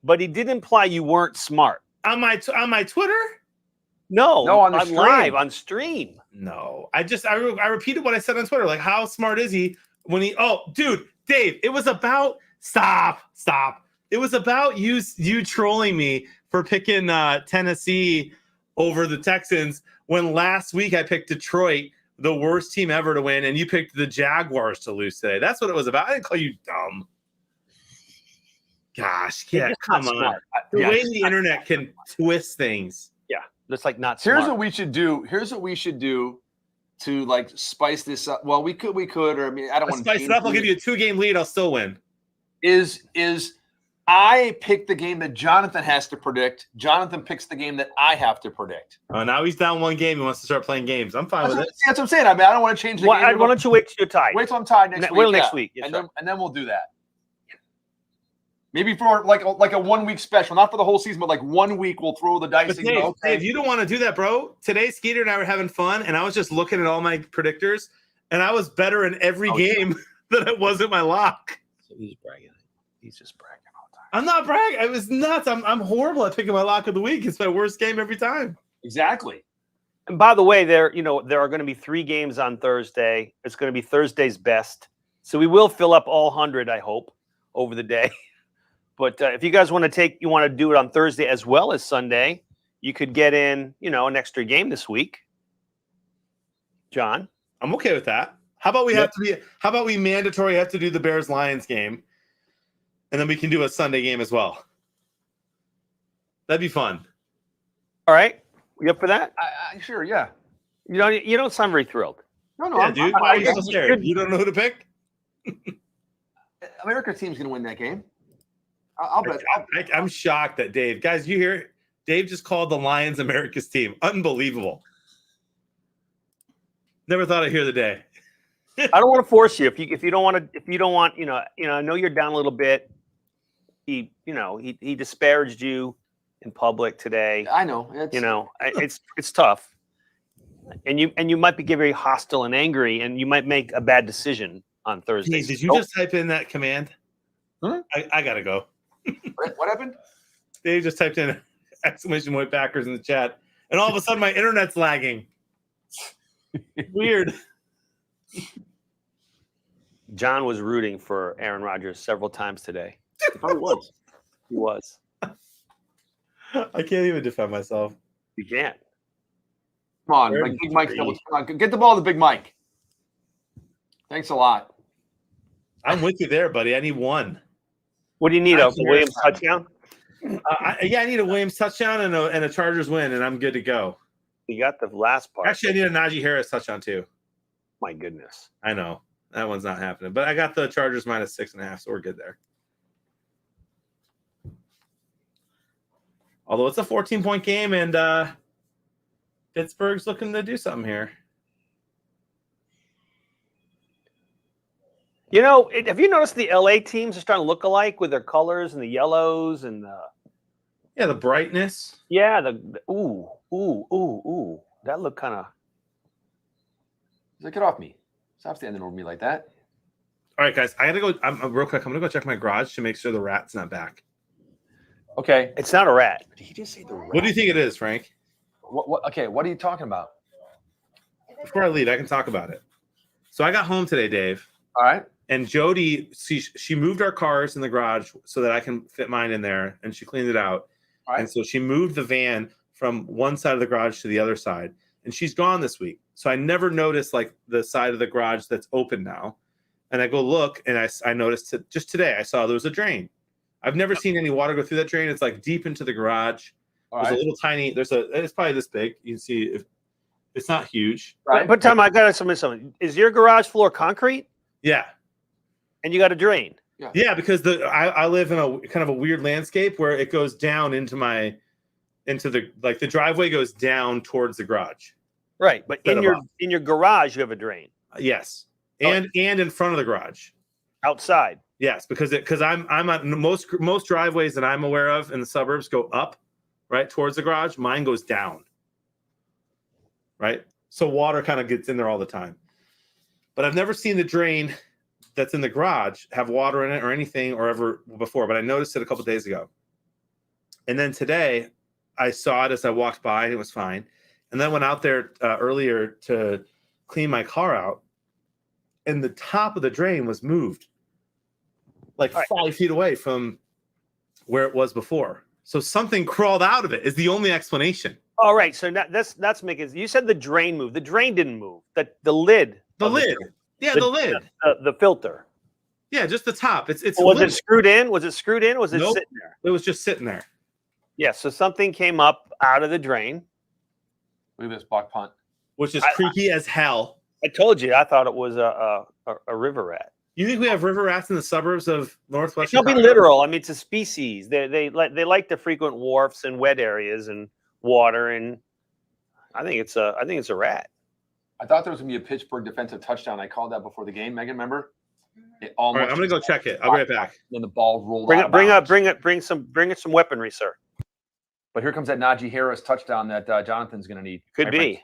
but he did imply you weren't smart. On my Twitter? No, on the live on stream. No, I repeated what I said on Twitter. Like, how smart is he when he? Oh, dude, Dave, it was about stop. It was about you trolling me for picking Tennessee over the Texans when last week I picked Detroit, the worst team ever, to win, and you picked the Jaguars to lose today. That's what it was about. I didn't call you dumb. Gosh, They're yeah, just not come on. smart. The Yeah, way it's the not internet can twist things. Yeah, that's like not Here's smart. what we should do. Here's what we should do to like spice this up. Well, we could, or I mean, I don't I'll want spice it up. I'll give you a 2-game lead. I'll still win. Is I pick the game that Jonathan has to predict. Jonathan picks the game that I have to predict. Oh, now he's down 1 game. He wants to start playing games. I'm fine with it. That's what I'm saying. I mean, I don't want to change the game. Why don't you wait till you're tied? Wait till I'm tied next week. Wait till next week. Yes, and then we'll do that. Maybe for like a 1 week special, not for the whole season, but like 1 week we'll throw the dice. But And Dave, go, okay. Dave, you don't want to do that, bro. Today, Skeeter and I were having fun, and I was just looking at all my predictors, and I was better in every game than it was at my lock. So he's bragging. He's just bragging all the time. I'm not bragging. I was nuts. I'm horrible at picking my lock of the week. It's my worst game every time. Exactly. And by the way, there are going to be 3 games on Thursday. It's going to be Thursday's best. So we will fill up all 100, I hope, over the day. But if you guys want to do it on Thursday as well as Sunday, you could get in, an extra game this week. John, I'm okay with that. How about we mandatory have to do the Bears Lions game, and then we can do a Sunday game as well. That'd be fun. All right, you up for that? Sure, yeah. You don't sound very thrilled. No, Yeah, dude. Why are you so scared? You don't know who to pick? America's team's going to win that game. I'll bet. I'm shocked that Dave. Guys, you hear? Dave just called the Lions America's team. Unbelievable. Never thought I'd hear the day. I don't want to force you. If you don't want, I know you're down a little bit. He disparaged you in public today. I know. It's tough. And you might be very hostile and angry, and you might make a bad decision on Thursday. Hey, did you just type in that command? Huh? I gotta go. What happened? Dave just typed in exclamation point Packers in the chat, and all of a sudden my internet's lagging. Weird. John was rooting for Aaron Rodgers several times today. I was. He was. I can't even defend myself. You can't. Come on, like Big Mike's come on, get the ball to Big Mike. Thanks a lot. I'm with you there, buddy. I need 1. What do you need? A Williams touchdown? I need a Williams touchdown and a Chargers win, and I'm good to go. You got the last part. Actually, I need a Najee Harris touchdown too. My goodness. I know that one's not happening, but I got the Chargers minus 6.5, so we're good there. Although it's a 14-point game, and Pittsburgh's looking to do something here. Have you noticed the LA teams are starting to look alike with their colors and the yellows and the brightness. Yeah, ooh. That looked kind of. Get off me. Stop standing over me like that. All right, guys, I gotta go. Real quick. I'm gonna go check my garage to make sure the rat's not back. Okay. It's not a rat. Did he just say the rat? What do you think it is, Frank? What? Okay. What are you talking about? Before I leave, I can talk about it. So I got home today, Dave. All right. And Jody, she moved our cars in the garage so that I can fit mine in there, and she cleaned it out. All right. And so she moved the van from one side of the garage to the other side, and she's gone this week. So I never noticed like the side of the garage that's open now. And I go look, and I noticed just today I saw there was a drain. I've never seen any water go through that drain. It's like deep into the garage. All There's right. a little tiny. It's probably this big. You can see if it's not huge. Right. But Tom, I got to submit something. Is your garage floor concrete? Yeah. And you got a drain? Yeah, because I live in a kind of a weird landscape where it goes down into the driveway goes down towards the garage. Right, but in your garage you have a drain. Yes, and in front of the garage. Outside. Yes, because I'm on most driveways that I'm aware of in the suburbs go up, right towards the garage. Mine goes down. Right, so water kind of gets in there all the time. But I've never seen the drain that's in the garage have water in it or anything or ever before, but I noticed it a couple days ago. And then today I saw it as I walked by and it was fine. And then I went out there earlier to clean my car out, and the top of the drain was moved like 5 feet away from where it was before. So something crawled out of it is the only explanation. All right, so that's making. You said the drain moved. The drain didn't move. The lid. The lid. Yeah, the lid. The filter. Yeah, just the top. It's Was lit. it screwed in? Was it screwed in? Or was it Nope. sitting there? It was just sitting there. Yeah. So something came up out of the drain. Look at this block punt. Which is I- creepy as hell. I told you. I thought it was a river rat. You think we have river rats in the suburbs of Northwest Don't be Chicago? literal. I mean, it's a species. They like to frequent wharfs and wet areas and water. And I think it's a rat. I thought there was going to be a Pittsburgh defensive touchdown. I called that before the game. Megan, remember? It All almost right, I'm gonna go check it. I'll be right back. Then the ball rolled Bring out it. of bounds. Bring it some weaponry, sir. But here comes that Najee Harris touchdown that Jonathan's going to need. Could Right, be. Frank?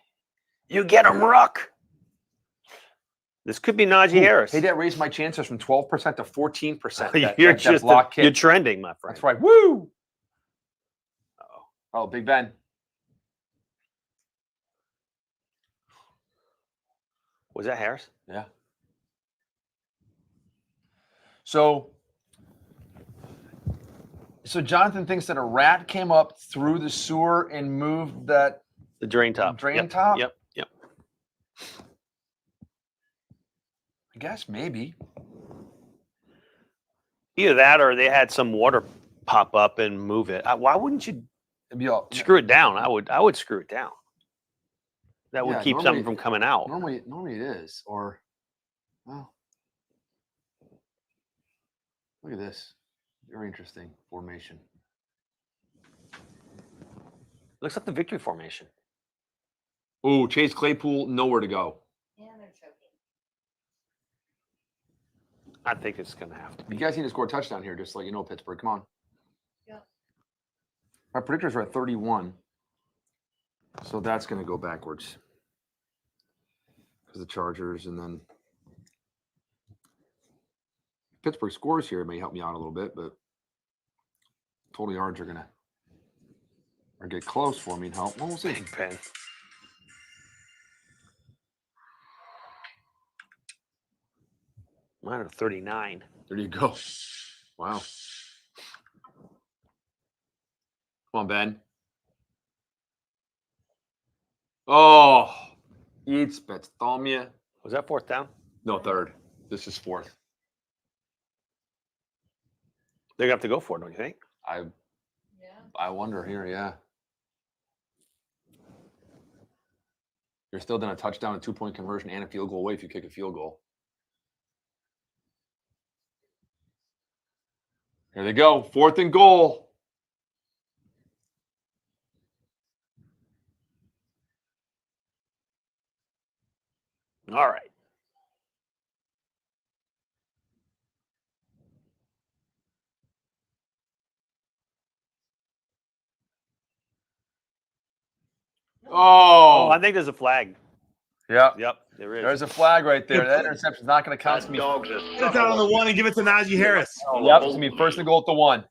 You get him, Ruck. This could be Najee Ooh, Harris. Hey, that raised my chances from 12% to 14%. You're that just block kick. you're trending, my friend. That's right. Woo! Oh, Big Ben. Was that Harris? Yeah. So Jonathan thinks that a rat came up through the sewer and moved that The drain top. drain Yep, top? Yep. I guess maybe. Either that or they had some water pop up and move it. Why wouldn't you It'd be all, screw it down? I would screw it down. That would Yeah, keep normally- something from coming out. normally it is. Or well. Look at this. Very interesting formation. Looks like the victory formation. Oh, Chase Claypool, nowhere to go. And they're choking. I think it's gonna have to You be. guys need to score a touchdown here, just to let you know, Pittsburgh. Come on. Yep. Our predictors are at 31. So that's going to go backwards. Because the Chargers and then Pittsburgh scores here may help me out a little bit, but total yards are going to or get close for me and help. Well, we'll see. Big Ben. Mine are 39. There you go. Wow. Come on, Ben. Oh, eats Betstomia. Was that fourth down? No, third. This is fourth. They're gonna have to go for it, don't you think? I Yeah. I wonder here, yeah. You're still done a touchdown, a 2-point conversion, and a field goal away if you kick a field goal. Here they go. 4th and goal. All right. Oh, I think there's a flag. yeah. Yep, there is. There's a flag right there. That interception's not going to count to me. Get it down on the one and give it to Najee Harris. Yep, it's going to be 1st and goal at the 1.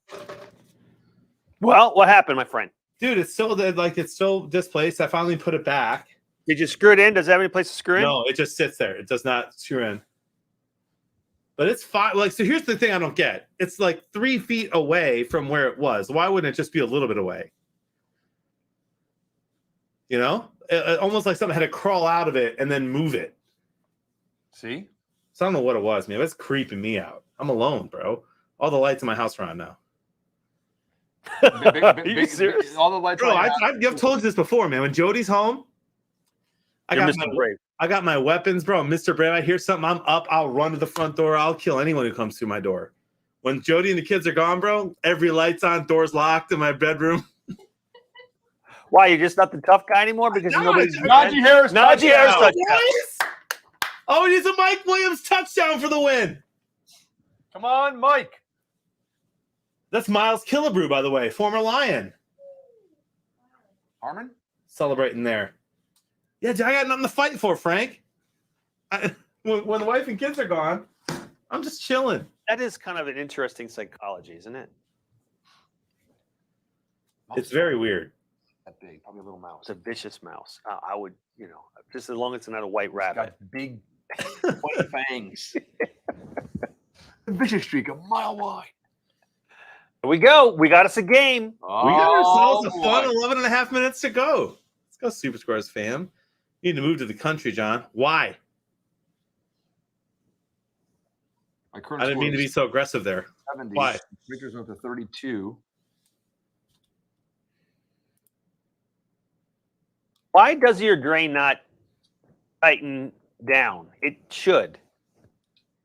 Well, what happened, my friend? Dude, it's still it's still displaced. I finally put it back. Did you screw it in? Does it have any place to screw in? No, it just sits there. It does not screw in. But it's fine. Like, so here's the thing I don't get. It's like 3 feet away from where it was. Why wouldn't it just be a little bit away? You know, almost like something had to crawl out of it and then move it. See? So I don't know what it was, man. It's creeping me out. I'm alone, bro. All the lights in my house are on now. Are you serious? All the lights Bro, right now. I've told you this before, man. When Jody's home, You're Mr. Brave. I got my weapons, bro. Mr. Brave, I hear something, I'm up. I'll run to the front door. I'll kill anyone who comes through my door. When Jody and the kids are gone, bro, every light's on, door's locked in my bedroom. Why, you're just not the tough guy anymore because No, nobody's Najee Harris. Najee Harris touchdown. touchdown. Oh, it is a Mike Williams touchdown for the win. Come on, Mike. That's Miles Killebrew, by the way, former Lion. Harmon? Celebrating there. Yeah, I got nothing to fight for, Frank. When the wife and kids are gone, I'm just chilling. That is kind of an interesting psychology, isn't it? It's very weird. That big, probably a little mouse. It's a vicious mouse. I would, just as long as it's not a white It's rabbit. got big pointy fangs. A vicious streak, a mile wide. Here we go. We got us a game. We got ourselves a boy. fun 11 and a half minutes to go. Let's go, Super Squares fam. You need to move to the country, John. Why? My current I didn't score mean to be is so aggressive there. 70. Why? Victor's went to 32. Why does your drain not tighten down? It should.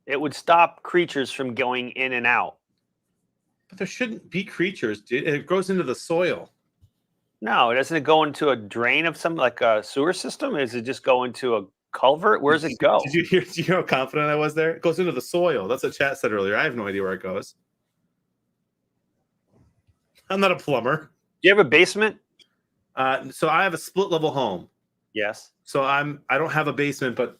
It would stop creatures from going in and out. But there shouldn't be creatures, dude. It goes into the soil. No, doesn't it go into a drain of some like a sewer system? Is it just go into a culvert? Where does it go? Did you hear how confident I was there? It goes into the soil. That's what chat said earlier. I have no idea where it goes. I'm not a plumber. Do you have a basement? So I have a split level home. Yes. So I don't have a basement, but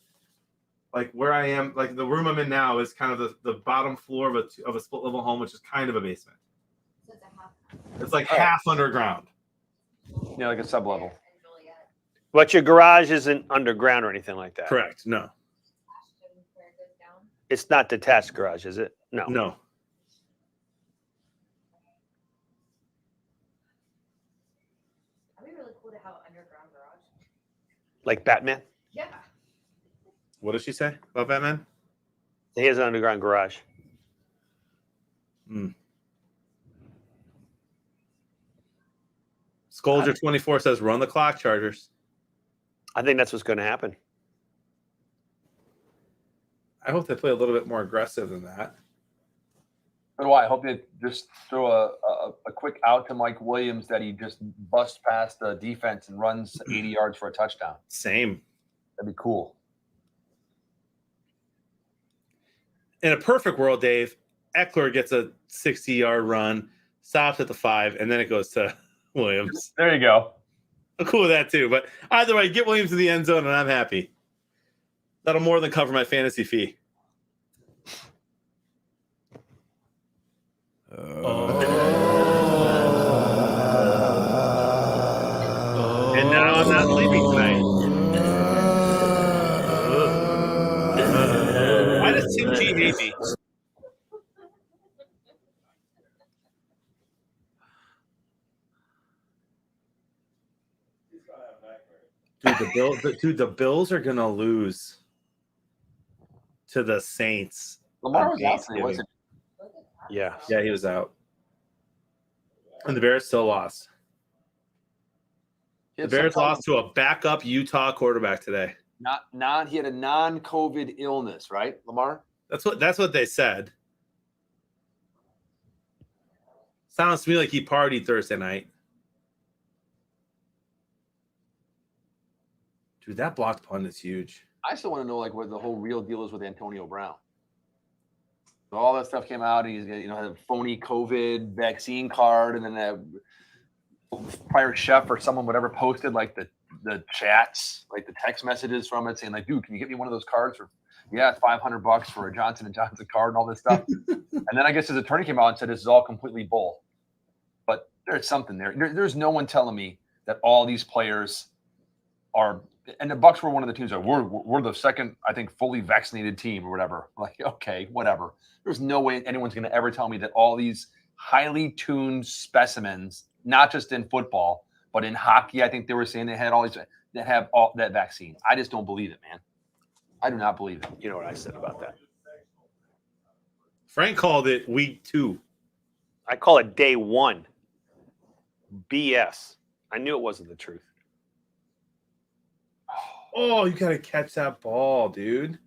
like where I am, like the room I'm in now is kind of the bottom floor of a split level home, which is kind of a basement. It's like half underground. Yeah, like a sub-level. But your garage isn't underground or anything like that. Correct. No. It's not detached garage, is it? No. No. That'd be really cool to have an underground garage. Like Batman? Yeah. What does she say about Batman? He has an underground garage. Scolger24 says, run the clock, Chargers. I think that's what's going to happen. I hope they play a little bit more aggressive than that. So do I. I hope they just throw a quick out to Mike Williams that he just busts past the defense and runs 80 yards for a touchdown. Same. That'd be cool. In a perfect world, Dave, Eckler gets a 60-yard run, stops at the 5, and then it goes to Williams. There you go. I'm cool with that too. But either way, get Williams to the end zone, and I'm happy. That'll more than cover my fantasy fee. And now I'm not sleeping tonight. Why does Tim G hate me? Dude, the Bills are gonna lose to the Saints. Lamar on was out today, Thanksgiving. wasn't Yeah. Yeah, he was out. And the Bears still lost. he? The Bears lost to a backup Utah quarterback today. He had a non-COVID illness, right, Lamar? That's what they said. Sounds to me like he partied Thursday night. Dude, that blocked punt is huge. I still want to know like what the whole real deal is with Antonio Brown. So all that stuff came out. He's had a phony COVID vaccine card, and then that prior chef or someone whatever posted like the chats, like the text messages from it saying like, dude, can you get me one of those cards for? Yeah, it's $500 for a Johnson & Johnson card and all this stuff. And then I guess his attorney came out and said this is all completely bull. But there's something there. There's no one telling me that all these players are. And the Bucs were one of the teams that we're the second, I think, fully vaccinated team or whatever. Like, okay, whatever. There's no way anyone's going to ever tell me that all these highly tuned specimens, not just in football, but in hockey, I think they were saying they had all these that have all that vaccine. I just don't believe it, man. I do not believe it. You know what I said about that? Frank called it week 2. I call it day 1. BS. I knew it wasn't the truth. Oh, you gotta catch that ball, dude.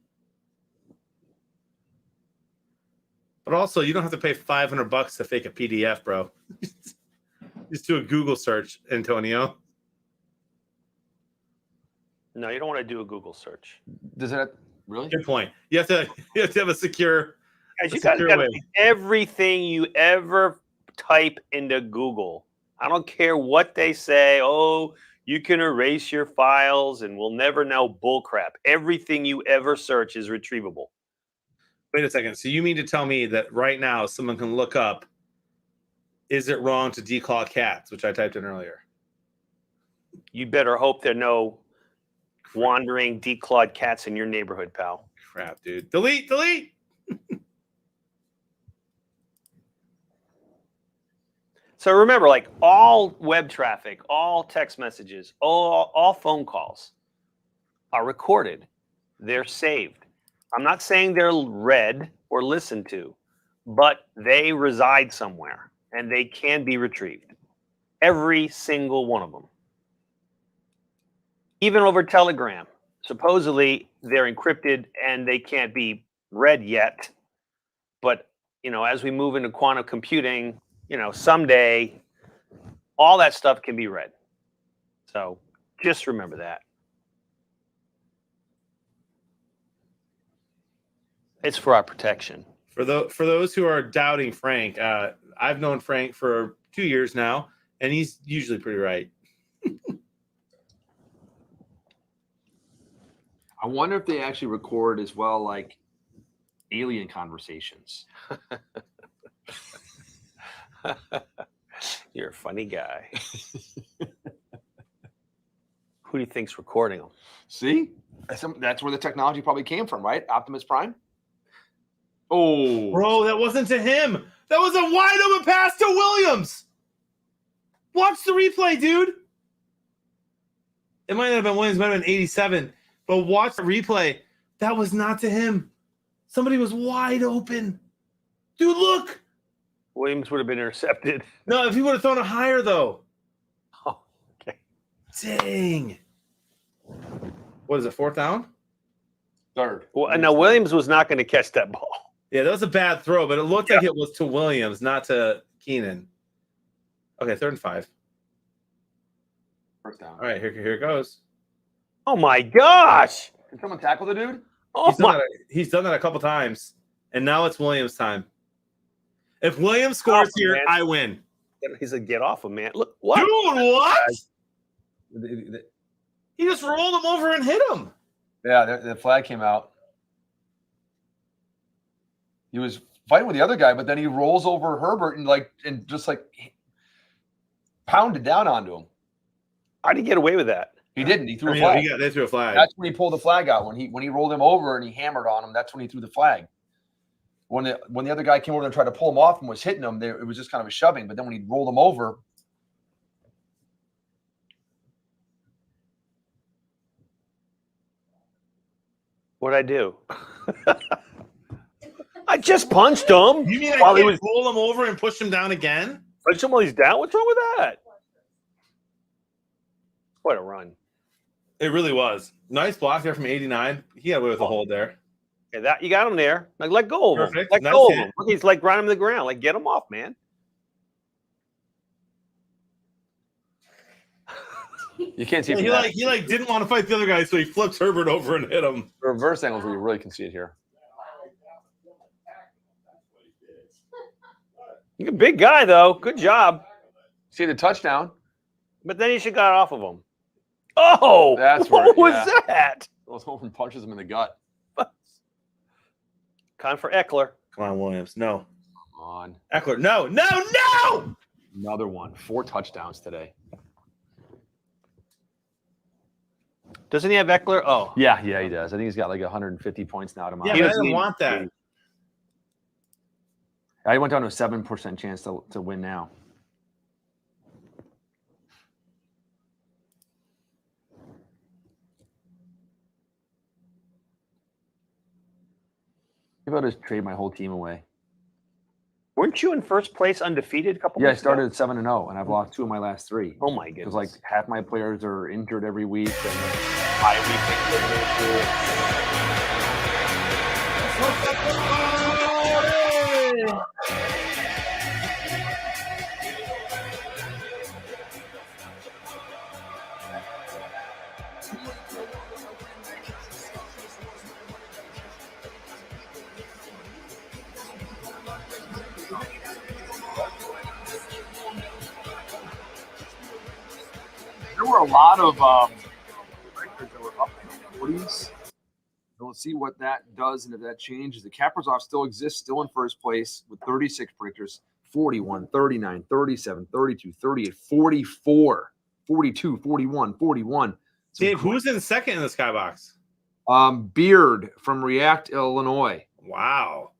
But also, you don't have to pay $500 to fake a PDF, bro. Just do a Google search, Antonio. No, you don't want to do a Google search. Does it really? Good point. You have to have a secure. Guys, a you guys secure got way. everything you ever type into Google. I don't care what they say. Oh, you can erase your files and we'll never know. Bullcrap. Everything you ever search is retrievable. Wait a second. So you mean to tell me that right now someone can look up, is it wrong to declaw cats, which I typed in earlier? You better hope there are no wandering declawed cats in your neighborhood, pal. Crap, dude. Delete. So remember, like all web traffic, all text messages, all phone calls are recorded. They're saved. I'm not saying they're read or listened to, but they reside somewhere and they can be retrieved. Every single one of them. Even over Telegram. Supposedly they're encrypted and they can't be read yet. But, as we move into quantum computing, someday all that stuff can be read. So just remember that. It's for our protection. For those who are doubting Frank, I've known Frank for 2 years now, and he's usually pretty right. I wonder if they actually record as well, like alien conversations. You're a funny guy. Who do you think's recording them? See? That's where the technology probably came from, right? Optimus Prime? Oh. Bro, that wasn't to him. That was a wide open pass to Williams. Watch the replay, dude. It might not have been Williams, it might have been 87. But watch the replay. That was not to him. Somebody was wide open. Dude, look. Williams would have been intercepted. No, if he would have thrown it higher, though. Oh, okay. Dang. What is it, 4th down? Third. Well, now Williams was not going to catch that ball. Yeah, that was a bad throw, but it looked like it was to Williams, not to Keenan. Okay, 3rd and 5. First down. All right, here it goes. Oh my gosh! Did someone tackle the dude? Oh He's done that a couple times, and now it's Williams' time. If Williams scores here, man. I win. He said, "Get off him, man!" Look, what? Dude, what? He just rolled him over and hit him. Yeah, the flag came out. He was fighting with the other guy, but then he rolls over Herbert and just pounded down onto him. How did he get away with that? He didn't. He threw a flag. They threw a flag. That's when he pulled the flag out. When he rolled him over and he hammered on him, that's when he threw the flag. When the other guy came over and tried to pull him off and was hitting him, it was just kind of a shoving. But then when he rolled him over, What'd I do? I just punched him. You mean I while he can't was roll him over and push him down again? punch him while he's down? What's wrong with that? What a run! It really was. Nice block there from 89. He got away with a hold there. Okay, that you got him there. Like, let go of him. Perfect. Let Nice go of hit. him. Look, he's like running him to the ground. Like, get him off, man. you can't see it. He didn't want to fight the other guy, so he flips Herbert over and hit him. The reverse angles where you really can see it here. You're a big guy, though. Good job. See the touchdown? But then he should got off of him. Oh, That's what where- was yeah. that? Goes over and punches him in the gut. Con for Eckler. Come on, Williams. No. Come on. Eckler. No. Another one. 4 touchdowns today. Doesn't he have Eckler? Oh, Yeah, he does. I think he's got like 150 points now to mine. Yeah, He but I doesn't didn't need- want that. I went down to a 7% chance to win now. Maybe I'll just trade my whole team away. weren't you in first place undefeated a couple Yeah, I weeks ago? started at 7-0, and I've lost 2 of my last 3. Oh, my Because goodness. like half my players are injured every week. And bye week. there were a lot of records that were up in the 40s. We'll see what that does and if that changes. The Kaprizov still exists, still in first place with 36 predictors, 41, 39, 37, 32, 38, 44, 42, 41, 41. Dave, who's in second in the skybox? Beard from React, Illinois. Wow.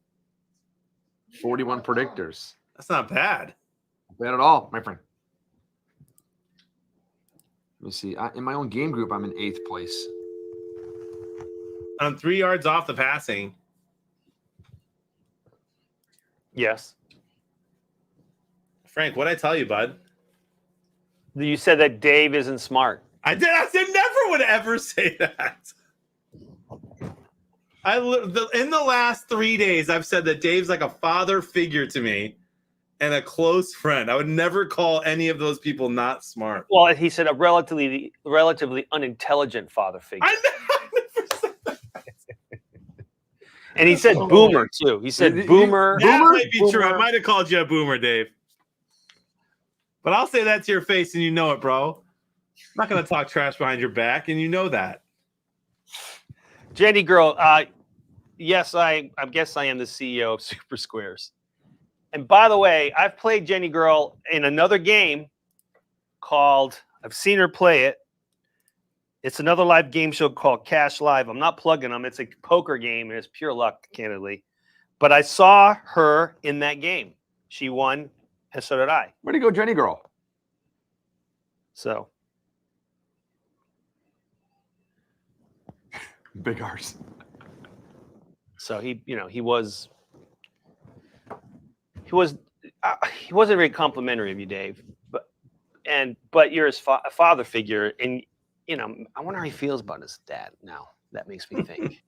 41 predictors. That's not bad. Not bad at all, my friend. Let me see. In my own game group, I'm in 8th place. I'm 3 yards off the passing. Yes. Frank, what'd I tell you, bud? You said that Dave isn't smart. I said never would ever say that. In the last 3 days, I've said that Dave's like a father figure to me and a close friend. I would never call any of those people not smart. Well, he said a relatively unintelligent father figure. I never said that. And he said boomer too. He said boomer. That Boomer might be true. I might have called you a boomer, Dave. But I'll say that to your face, and you know it, bro. I'm not going to talk trash behind your back, and you know that. Jenny Girl, yes, I guess I am the CEO of Super Squares. And by the way, I've played Jenny Girl in another game called, I've seen her play it. It's another live game show called Cash Live. I'm not plugging them. It's a poker game, and it's pure luck, candidly. But I saw her in that game. She won, and so did I. Where'd you go, Jenny Girl? So. Big arse. So he wasn't very complimentary of you, Dave. But you're his father figure, and I wonder how he feels about his dad now. That makes me think.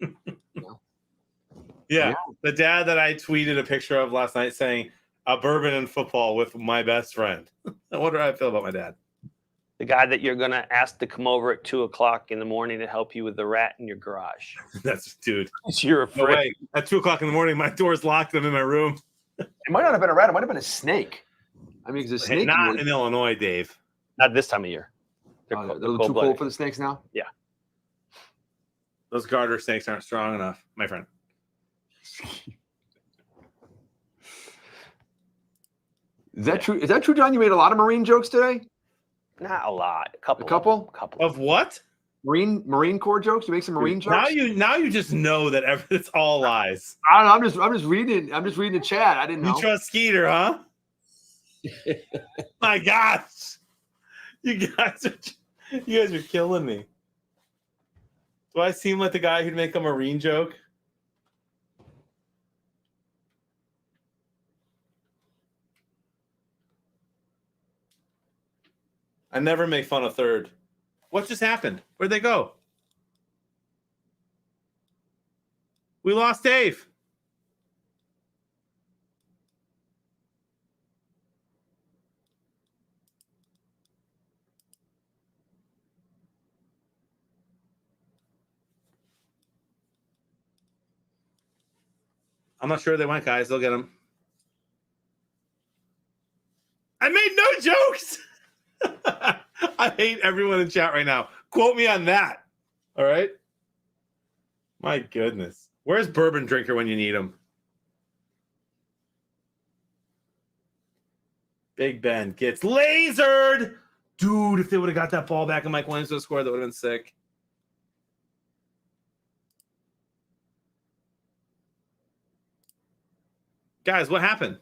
Yeah, the dad that I tweeted a picture of last night saying a bourbon and football with my best friend. I wonder how I feel about my dad. The guy that you're gonna ask to come over at 2:00 in the morning to help you with the rat in your garage. That's dude. You're No afraid. way. At 2:00 in the morning, my door's locked. I'm in my room. It might not have been a rat. It might have been a snake. I mean, because a snake. Not in Illinois, Dave. Not this time of year. They're a little too cold-blooded. cold for the snakes now. Yeah. Those garter snakes aren't strong enough, my friend. Is that true? Is that true, John? You made a lot of Marine jokes today? Not a lot. A couple. A couple? Of what? Marine Corps jokes? You make some Marine jokes? Now you just know that it's all lies. I don't know. I'm just reading. I'm just reading the chat. I didn't know. You trust Skeeter, huh? My gosh. You guys are killing me. Do I seem like the guy who'd make a Marine joke? I never make fun of third. What just happened? Where'd they go? We lost Dave. I'm not sure where they went, guys. They'll get them. I made no jokes. I hate everyone in chat right now. Quote me on that. All right. My goodness. Where's Bourbon Drinker when you need him? Big Ben gets lasered. Dude, if they would have got that ball back and Mike Williams would have scored, that would have been sick. Guys, what happened?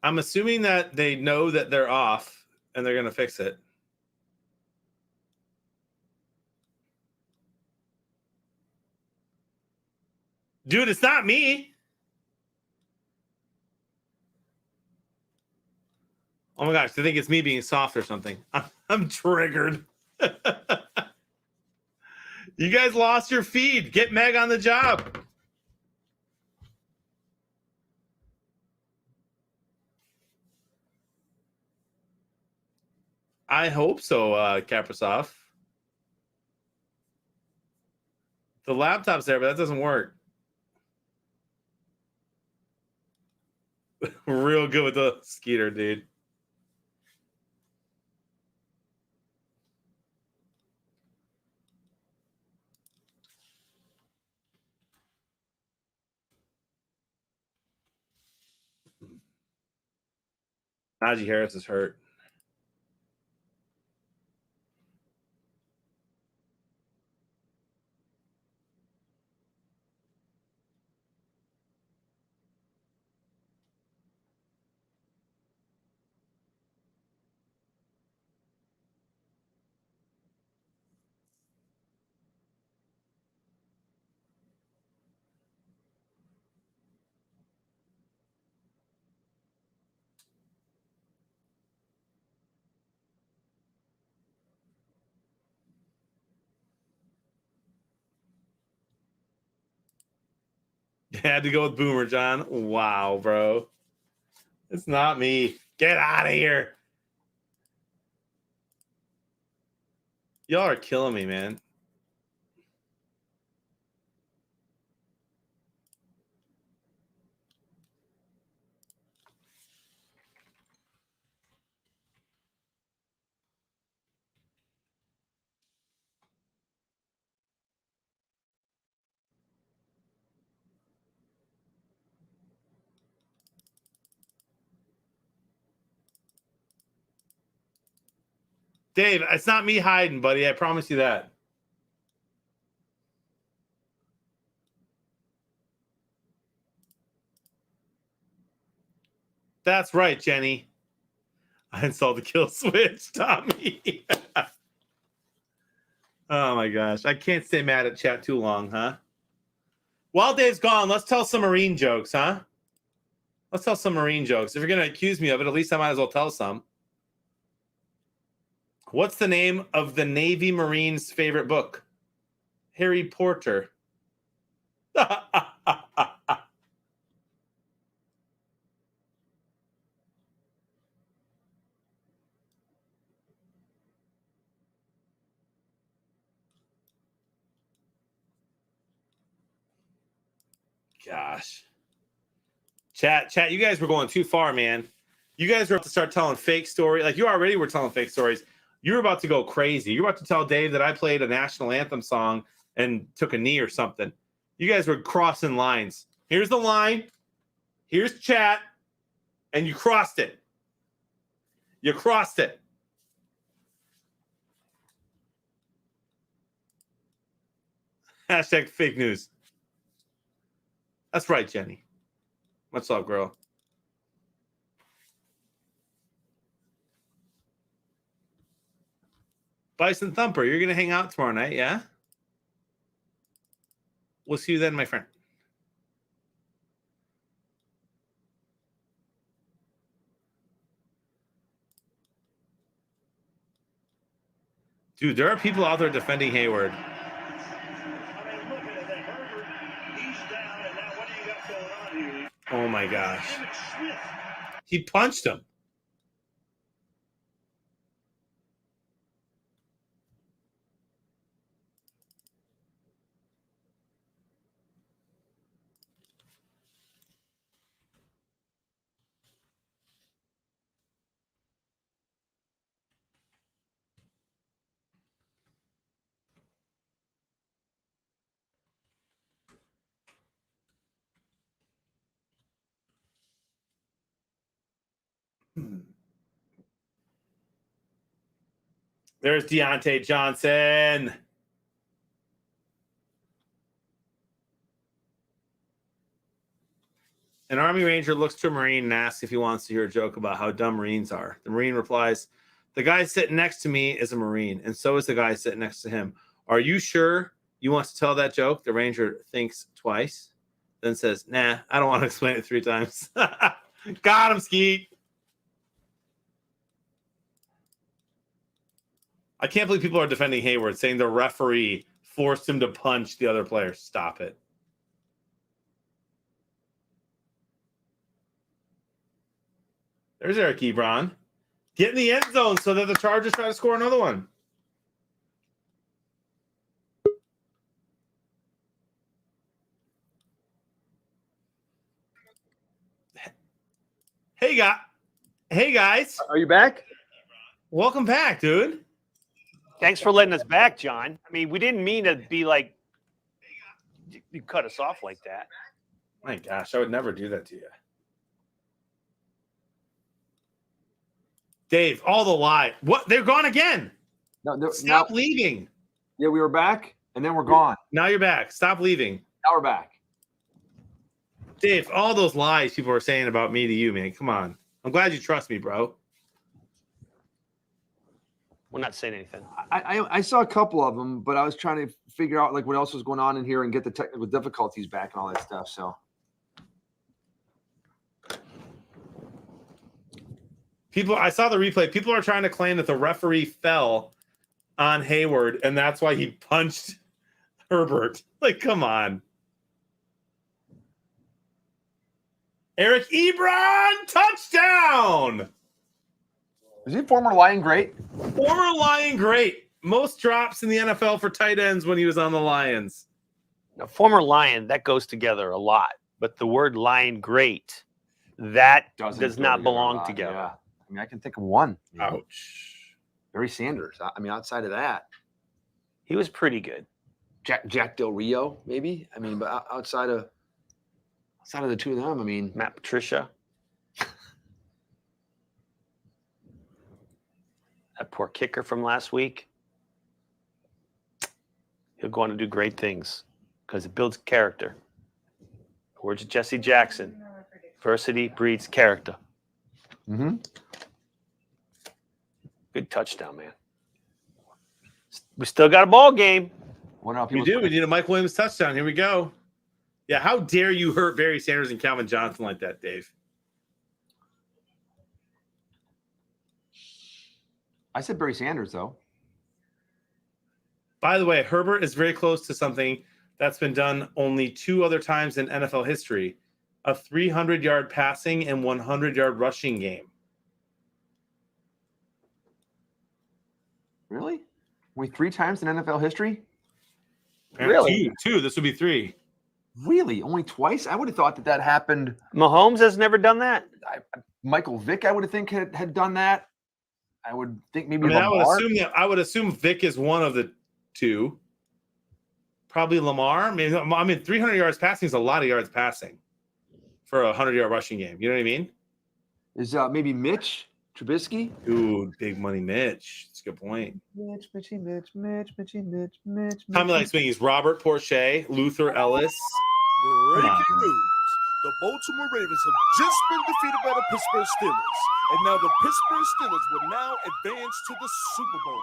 I'm assuming that they know that they're off and they're going to fix it. Dude, it's not me. Oh my gosh, they think it's me being soft or something. I'm triggered. You guys lost your feed. Get Meg on the job. I hope so, Kaprasov. The laptop's there, but that doesn't work. Real good with the Skeeter, dude. Najee Harris is hurt. Had to go with Boomer, John. Wow, bro. It's not me. Get out of here. Y'all are killing me, man. Dave, it's not me hiding, buddy. I promise you that. That's right, Jenny. I installed the kill switch, Tommy. Oh my gosh. I can't stay mad at chat too long, huh? While Dave's gone, let's tell some Marine jokes, huh? Let's tell some Marine jokes. If you're going to accuse me of it, at least I might as well tell some. What's the name of the Navy Marine's favorite book? Harry Potter. Gosh. Chat, you guys were going too far, man. You guys were about to start telling fake stories. Like, you already were telling fake stories. You were about to go crazy. You're about to tell Dave that I played a national anthem song and took a knee or something. You guys were crossing lines. Here's the line. Here's chat. And you crossed it. You crossed it. Hashtag fake news. That's right, Jenny. What's up, girl? Bison Thumper, you're going to hang out tomorrow night, yeah? We'll see you then, my friend. Dude, there are people out there defending Hayward. Oh my gosh. He punched him. There's Deontay Johnson. An Army Ranger looks to a Marine and asks if he wants to hear a joke about how dumb Marines are. The Marine replies, "The guy sitting next to me is a Marine, and so is the guy sitting next to him. Are you sure you want to tell that joke?" The Ranger thinks twice, then says, "Nah, I don't want to explain it 3 times." Got him, Skeet. I can't believe people are defending Hayward, saying the referee forced him to punch the other player. Stop it. There's Eric Ebron. Get in the end zone so that the Chargers try to score another one. Hey, guys. Are you back? Welcome back, dude. Thanks for letting us back, John. I mean, we didn't mean to be like you cut us off like that. My gosh, I would never do that to you. Dave, all the lie. What? They're gone again. No, Stop leaving. Yeah, we were back, and then we're gone. Now you're back. Stop leaving. Now we're back. Dave, all those lies people are saying about me to you, man. Come on. I'm glad you trust me, bro. We're not saying anything. I saw a couple of them, but I was trying to figure out like what else was going on in here and get the technical difficulties back and all that stuff. So I saw the replay. People are trying to claim that the referee fell on Hayward, and that's why he punched Herbert. Like, come on. Eric Ebron, touchdown! is he former Lion great? Former Lion great. Most drops in the NFL for tight ends when he was on the Lions. Now, former Lion, that goes together a lot. But the word Lion great, that does not belong together. Yeah. I mean, I can think of one. Ouch. Barry Sanders. I mean, outside of that, He was pretty good. Jack Del Rio, maybe. I mean, but outside of the two of them, I mean, Matt Patricia. That poor kicker from last week. He'll go on to do great things because it builds character. Words of Jesse Jackson. Adversity breeds character. mm-hmm. Good touchdown, man. We still got a ball game. What else? We do. We need a Mike Williams touchdown. Here we go. Yeah, how dare you hurt Barry Sanders and Calvin Johnson like that, Dave? I said Barry Sanders, though. By the way, Herbert is very close to something that's been done only 2 other times in NFL history: a 300-yard passing and 100-yard rushing game. Really? Only 3 times in NFL history? Really? Two. This would be 3. Really? Only twice? I would have thought that happened. Mahomes has never done that. Michael Vick, I would have think had done that. I would think maybe. I Lamar. I would assume Vic is one of the 2. Probably Lamar. I mean, 300 yards passing is a lot of yards passing for a 100-yard rushing game. You know what I mean? Is maybe Mitch Trubisky? Dude, big money Mitch. That's a good point. Mitch. Tommy likes swinging. Robert Porche, Luther Ellis. Breaking news. The Baltimore Ravens have just been defeated by the Pittsburgh Steelers. And now the Pittsburgh Steelers will now advance to the Super Bowl.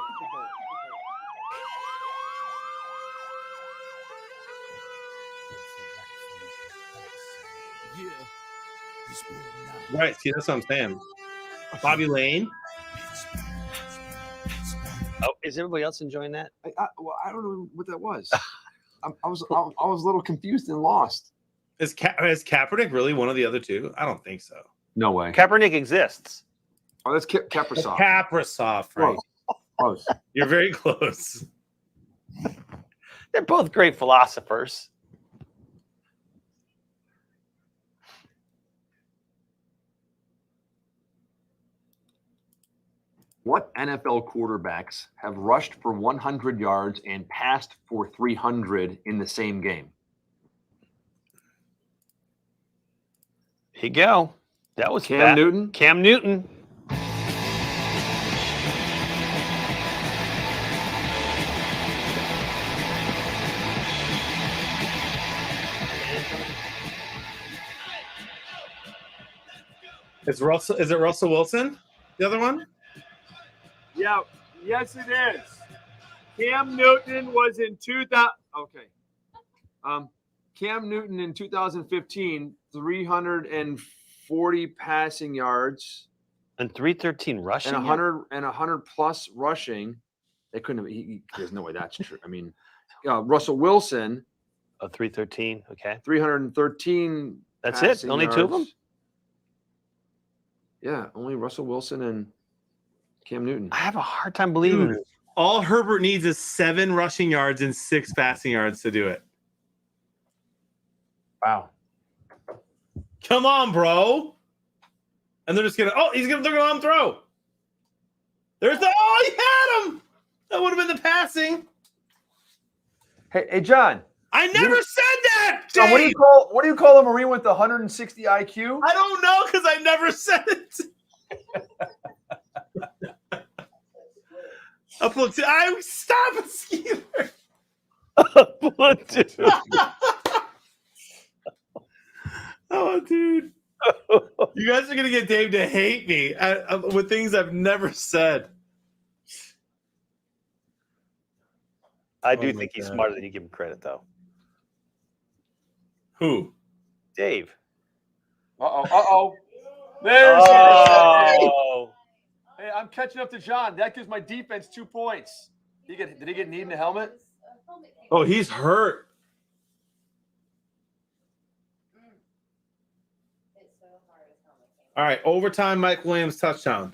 Right. See, that's what I'm saying. Bobby Lane. Oh, is everybody else enjoying that? Well, I don't know what that was. I was a little confused and lost. Is Kaepernick really one of the other 2? I don't think so. No way. Kaepernick exists. Oh, that's Kaprasov. Kaprasov, right? Close. You're very close. They're both great philosophers. What NFL quarterbacks have rushed for 100 yards and passed for 300 in the same game? Here you go. That was Cam Newton. Cam Newton. Is it Russell Wilson? The other one? Yeah. Yes, it is. Cam Newton was in 2000. Okay. Cam Newton in 2015, 340 passing yards And 313 rushing. and 100 plus rushing. They couldn't have. There's no way that's true. I mean, Russell Wilson, Oh, 313. Okay. 313. That's it? passing Only 2 of them? yards. Yeah, only Russell Wilson and Cam Newton. I have a hard time believing Dude, it. all Herbert needs is 7 rushing yards and 6 passing yards to do it. Wow. Come on, bro. And they're just gonna they're gonna let him throw. There's the he had him. That would have been the passing. Hey, John. I never said that. John, what do you call a Marine with 160 IQ? I don't know because I never said it. A platoon. Stop it, Skeeter. Platoon. Oh, dude. You guys are gonna get Dave to hate me with things I've never said. I do my think he's God. smarter than you give him credit, though. Who? Dave. Uh-oh. There's Oh. Hey, I'm catching up to John. That gives my defense 2 points. Did he get kneed in the helmet? Oh, he's hurt. All right, overtime. Mike Williams touchdown.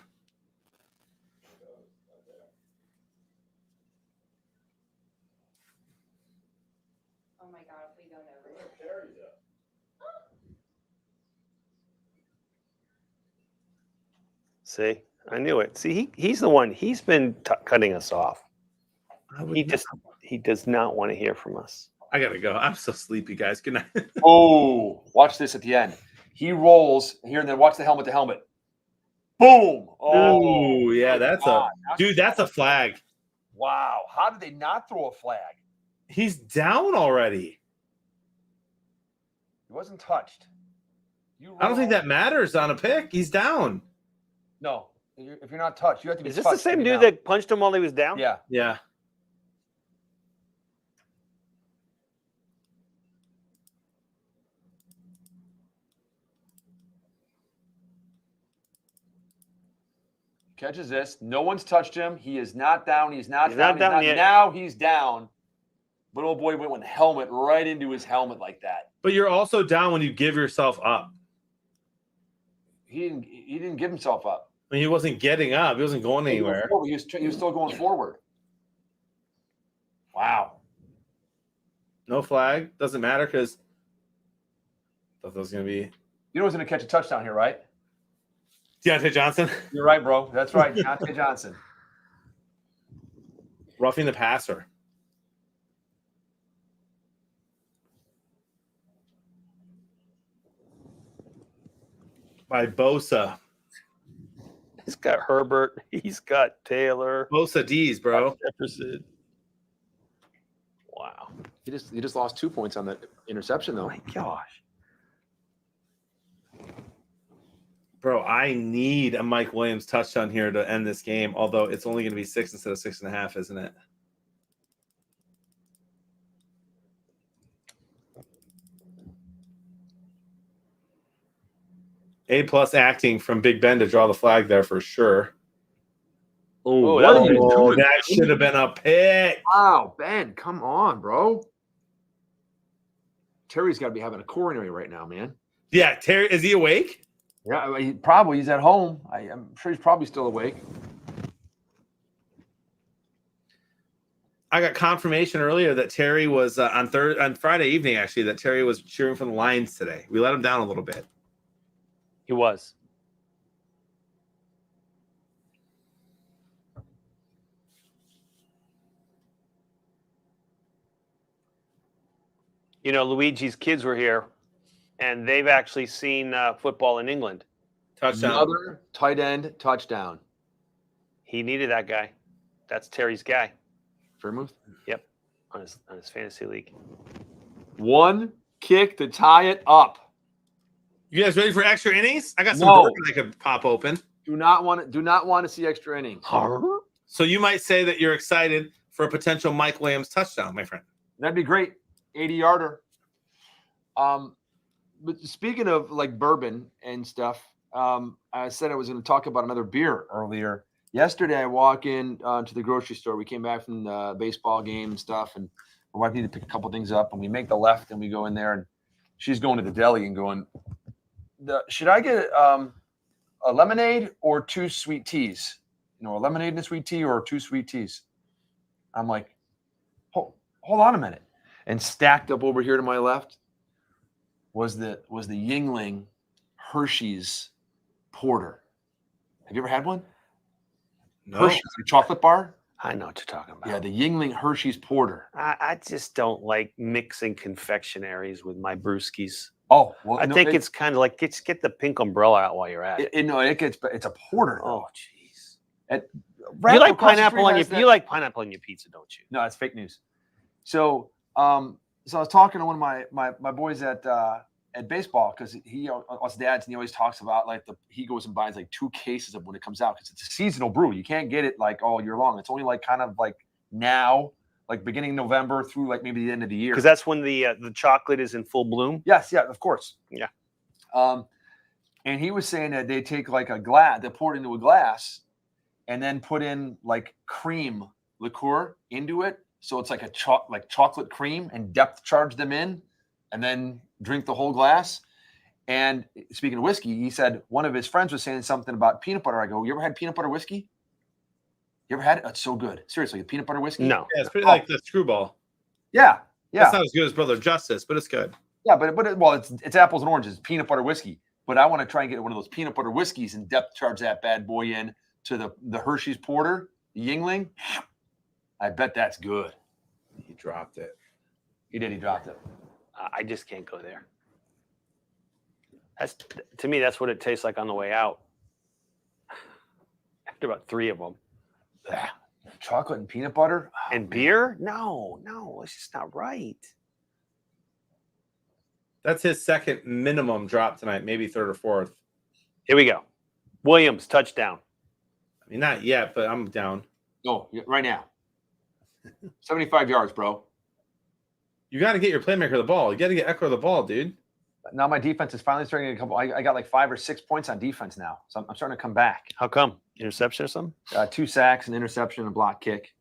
Oh my God, if we go over. See, I knew it. See, he's the one. He's been cutting us off. He does not want to hear from us. I gotta go. I'm so sleepy, guys. Good night. Oh, watch this at the end. He rolls here and then watch the helmet to helmet. Boom. Oh, yeah, that's God. that's a flag. Wow. How did they not throw a flag? He's down already. He wasn't touched. I don't think that matters on a pick. He's down. No. If you're not touched, you have to be Is this touched the same to be dude down. that punched him while he was down? Yeah. Yeah. Catches this. No one's touched him. He is not down. He's not He's down. not down yet. Now he's down. But oh boy, went with the helmet right into his helmet like that. But you're also down when you give yourself up. He didn't give himself up. I mean, he wasn't getting up. He wasn't going anywhere. He was still going forward. Wow. No flag. Doesn't matter because thought that was going to be You know who's going to catch a touchdown here, right? Deontay Johnson. You're right, bro. That's right. Deontay Johnson. Roughing the passer. By Bosa. He's got Herbert. He's got Taylor. Bosa D's, bro. Jefferson. Wow. He just lost 2 points on that interception, though. Oh my gosh. Bro, I need a Mike Williams touchdown here to end this game, although it's only going to be 6 instead of 6.5, isn't it? A+ acting from Big Ben to draw the flag there for sure. Oh, what are you doing? That should have been a pick. Wow, Ben, come on, bro. Terry's got to be having a coronary right now, man. Yeah, Terry, is he awake? Yeah, he's at home. I'm sure he's probably still awake. I got confirmation earlier that Terry was on Friday evening, actually, that Terry was cheering for the Lions today. We let him down a little bit. He was. You know, Luigi's kids were here, and they've actually seen football in England. Touchdown. Another tight end touchdown. He needed that guy. That's Terry's guy. Vermouth. Yep, on his fantasy league. One kick to tie it up. You guys ready for extra innings? I got some No. bourbon I could pop open. Do not want to see extra innings. So you might say that you're excited for a potential Mike Williams touchdown, my friend. That'd be great. 80-yarder. But speaking of like bourbon and stuff, I said I was going to talk about another beer earlier. Yesterday, I walk in to the grocery store. We came back from the baseball game and stuff, and my wife needed to pick a couple things up. And we make the left, and we go in there, and she's going to the deli and going, should I get a lemonade or 2 sweet teas? You know, a lemonade and a sweet tea or 2 sweet teas? I'm like, hold on a minute. And stacked up over here to my left was the Yingling Hershey's Porter. Have you ever had one? No. Hershey's, the chocolate bar. I know what you're talking about. Yeah, the Yingling Hershey's Porter. I just don't like mixing confectionaries with my brewskis. Oh, well, I no, think it's kind of like just get the pink umbrella out while you're at it. it's a porter. Oh, jeez. You You like pineapple on your you like pineapple on your pizza, don't you? No, it's fake news. So, so I was talking to one of my boys at baseball because he us dads and he always talks about like he goes and buys like 2 cases of when it comes out because it's a seasonal brew. You can't get it like all year long. It's only like kind of like now, like beginning November through like maybe the end of the year. Because that's when the chocolate is in full bloom. Yes, yeah, of course. Yeah. And he was saying that they take like a glass, they pour it into a glass, and then put in like cream liqueur into it. So it's like like chocolate cream and depth charge them in, and then drink the whole glass. And speaking of whiskey, he said one of his friends was saying something about peanut butter. I go, you ever had peanut butter whiskey? You ever had it? It's so good. Seriously, peanut butter whiskey? No. Yeah, it's pretty like the Screwball. Yeah. That's not as good as Brother Justice, but it's good. Yeah, but it's apples and oranges, peanut butter whiskey. But I want to try and get one of those peanut butter whiskeys and depth charge that bad boy in to the Hershey's Porter, the Yingling. I bet that's good. He dropped it. He did. He dropped it. I just can't go there. That's to me. That's what it tastes like on the way out. After about 3 of them. Chocolate and peanut butter And beer? No, it's just not right. That's his second minimum drop tonight, maybe third or fourth. Here we go. Williams, touchdown. I mean, not yet, but I'm down. No, right now. 75 yards, bro. You got to get your playmaker the ball. You got to get Eckler the ball, dude. Now my defense is finally starting to come. I got like 5 or 6 points on defense now, so I'm starting to come back. How come? Interception or something? 2 sacks, an interception, and a block kick.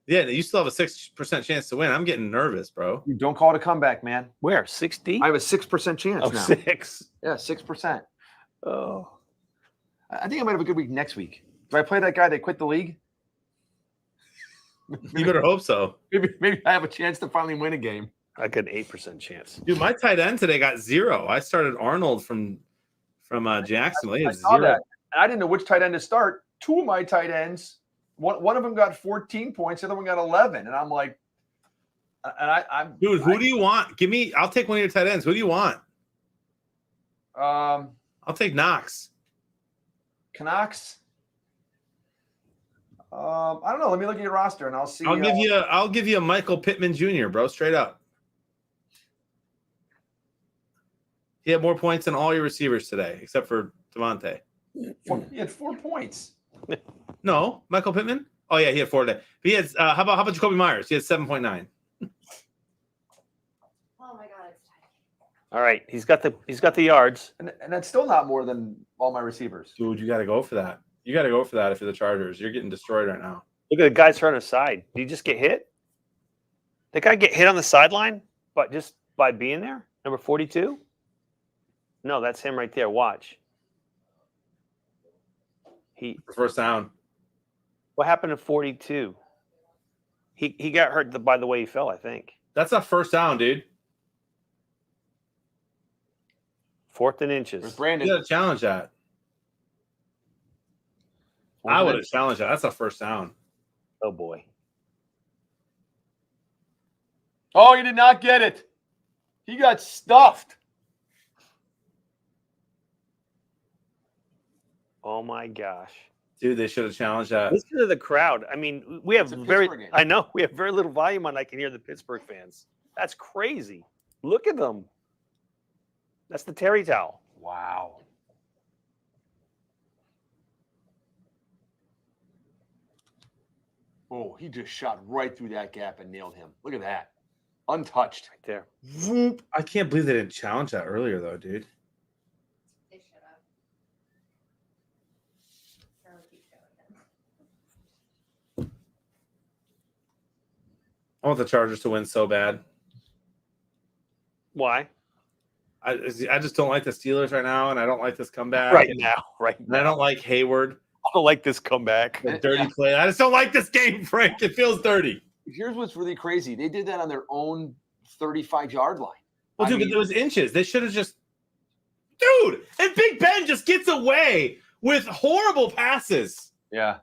Yeah, you still have a 6% chance to win. I'm getting nervous, bro. You don't call it a comeback, man. Where? 60? I have a 6% chance Oh, now. 6. Yeah, 6%. Oh. I think I might have a good week next week. Do I play that guy that quit the league? You better hope so. Maybe I have a chance to finally win a game. I got an 8% chance. Dude, my tight end today got 0. I started Arnold from Jacksonville. He I had saw 0. that. And I didn't know which tight end to start. 2 of my tight ends, one of them got 14 points, the other one got 11. And I'm like, I'm Dude, who do you want? Give me. I'll take one of your tight ends. Who do you want? I'll take Knox. Canucks. I don't know. Let me look at your roster and I'll see. I'll give you a Michael Pittman Jr., bro. Straight up. He had more points than all your receivers today, except for Devontae. He had 4 points. No, Michael Pittman. Oh yeah, he had 4 today. But he had. How about Jacoby Myers? He had 7.9. Oh my God, it's tight. All right, he's got the yards. And that's still not more than all my receivers. Dude, you got to go for that. You got to go for that if you're the Chargers. You're getting destroyed right now. Look at the guy's hurt on the side. Did he just get hit? The guy get hit on the sideline, but just by being there? Number 42? No, that's him right there. Watch. First down. What happened to 42? He got hurt by the way he fell, I think. That's a first down, dude. 4th and inches. There's Brandon. You got to challenge that. I would have challenged that. That's a first down. Oh boy. Oh, he did not get it. He got stuffed. Oh my gosh. Dude, they should have challenged that. Listen to the crowd. I mean, we have It's a very Pittsburgh game. I know we have very little volume on. I can hear the Pittsburgh fans. That's crazy. Look at them. That's the Terry towel. Wow. Oh, he just shot right through that gap and nailed him. Look at that. Untouched. Right there. Whoop. I can't believe they didn't challenge that earlier, though, dude. They should have. Charlie keeps showing him. I want the Chargers to win so bad. Why? I just don't like the Steelers right now, and I don't like this comeback. Right now. Right And now. I don't like Hayward. I don't like this comeback. The dirty play. I just don't like this game, Frank. It feels dirty. Here's what's really crazy. They did that on their own 35-yard line. Well, I dude, mean- but it was inches. They should have just Dude, and Big Ben just gets away with horrible passes. Yeah,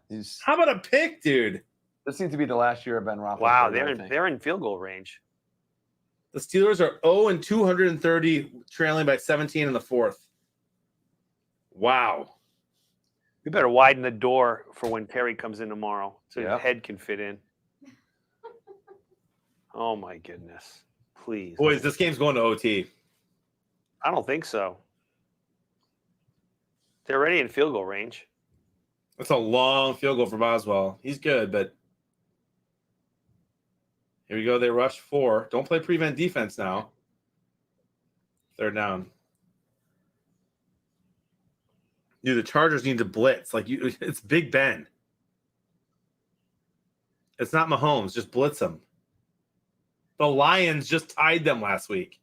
How about a pick, dude? this seems to be the last year of Ben Roethlisberger. Wow, I think. they're in field goal range. The Steelers are 0-230, trailing by 17 in the fourth. Wow. We better widen the door for when Terry comes in tomorrow so Yep. his head can fit in. Oh my goodness. Please. Boys, this game's going to OT. I don't think so. They're already in field goal range. That's a long field goal for Boswell. He's good, but here we go. They rush 4. Don't play prevent defense now. 3rd down. Dude, the Chargers need to blitz. It's Big Ben. It's not Mahomes. Just blitz them. The Lions just tied them last week.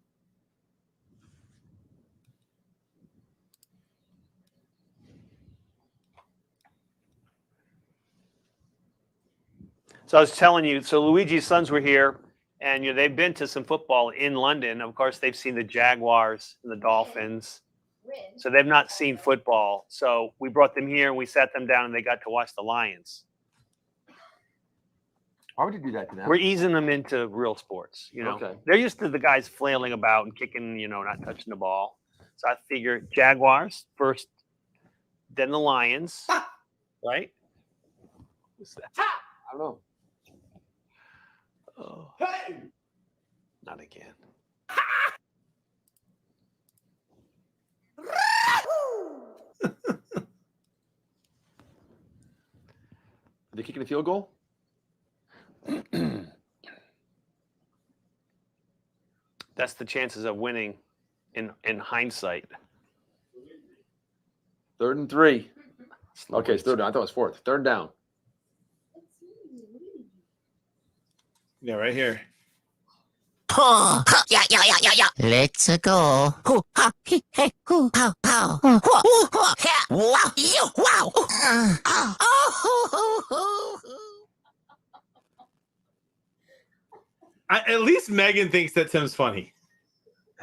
So I was telling you, so Luigi's sons were here, and they've been to some football in London. Of course, they've seen the Jaguars and the Dolphins. So they've not seen football. So we brought them here and we sat them down and they got to watch the Lions. Why would you do that to them? We're easing them into real sports, Okay. They're used to the guys flailing about and kicking, not touching the ball. So I figure Jaguars first, then the Lions, right? What's that? I don't know. Oh, not again. Are they kicking a field goal? That's the chances of winning in hindsight. 3rd and 3. Okay, it's 3rd down. I thought it was 4th. 3rd down. Yeah, right here. Let's go. At least Megan thinks that Tim's funny.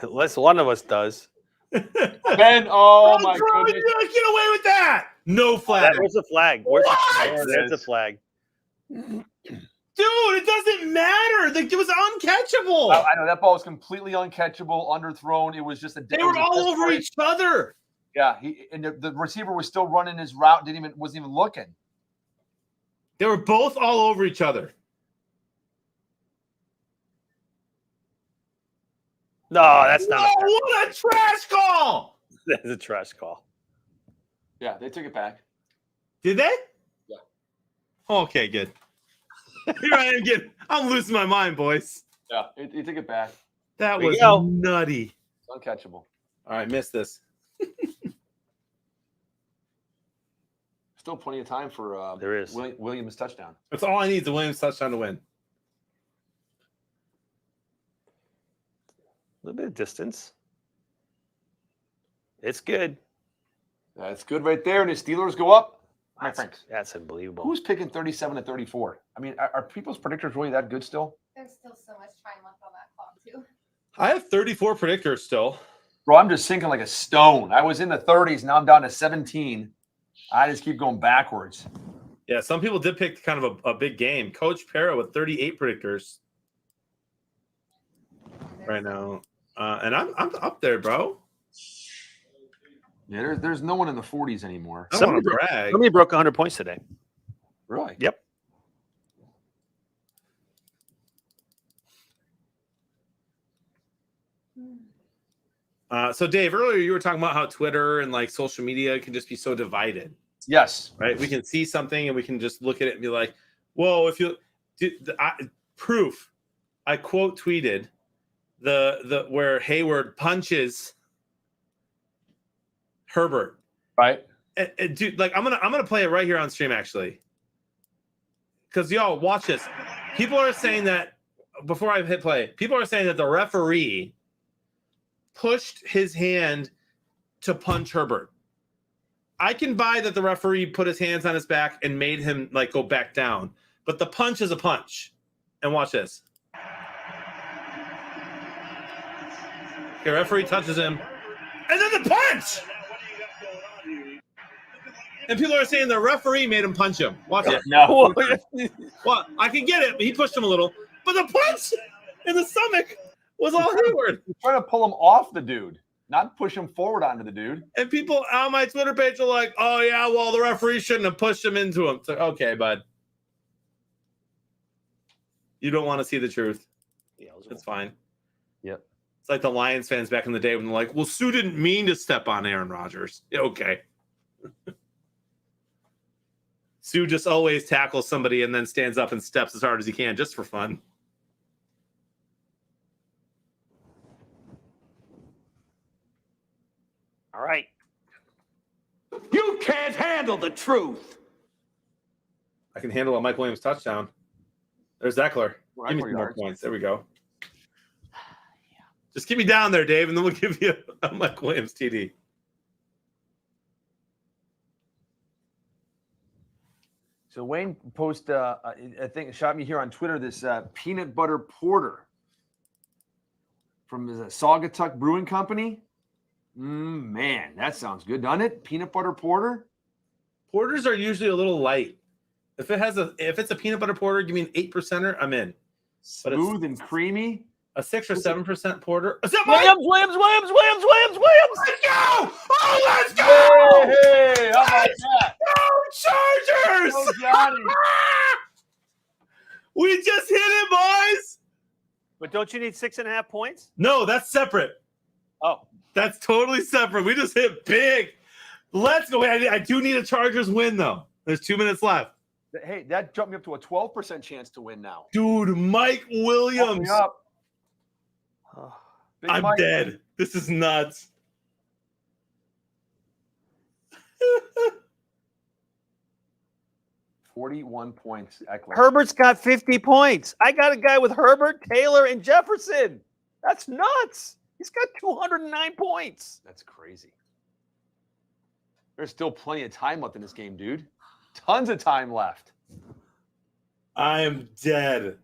At least one of us does. Ben, oh my Bro, goodness. get away with that. No flag. Where's the flag? Where's the flag? There it There's the is. flag. Dude, it doesn't matter. It was uncatchable. I know that ball was completely uncatchable, underthrown. It was just a. They were all over each other. Yeah, the receiver was still running his route. Wasn't even looking. They were both all over each other. No, that's not. Whoa, what a trash call! That's a trash call. Yeah, they took it back. Did they? Yeah. Okay, good. Here I am getting. I'm losing my mind, boys. Yeah, he took it back. That There you was go. nutty. It's uncatchable. All right, missed this. Still plenty of time for There is. Williams' touchdown. That's all I need is a Williams touchdown to win. A little bit of distance. It's good. That's good right there. And the Steelers go up. My friends, That's unbelievable. who's picking 37 to 34? I mean, are people's predictors really that good still? There's still so much time left on that clock, too. I have 34 predictors still. Bro, I'm just sinking like a stone. I was in the 30s. Now I'm down to 17. I just keep going backwards. Yeah, some people did pick kind of a big game. Coach Para with 38 predictors right now. And I'm up there, bro. Yeah, there's no one in the 40s anymore. I don't want to brag. Somebody broke 100 points today. Really? Yep. So Dave, earlier you were talking about how Twitter and like social media can just be so divided, Yes. right? We can see something and we can just look at it and be like, "Whoa!" If you proof, I quote tweeted the where Hayward punches Herbert. Right. Dude, like I'm gonna play it right here on stream actually, because y'all watch this. People are saying that before I hit play, people are saying that the referee pushed his hand to punch Herbert. I can buy that the referee put his hands on his back and made him like go back down, but the punch is a punch. And watch this. Okay, referee touches him, and then the good punch. And people are saying the referee made him punch him. Watch it. No. Well, I can get it, but he pushed him a little. But the punch in the stomach was all Hayward. He's trying to pull him off the dude, not push him forward onto the dude. And people on my Twitter page are like, oh, yeah, well, the referee shouldn't have pushed him into him. It's like, okay, bud. You don't want to see the truth. Yeah, It's fine. Yep. It's like the Lions fans back in the day when they're like, well, Sue didn't mean to step on Aaron Rodgers. Yeah, okay. Sue just always tackles somebody and then stands up and steps as hard as he can just for fun. All right. You can't handle the truth. I can handle a Mike Williams touchdown. There's Eckler. Give me some more yards. points. There we go. Just keep me down there, Dave, and then we'll give you a Mike Williams TD. So Wayne posted, I think, shot me here on Twitter, this peanut butter porter from the Saugatuck Brewing Company. Man, that sounds good, doesn't it? Peanut butter porter. Porters are usually a little light. If it's a peanut butter porter, give me an 8%er, I'm in. But Smooth and creamy. A 6 or 7% porter. Is that Williams. Let's go! Oh, let's go! Hey, how about that? Chargers! Oh, Johnny. We just hit it, boys. But don't you need 6.5 points? No, that's separate. Oh. That's totally separate. We just hit big. Let's go. I do need a Chargers win, though. There's 2 minutes left. Hey, that jumped me up to a 12% chance to win now. Dude, Mike Williams. Up. Big I'm Mike. dead. This is nuts. 41 points. Eckler. Herbert's got 50 points. I got a guy with Herbert, Taylor, and Jefferson. That's nuts. He's got 209 points. That's crazy. There's still plenty of time left in this game, dude. Tons of time left. I am dead.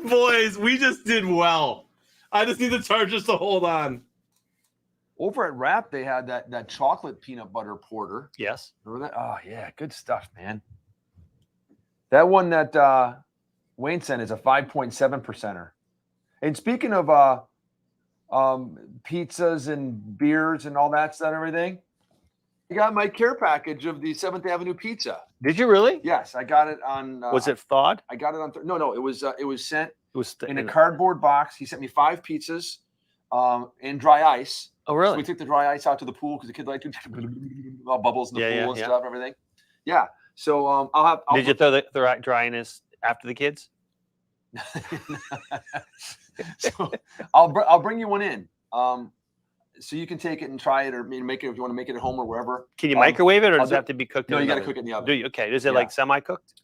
Boys, we just did well. I just need the Chargers to hold on. Over at Wrap, they had that chocolate peanut butter porter. Yes. Remember that? Oh, yeah. Good stuff, man. That one that Wayne sent is a 5.7%er. And speaking of pizzas and beers and all that stuff and everything, I got my care package of the 7th Avenue Pizza. Did you really? Yes, I got it on. Was it thawed? I got it on. No, it was sent It was in a cardboard box. He sent me 5 pizzas and dry ice. Oh, So really? we took the dry ice out to the pool because the kids like to all bubbles in the pool and stuff and everything. Yeah. So I'll Did you throw the dryness after the kids? So I'll bring you one in. So you can take it and try it, or make it if you want to make it at home or wherever. Can you microwave it, or I'll does it do- have to be cooked? No, in you got to an cook it in the oven? oven. Do you? Okay. Is it Yeah. like semi-cooked?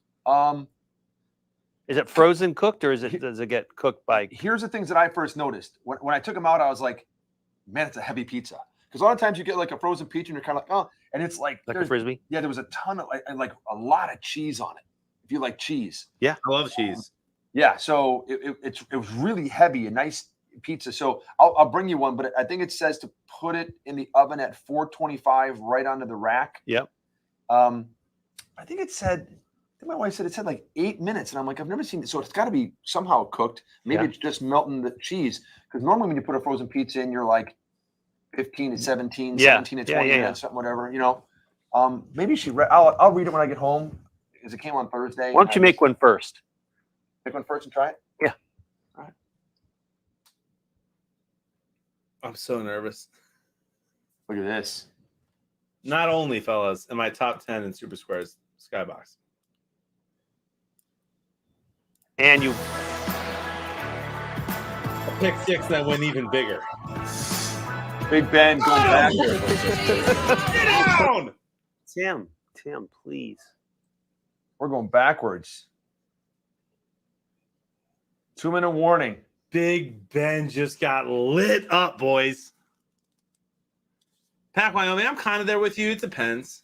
Is it frozen cooked, or does it get cooked by? Here's the things that I first noticed when I took them out. I was like, man, it's a heavy pizza. Because a lot of times you get like a frozen pizza and you're kind of like, oh, and it's like Like a there's- Frisbee? Yeah, there was a ton of like a lot of cheese on it. If you like cheese. I love cheese. Yeah, so it was really heavy, a nice pizza. So I'll bring you one, but I think it says to put it in the oven at 425 right onto the rack. Yep. I think it said, I think my wife said it said like 8 minutes, and I'm like, I've never seen it. So it's got to be somehow cooked. Maybe Yeah. it's just melting the cheese, because normally when you put a frozen pizza in, you're like 15 to 17, Yeah. 17 to Yeah, 20 yeah, minutes, something, whatever. You know, maybe I'll read it when I get home, because it came on Thursday. Why don't you make one first? Make one first and try it? Yeah. All right. I'm so nervous. Look at this. Not only, fellas, am I top 10 in Super Squares Skybox. And you A pick 6 that went even bigger. Big Ben going back here. Get down! Tim, please. We're going backwards. 2-minute warning. Big Ben just got lit up, boys. Pack Wyoming, I'm kind of there with you. It depends.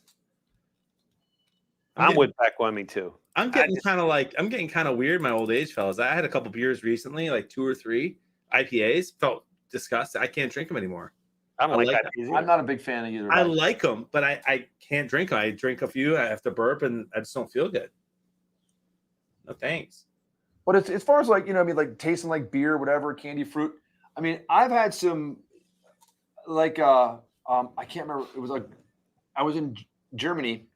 I'm with Pack Wyoming too. I'm getting kind of weird in my old age, fellas. I had a couple beers recently, like 2 or 3 IPAs. Felt disgusting. I can't drink them anymore. I don't I like like IPAs either. I'm not a big fan of either. I Mike. like them, but I can't drink them. I drink a few. I have to burp, and I just don't feel good. No thanks. But it's as far as like, I mean, like tasting like beer, whatever, candy fruit. I mean, I've had some like I can't remember. It was like I was in Germany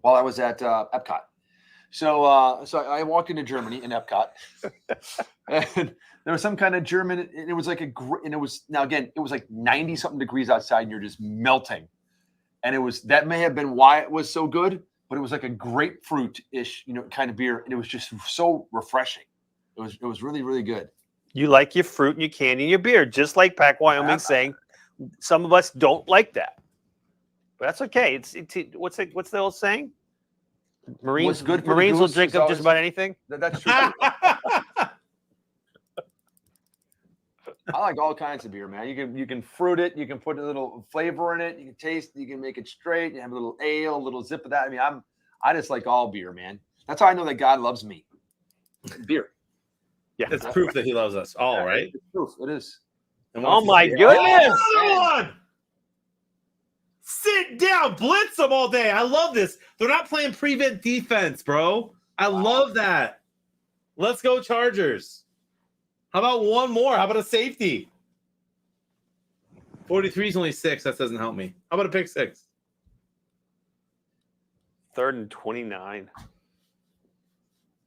while I was at Epcot. So I walked into Germany in Epcot, and there was some kind of German, and it was like and it was, now again, it was like 90 something degrees outside, and you're just melting. And that may have been why it was so good, but it was like a grapefruit-ish, kind of beer, and it was just so refreshing. It was really, really good. You like your fruit and your candy and your beer, just like Pack Wyoming saying some of us don't like that. But that's okay. It's what's the old saying? Marines good for the Marines will goose drink is up always- just about anything. That's true. I like all kinds of beer, man. You can fruit it, you can put a little flavor in it, you can taste, you can make it straight, you have a little ale, a little zip of that. I mean, I just like all beer, man. That's how I know that God loves me. Beer. Yeah. It's proof that he loves us all, right? It's proof. It is. And Oh once my you- goodness. Another one! Sit down, blitz them all day. I love this. They're not playing prevent defense, bro. I love that. Let's go, Chargers. How about one more? How about a safety? 43 is only 6. That doesn't help me. How about a pick 6? 3rd and 29.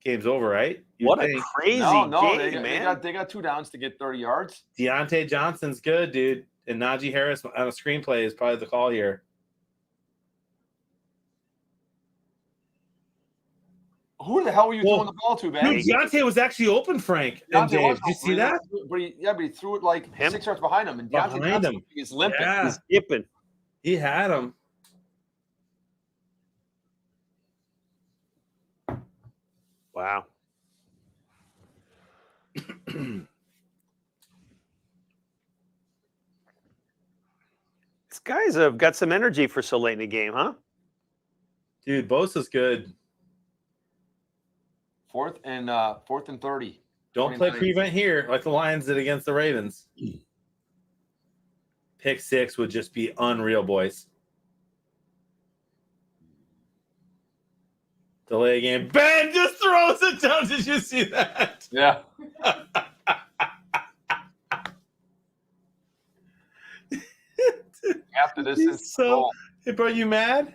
Game's over, right? What a crazy No, game, man. they got 2 downs to get 30 yards. Deontay Johnson's good, dude. And Najee Harris on a screenplay is probably the call here. Who the hell were you throwing the ball to, man? Dude, Deontay was actually open, Frank. And Deontay Dave, was did you see open, that? But he threw it like 6 yards behind him, and Deontay Behind Johnson him. is limping. Yeah. He's skipping. He had him. Wow. These guys have got some energy for so late in the game, huh? Dude, Bosa's good. 4th and 30. Don't play 29. prevent here like the Lions did against the Ravens. Pick 6 would just be unreal, boys. Delay game. Ben just throws it down. Did you see that? Yeah. After this He's is so. Hey, bro, you mad?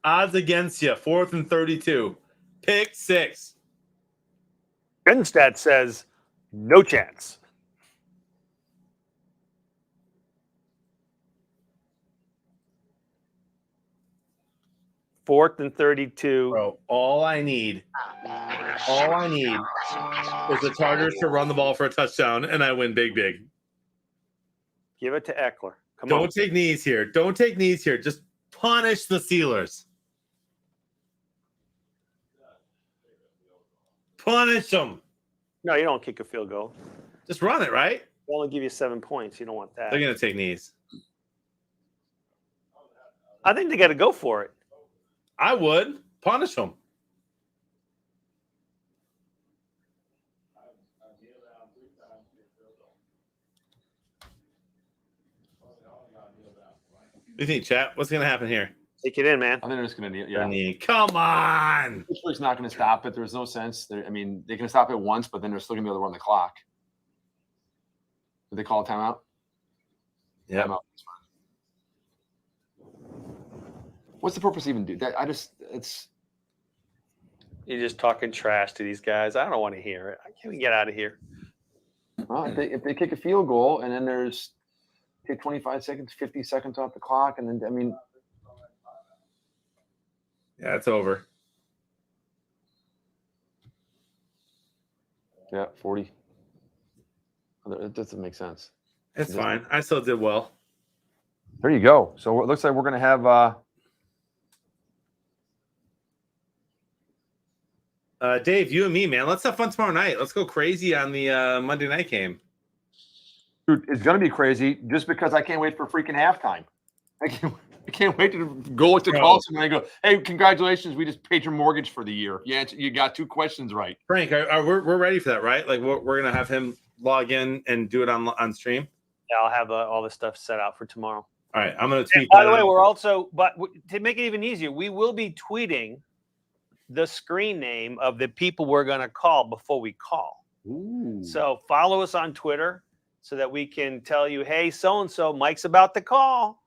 Odds against you. 4th and 32. Pick 6. Benstat says no chance. Fourth and 32. Bro, all I need is the Chargers to run the ball for a touchdown, and I win big. Give it to Eckler. Come Don't on. take knees here. Don't take knees here. Just punish the Steelers. Punish them. No, you don't kick a field goal. Just run it, right? They'll only give you 7 points. You don't want that. They're going to take knees. I think they got to go for it. I would. Punish them. What do you think, chat? What's going to happen here? Take it in, man. I think they're just going to Come on. Pittsburgh's not going to stop it. There's no sense. I mean, they can stop it once, but then they're still going to be able to run the clock. Did they call a timeout? Yeah. Timeout. What's the purpose even do that? You're just talking trash to these guys. I don't want to hear it. Can we get out of here? Well, if they kick a field goal and then there's 25 seconds, 50 seconds off the clock, and then, I mean, Yeah, it's over. yeah, 40. It doesn't make sense. It's fine. I still did well. There you go. So it looks like we're going to have Dave, you and me, man. Let's have fun tomorrow night. Let's go crazy on the Monday night game. dude, it's going to be crazy just because I can't wait for freaking halftime. I can't I can't wait to go to call someone and go, hey, congratulations, we just paid your mortgage for the year. You got 2 questions right. Frank, we're ready for that, right? Like we're gonna have him log in and do it on stream. Yeah, I'll have all the stuff set out for tomorrow. All right, I'm gonna tweet. By the way, we're also, to make it even easier, we will be tweeting the screen name of the people we're going to call before we call. Ooh. So follow us on Twitter so that we can tell you, hey, so and so, Mike's about to call.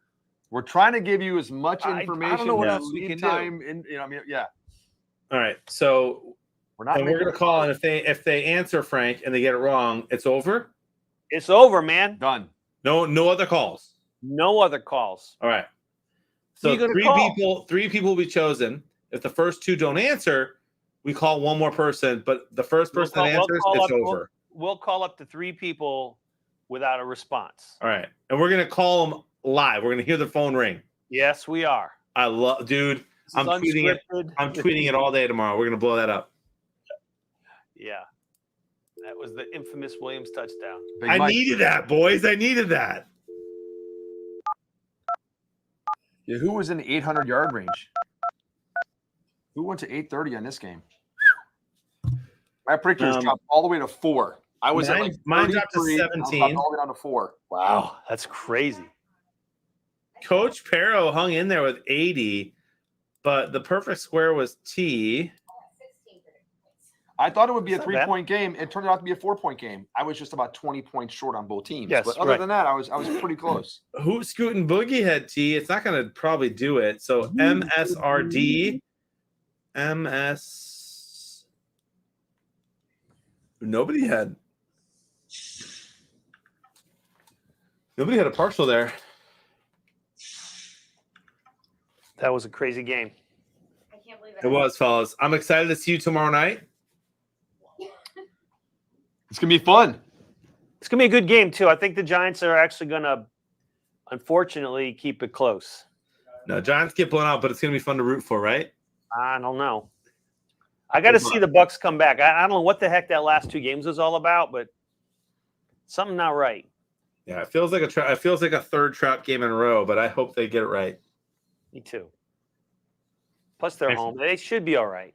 We're trying to give you as much information. I don't know what as else we lead can time do. in, I mean, yeah. All right, so We're not. and we're gonna call, and if they answer Frank and they get it wrong, it's over. It's over, man. Done. No other calls. No other calls. All right. Who So you gonna call? three people will be chosen. If the first 2 don't answer, we call one more person. But the first person that answers, it's over. We'll call up to 3 people without a response. All right, and we're gonna call them live. We're gonna hear the phone ring. Yes, we are. I love, dude. I'm tweeting it. I'm tweeting it all day tomorrow. We're gonna blow that up. Yeah. That was the infamous Williams touchdown. Big I Mike. needed that, boys. I needed that. Yeah, who was in the 800-yard range? Who went to 830 on this game? My predictors dropped all the way to 4. I was at like mine dropped to 33, 17. all the way down to 4. Wow, that's crazy. Coach Perro hung in there with 80, but the perfect square was T. I thought it would be a It's not bad. 3-point game. It turned out to be a 4-point game. I was just about 20 points short on both teams. Yes, but other right. than that, I was pretty close. Who Scootin' Boogie had T? It's not going to probably do it. So MSRD, MS. Nobody had a partial there. That was a crazy game. I can't believe It was, fellas. I'm excited to see you tomorrow night. It's going to be fun. It's going to be a good game, too. I think the Giants are actually going to, unfortunately, keep it close. No, Giants get blown out, but it's going to be fun to root for, right? I don't know. I got to see the Bucks come back. I don't know what the heck that last 2 games was all about, but something not right. Yeah, it feels like it feels like a third trap game in a row, but I hope they get it right. Me too. Plus, they're home. They should be all right.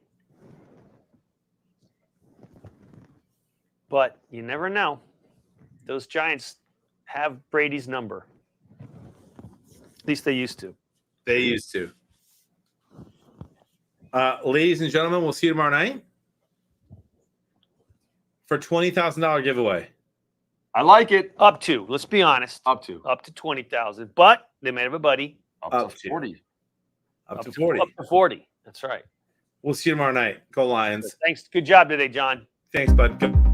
But you never know. Those Giants have Brady's number. At least they used to. They used to. Ladies and gentlemen, we'll see you tomorrow night for $20,000 giveaway. I like it. Up to, let's be honest. Up to 20,000. But they might have a buddy. up to 40. Up to 40. Up to 40. That's right. We'll see you tomorrow night. Go Lions. Thanks. Good job today, John. Thanks, bud. Go.